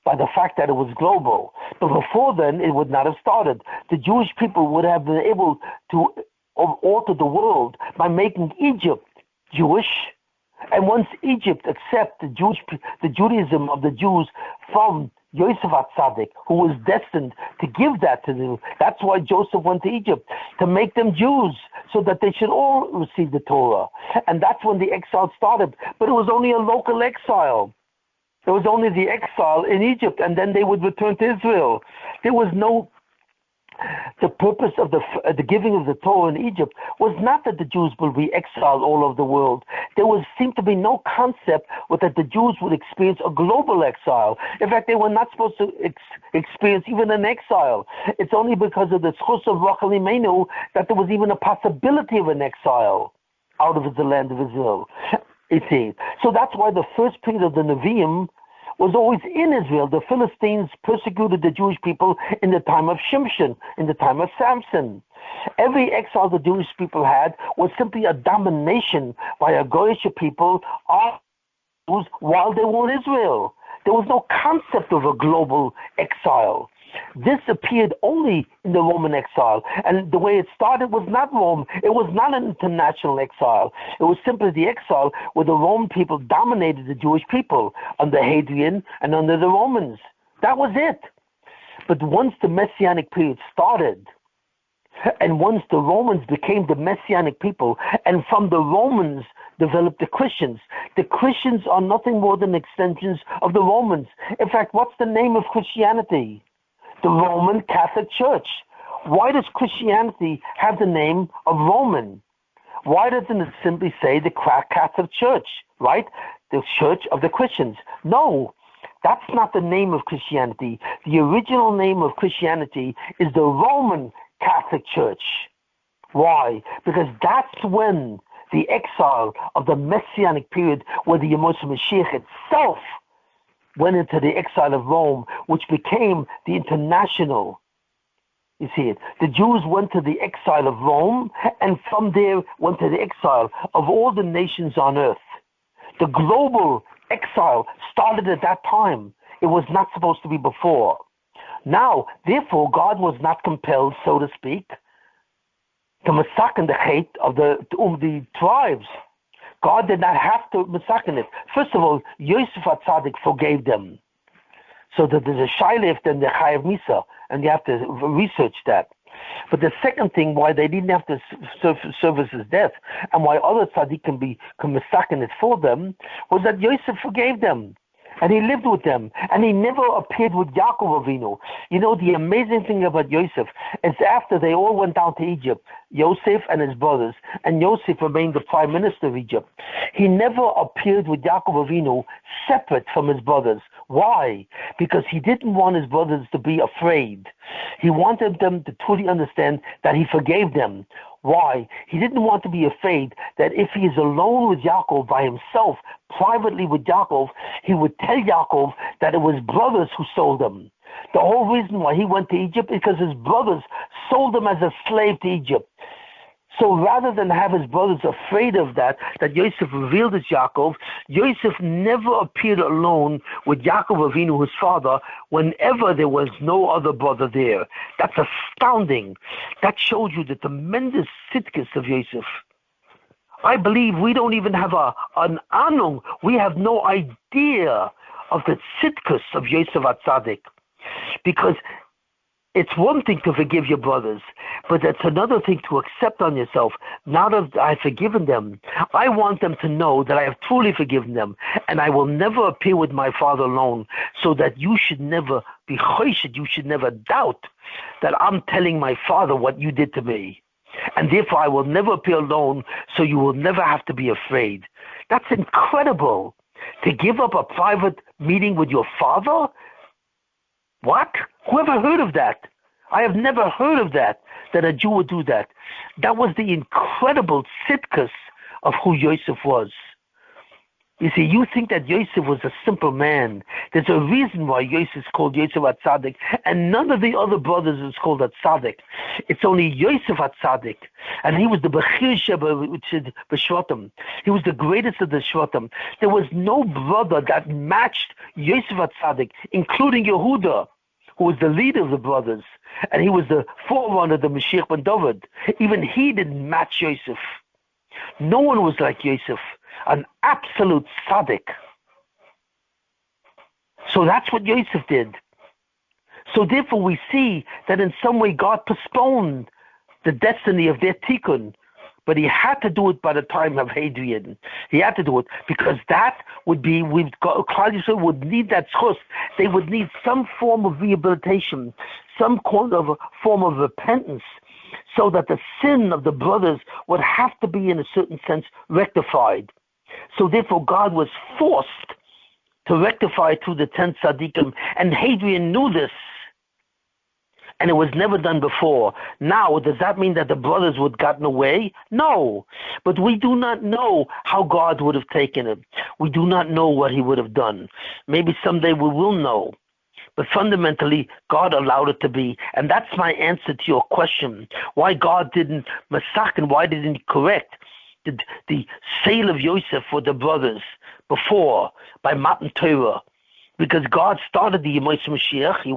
S1: by the fact that it was global. But before then, it would not have started. The Jewish people would have been able to alter the world by making Egypt Jewish, and once Egypt accepted the Judaism of the Jews from Yosef HaTzadik, who was destined to give that to them. That's why Joseph went to Egypt, to make them Jews, so that they should all receive the Torah. And that's when the exile started. But it was only a local exile. There was only the exile in Egypt, and then they would return to Israel. There was no... The purpose of the giving of the Torah in Egypt was not that the Jews would be exiled all over the world. There seemed to be no concept that the Jews would experience a global exile. In fact, they were not supposed to experience even an exile. It's only because of the schus of Rachel Imenu that there was even a possibility of an exile out of the land of Israel. You see. So that's why the first period of the Nevi'im was always in Israel. The Philistines persecuted the Jewish people in the time of Shimon, in the time of Samson. Every exile the Jewish people had was simply a domination by a Goyish people while they were in Israel. There was no concept of a global exile. This appeared only in the Roman exile, and the way it started was not Rome. It was not an international exile. It was simply the exile where the Roman people dominated the Jewish people under Hadrian and under the Romans. That was it. But once the Messianic period started, and once the Romans became the Messianic people, and from the Romans developed the Christians are nothing more than extensions of the Romans. In fact, what's the name of Christianity? The Roman Catholic Church. Why does Christianity have the name of Roman? Why doesn't it simply say the Catholic Church, right? The Church of the Christians. No, that's not the name of Christianity. The original name of Christianity is the Roman Catholic Church. Why? Because that's when the exile of the Messianic period, where the Yemot Mashiach itself went into the exile of Rome, which became the international. You see it. The Jews went to the exile of Rome, and from there went to the exile of all the nations on earth. The global exile started at that time. It was not supposed to be before. Now, therefore, God was not compelled, so to speak, to massacre the hate of the tribes. God did not have to massacre it. First of all, Yosef HaTzadik forgave them. So that there's a shaila and the chayav misa, and you have to research that. But the second thing, why they didn't have to service his death, and why other tzaddik can massacre it for them, was that Yosef forgave them. And he lived with them, and he never appeared with Yaakov Avinu. You know, the amazing thing about Yosef is after they all went down to Egypt, Yosef and his brothers, and Yosef remained the prime minister of Egypt, he never appeared with Yaakov Avinu separate from his brothers. Why? Because he didn't want his brothers to be afraid. He wanted them to truly understand that he forgave them. Why? He didn't want to be afraid that if he is alone with Yaakov by himself, privately with Yaakov, he would tell Yaakov that it was brothers who sold him. The whole reason why he went to Egypt is because his brothers sold him as a slave to Egypt. So rather than have his brothers afraid of that Yosef revealed as Yaakov, Yosef never appeared alone with Yaakov Avinu, his father, whenever there was no other brother there. That's astounding. That shows you the tremendous tzidkus of Yosef. I believe we don't even have an anung. We have no idea of the tzidkus of Yosef HaTzadik. Because it's one thing to forgive your brothers, but it's another thing to accept on yourself. Now that I've forgiven them, I want them to know that I have truly forgiven them, and I will never appear with my father alone, so that you should never be choished, you should never doubt that I'm telling my father what you did to me. And therefore I will never appear alone, so you will never have to be afraid. That's incredible. To give up a private meeting with your father? What? Who ever heard of that? I have never heard of that a Jew would do that. That was the incredible tzidkus of who Yosef was. You see, you think that Yosef was a simple man. There's a reason why Yosef is called Yosef HaTzadik, and none of the other brothers is called HaTzadik. It's only Yosef HaTzadik, and he was the Bechir Sheba, which is B'Shvatim. He was the greatest of the Shvatim. There was no brother that matched Yosef HaTzadik, including Yehuda, who was the leader of the brothers, and he was the forerunner of the Mashiach ben David. Even he didn't match Yosef. No one was like Yosef. An absolute tzaddik. So that's what Yosef did. So therefore we see that in some way God postponed the destiny of their tikkun, but he had to do it by the time of Hadrian. He had to do it because that would be, Klal Yisrael would need that schus. They would need some form of rehabilitation, some form of repentance, so that the sin of the brothers would have to be, in a certain sense, rectified. So therefore God was forced to rectify through the 10 tzaddikim, and Hadrian knew this. and it was never done before. Now, does that mean that the brothers would have gotten away? No. But we do not know how God would have taken it. We do not know what he would have done. Maybe someday we will know. But fundamentally, God allowed it to be. And that's my answer to your question. Why God didn't masak and why didn't he correct the sale of Yosef for the brothers before by Matan Torah? Because God started the Yemais Mashiach. He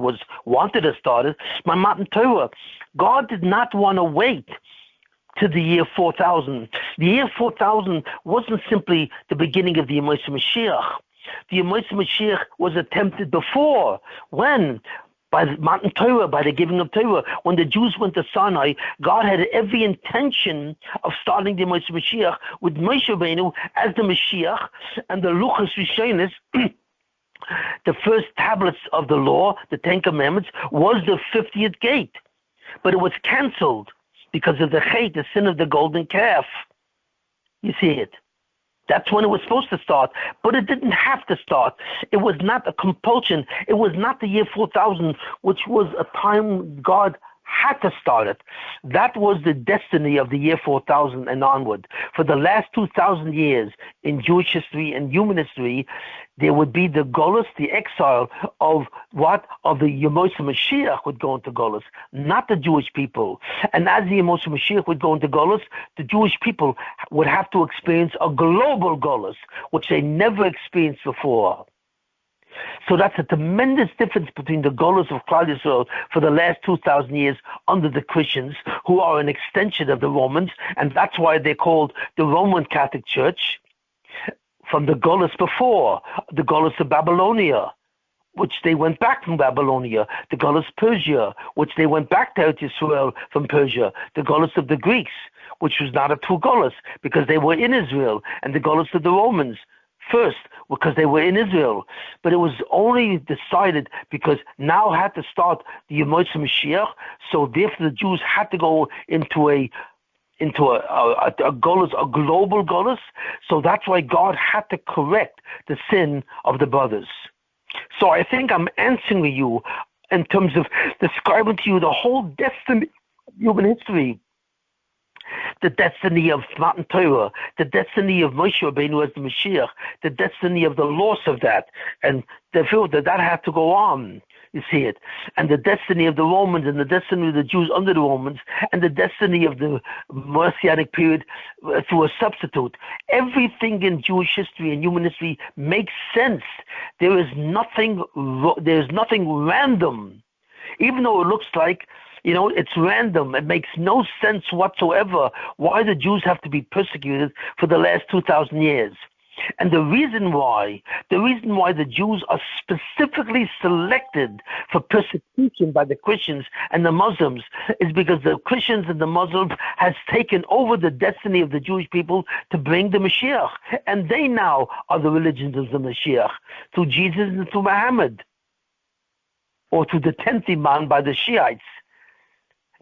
S1: wanted to start it by Matan Torah. God did not want to wait to the year 4000. The year 4000 wasn't simply the beginning of the Yemais Mashiach. The Yemais Mashiach was attempted before. When? By Matan Torah, by the giving of Torah. When the Jews went to Sinai, God had every intention of starting the Yemais Mashiach with Moshe Rabbeinu as the Mashiach, and the Luchas Rishonis, the first tablets of the law, the Ten Commandments, was the 50th gate. But it was canceled because of the chait, the sin of the golden calf. You see it. That's when it was supposed to start, but it didn't have to start. It was not a compulsion. It was not the year 4000, which was a time God had to start it. That was the destiny of the year 4000 and onward. For the last 2,000 years in Jewish history and human history, there would be the Golus, the exile of what? Of the Yemos Mashiach would go into Golus, not the Jewish people. And as the Yemos Mashiach would go into Golus, the Jewish people would have to experience a global Golus, which they never experienced before. So that's a tremendous difference between the Golus of Klal Yisrael for the last 2,000 years under the Christians, who are an extension of the Romans, and that's why they're called the Roman Catholic Church, from the Golus before, the Golus of Babylonia, which they went back from Babylonia, the Golus Persia, which they went back to Eretz Yisrael from Persia, the Golus of the Greeks, which was not a true Golus because they were in Israel, and the Golus of the Romans, first, because they were in Israel. But it was only decided because now had to start the Yemais Mashiach, so therefore the Jews had to go into a golus, a global golus. So that's why God had to correct the sin of the brothers. So I think I'm answering you in terms of describing to you the whole destiny of human history. The destiny of Matan Torah, the destiny of Moshe Rabbeinu as the Mashiach, the destiny of the loss of that, and they feel that had to go on. You see it, and the destiny of the Romans, and the destiny of the Jews under the Romans, and the destiny of the Messianic period through a substitute. Everything in Jewish history and human history makes sense. There is nothing random, even though it looks like, it's random. It makes no sense whatsoever why the Jews have to be persecuted for the last 2,000 years. And the reason why the Jews are specifically selected for persecution by the Christians and the Muslims is because the Christians and the Muslims has taken over the destiny of the Jewish people to bring the Mashiach. And they now are the religions of the Mashiach, through Jesus and through Muhammad, or through the 10th Imam by the Shiites.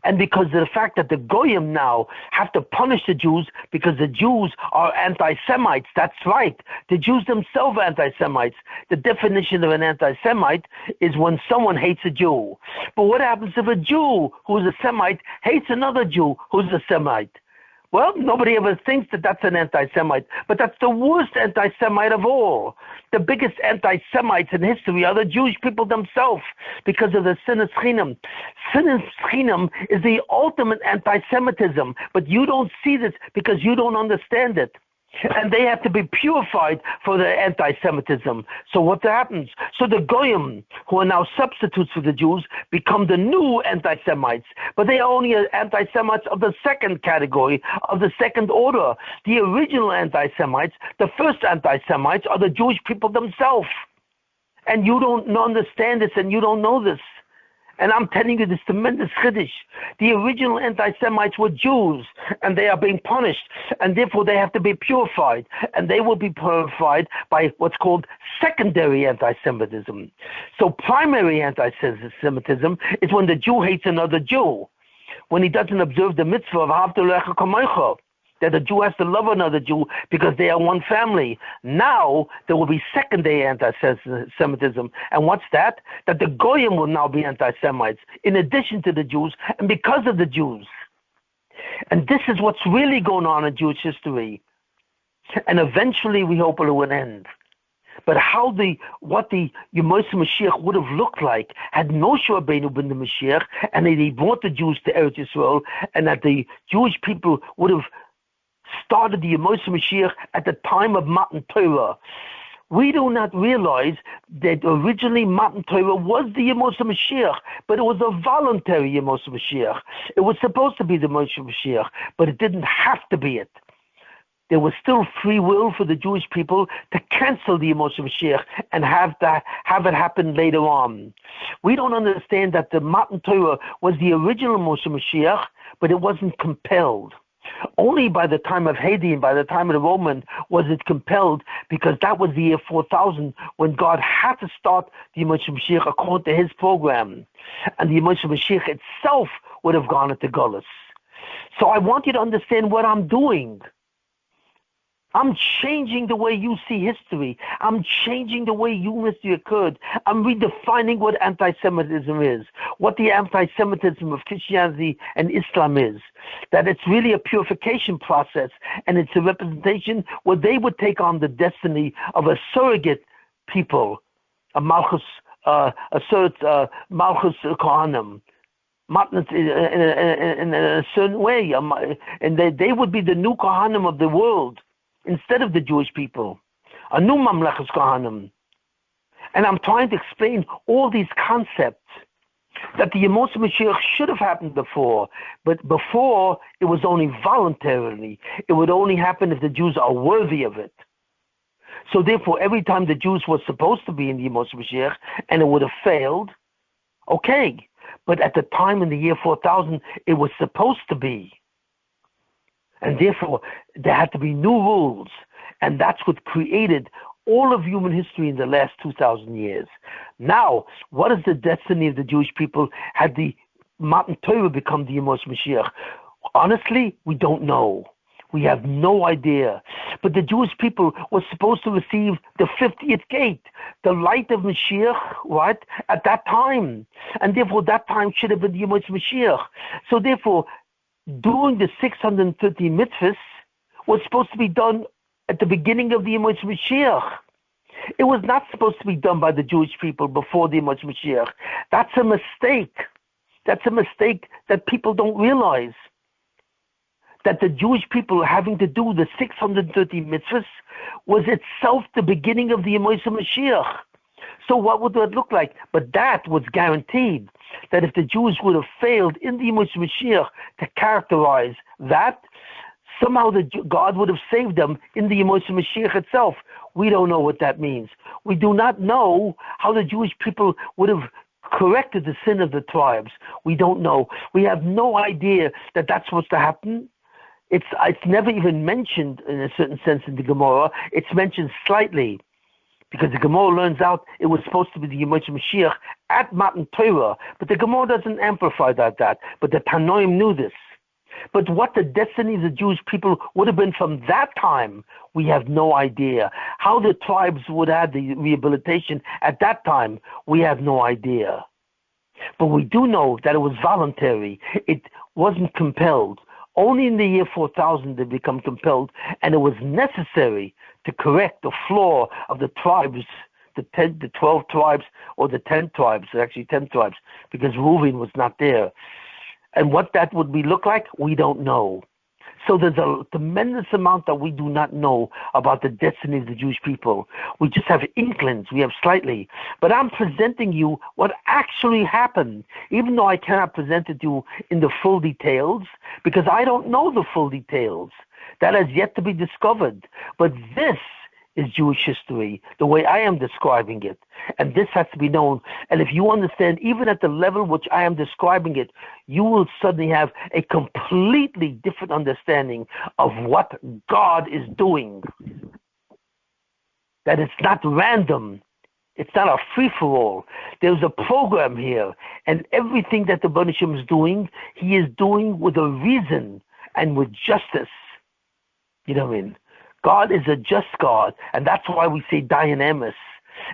S1: And because of the fact that the Goyim now have to punish the Jews because the Jews are anti-Semites. That's right. The Jews themselves are anti-Semites. The definition of an anti-Semite is when someone hates a Jew. But what happens if a Jew who's a Semite hates another Jew who's a Semite? Well, nobody ever thinks that that's an anti-Semite, but that's the worst anti-Semite of all. The biggest anti-Semites in history are the Jewish people themselves because of the Sinas Chinam. Sinas Chinam is the ultimate anti-Semitism, but you don't see this because you don't understand it. And they have to be purified for the anti-Semitism. So what happens? So the Goyim, who are now substitutes for the Jews, become the new anti-Semites. But they are only anti-Semites of the second category, of the second order. The original anti-Semites, the first anti-Semites, are the Jewish people themselves. And you don't understand this and you don't know this. And I'm telling you this tremendous chiddush. The original anti-Semites were Jews, and they are being punished, and therefore they have to be purified, and they will be purified by what's called secondary anti-Semitism. So primary anti-Semitism is when the Jew hates another Jew, when he doesn't observe the mitzvah of Ahavta L'Recha Kamocha. that a Jew has to love another Jew because they are one family. Now there will be secondary anti-Semitism. And what's that? That the Goyim will now be anti-Semites in addition to the Jews and because of the Jews. And this is what's really going on in Jewish history. And eventually we hope it will end. But what the Yemoshe Mashiach would have looked like had Moshe Rabbeinu been the Mashiach, and that he brought the Jews to Eretz Yisrael, and that the Jewish people would have started the Yemoshe Mashiach at the time of Matan Torah. We do not realize that originally Matan Torah was the Yemoshe Mashiach, but it was a voluntary Yemoshe Mashiach. It was supposed to be the Moshe Mashiach, but it didn't have to be it. There was still free will for the Jewish people to cancel the Yemoshe Mashiach and have it happen later on. We don't understand that the Matan Torah was the original Moshe Mashiach, but it wasn't compelled. Only by the time of Hadrian, by the time of the Roman, was it compelled, because that was the year 4000 when God had to start the Yemoshe Mashiach according to his program. And the Yemoshe Mashiach itself would have gone into Gullus. So I want you to understand what I'm doing. I'm changing the way you see history. I'm changing the way human history occurred. I'm redefining what anti-Semitism is, what the anti-Semitism of Christianity and Islam is, that it's really a purification process, and it's a representation where they would take on the destiny of a surrogate people, a Malchus Kohanim, in a certain way, and they would be the new Kohanim of the world, instead of the Jewish people, a new Mamlechus Kohanim. And I'm trying to explain all these concepts, that the Yemoshe Mashiach should have happened before, but before it was only voluntarily. It would only happen if the Jews are worthy of it. So therefore, every time the Jews were supposed to be in the Yemoshe Mashiach, and it would have failed, okay. But at the time in the year 4000, it was supposed to be. And therefore, there had to be new rules. And that's what created all of human history in the last 2,000 years. Now, what is the destiny of the Jewish people? Had the Matan Torah become the Yemoshe Mashiach? Honestly, we don't know. We have no idea. But the Jewish people were supposed to receive the 50th gate, the light of Mashiach, right, at that time. And therefore, that time should have been the Yemoshe Mashiach. So therefore, doing the 630 mitzvahs was supposed to be done at the beginning of the Yemoshe Mashiach. It was not supposed to be done by the Jewish people before the Yemoshe Mashiach. That's a mistake. That's a mistake that people don't realize. That the Jewish people having to do the 630 mitzvahs was itself the beginning of the Yemoshe Mashiach. So what would that look like? But that was guaranteed, that if the Jews would have failed in the Yemoshe Mashiach to characterize that, somehow God would have saved them in the Yemoshe Mashiach itself. We don't know what that means. We do not know how the Jewish people would have corrected the sin of the tribes. We don't know. We have no idea that that's supposed to happen. It's never even mentioned in a certain sense in the Gemara. It's mentioned slightly, because the Gemara learns out it was supposed to be the Yemoshe Mashiach at Matan Torah, but the Gemara doesn't amplify that. But the Tanoim knew this. But what the destiny of the Jewish people would have been from that time, we have no idea. How the tribes would have the rehabilitation at that time, we have no idea. But we do know that it was voluntary. It wasn't compelled. Only in the year 4000 did it become compelled, and it was necessary to correct the flaw of the tribes, the 12 tribes, or the 10 tribes, actually 10 tribes, because Reuven was not there. And what that would look like, we don't know. So there's a tremendous amount that we do not know about the destiny of the Jewish people. We just have inklings, we have slightly. But I'm presenting you what actually happened, even though I cannot present it to you in the full details, because I don't know the full details. That has yet to be discovered. But this is Jewish history, the way I am describing it. And this has to be known. And if you understand, even at the level which I am describing it, you will suddenly have a completely different understanding of what God is doing. That it's not random. It's not a free-for-all. There's a program here. And everything that the Rebbeinu Shem is doing, he is doing with a reason and with justice. You know what I mean? God is a just God, and that's why we say dynamis.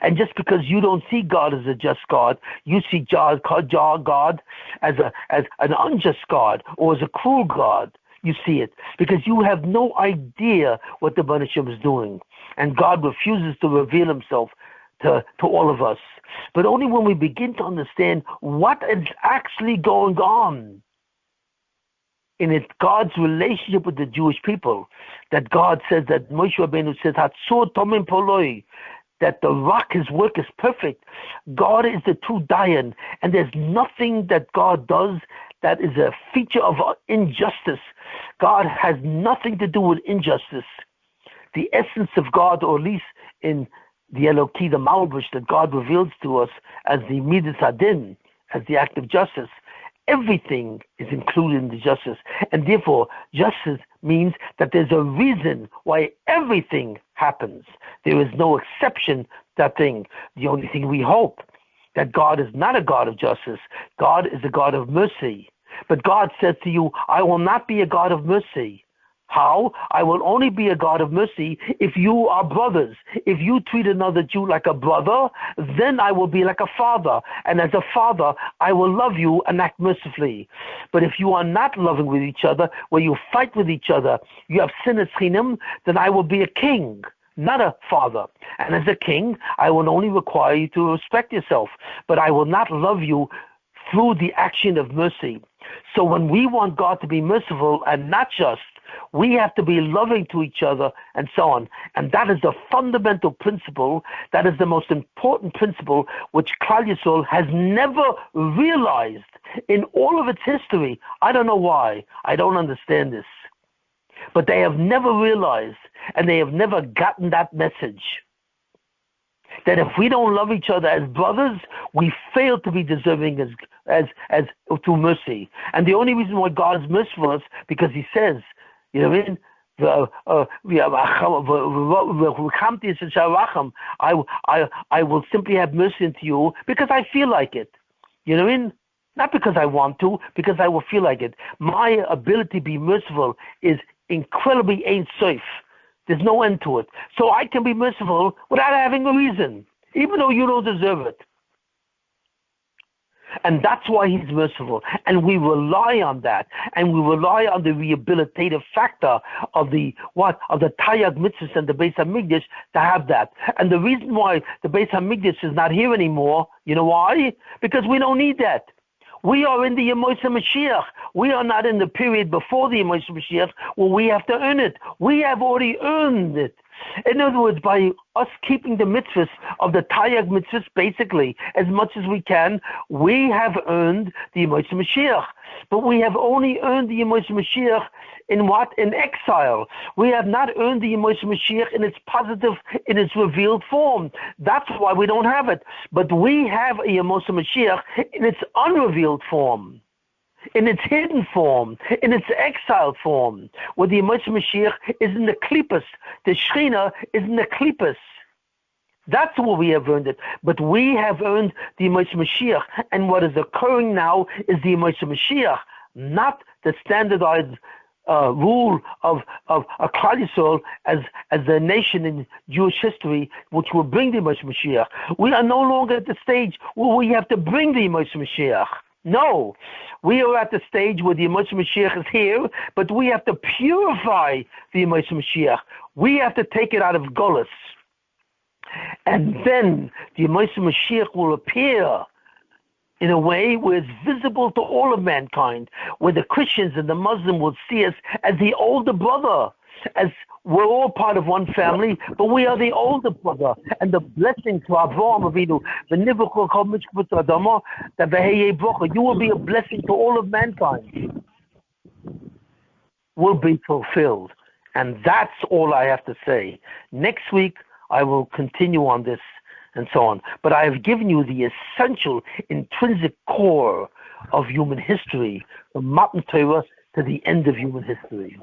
S1: And just because you don't see God as a just God, you see God as an unjust God or as a cruel God. You see it because you have no idea what the Rebbeinu Shem is doing, and God refuses to reveal Himself to all of us. But only when we begin to understand what is actually going on in it, God's relationship with the Jewish people, that God says that Moshe Rabbeinu says, "Hatzor tomim poloi," that the rock, His work is perfect. God is the true Dayan, and there's nothing that God does that is a feature of injustice. God has nothing to do with injustice. The essence of God, or at least in the Eloki, the Malbush, that God reveals to us as the Midas Adin, as the act of justice, everything is included in the justice. And therefore, justice means that there's a reason why everything happens. There is no exception to that thing. The only thing we hope, that God is not a God of justice. God is a God of mercy. But God says to you, I will not be a God of mercy. How? I will only be a God of mercy if you are brothers. If you treat another Jew like a brother, then I will be like a father. And as a father, I will love you and act mercifully. But if you are not loving with each other, where you fight with each other, you have sinned chinim, then I will be a king, not a father. And as a king, I will only require you to respect yourself. But I will not love you through the action of mercy. So when we want God to be merciful and not just, we have to be loving to each other and so on. And that is the fundamental principle, that is the most important principle which Klal Yisrael has never realized in all of its history. I don't know why. I don't understand this. But they have never realized, and they have never gotten that message, that if we don't love each other as brothers, we fail to be deserving as through mercy. And the only reason why God is merciful is because He says, you know what I mean? I will simply have mercy unto you because I feel like it. You know what I mean? Not because I want to, because I will feel like it. My ability to be merciful is incredibly Ein Sof. There's no end to it. So I can be merciful without having a reason, even though you don't deserve it. And that's why He's merciful. And we rely on that. And we rely on the rehabilitative factor of the Tayag Mitzvahs and the Beis HaMikdash to have that. And the reason why the Beis HaMikdash is not here anymore, you know why? Because we don't need that. We are in the Yemois HaMashiach. We are not in the period before the Yemois HaMashiach where we have to earn it. We have already earned it. In other words, by us keeping the mitzvahs of the Tayag mitzvahs, basically, as much as we can, we have earned the Yemois HaMashiach. But we have only earned the Yemois HaMashiach in what? In exile. We have not earned the Yemois HaMashiach in its positive, in its revealed form. That's why we don't have it. But we have a Yemois HaMashiach in its unrevealed form, in its hidden form, in its exiled form, where the Yemois HaMashiach is in the klippus, the Shechina is in the klippus. That's where we have earned it. But we have earned the Yemois HaMashiach, and what is occurring now is the Yemois HaMashiach, not the standardized rule of a Klal Yisrael as a nation in Jewish history, which will bring the Yemois HaMashiach. We are no longer at the stage where we have to bring the Yemois HaMashiach. No, we are at the stage where the Yemois HaMashiach is here, but we have to purify the Yemois HaMashiach. We have to take it out of Golus. And then the Yemois HaMashiach will appear in a way where it's visible to all of mankind, where the Christians and the Muslim will see us as the older brother, as we're all part of one family, but we are the older brother. And the blessing to Avraham Avinu, you will be a blessing to all of mankind, will be fulfilled. And that's all I have to say. Next week, I will continue on this and so on. But I have given you the essential, intrinsic core of human history, from Matan Torah to the end of human history.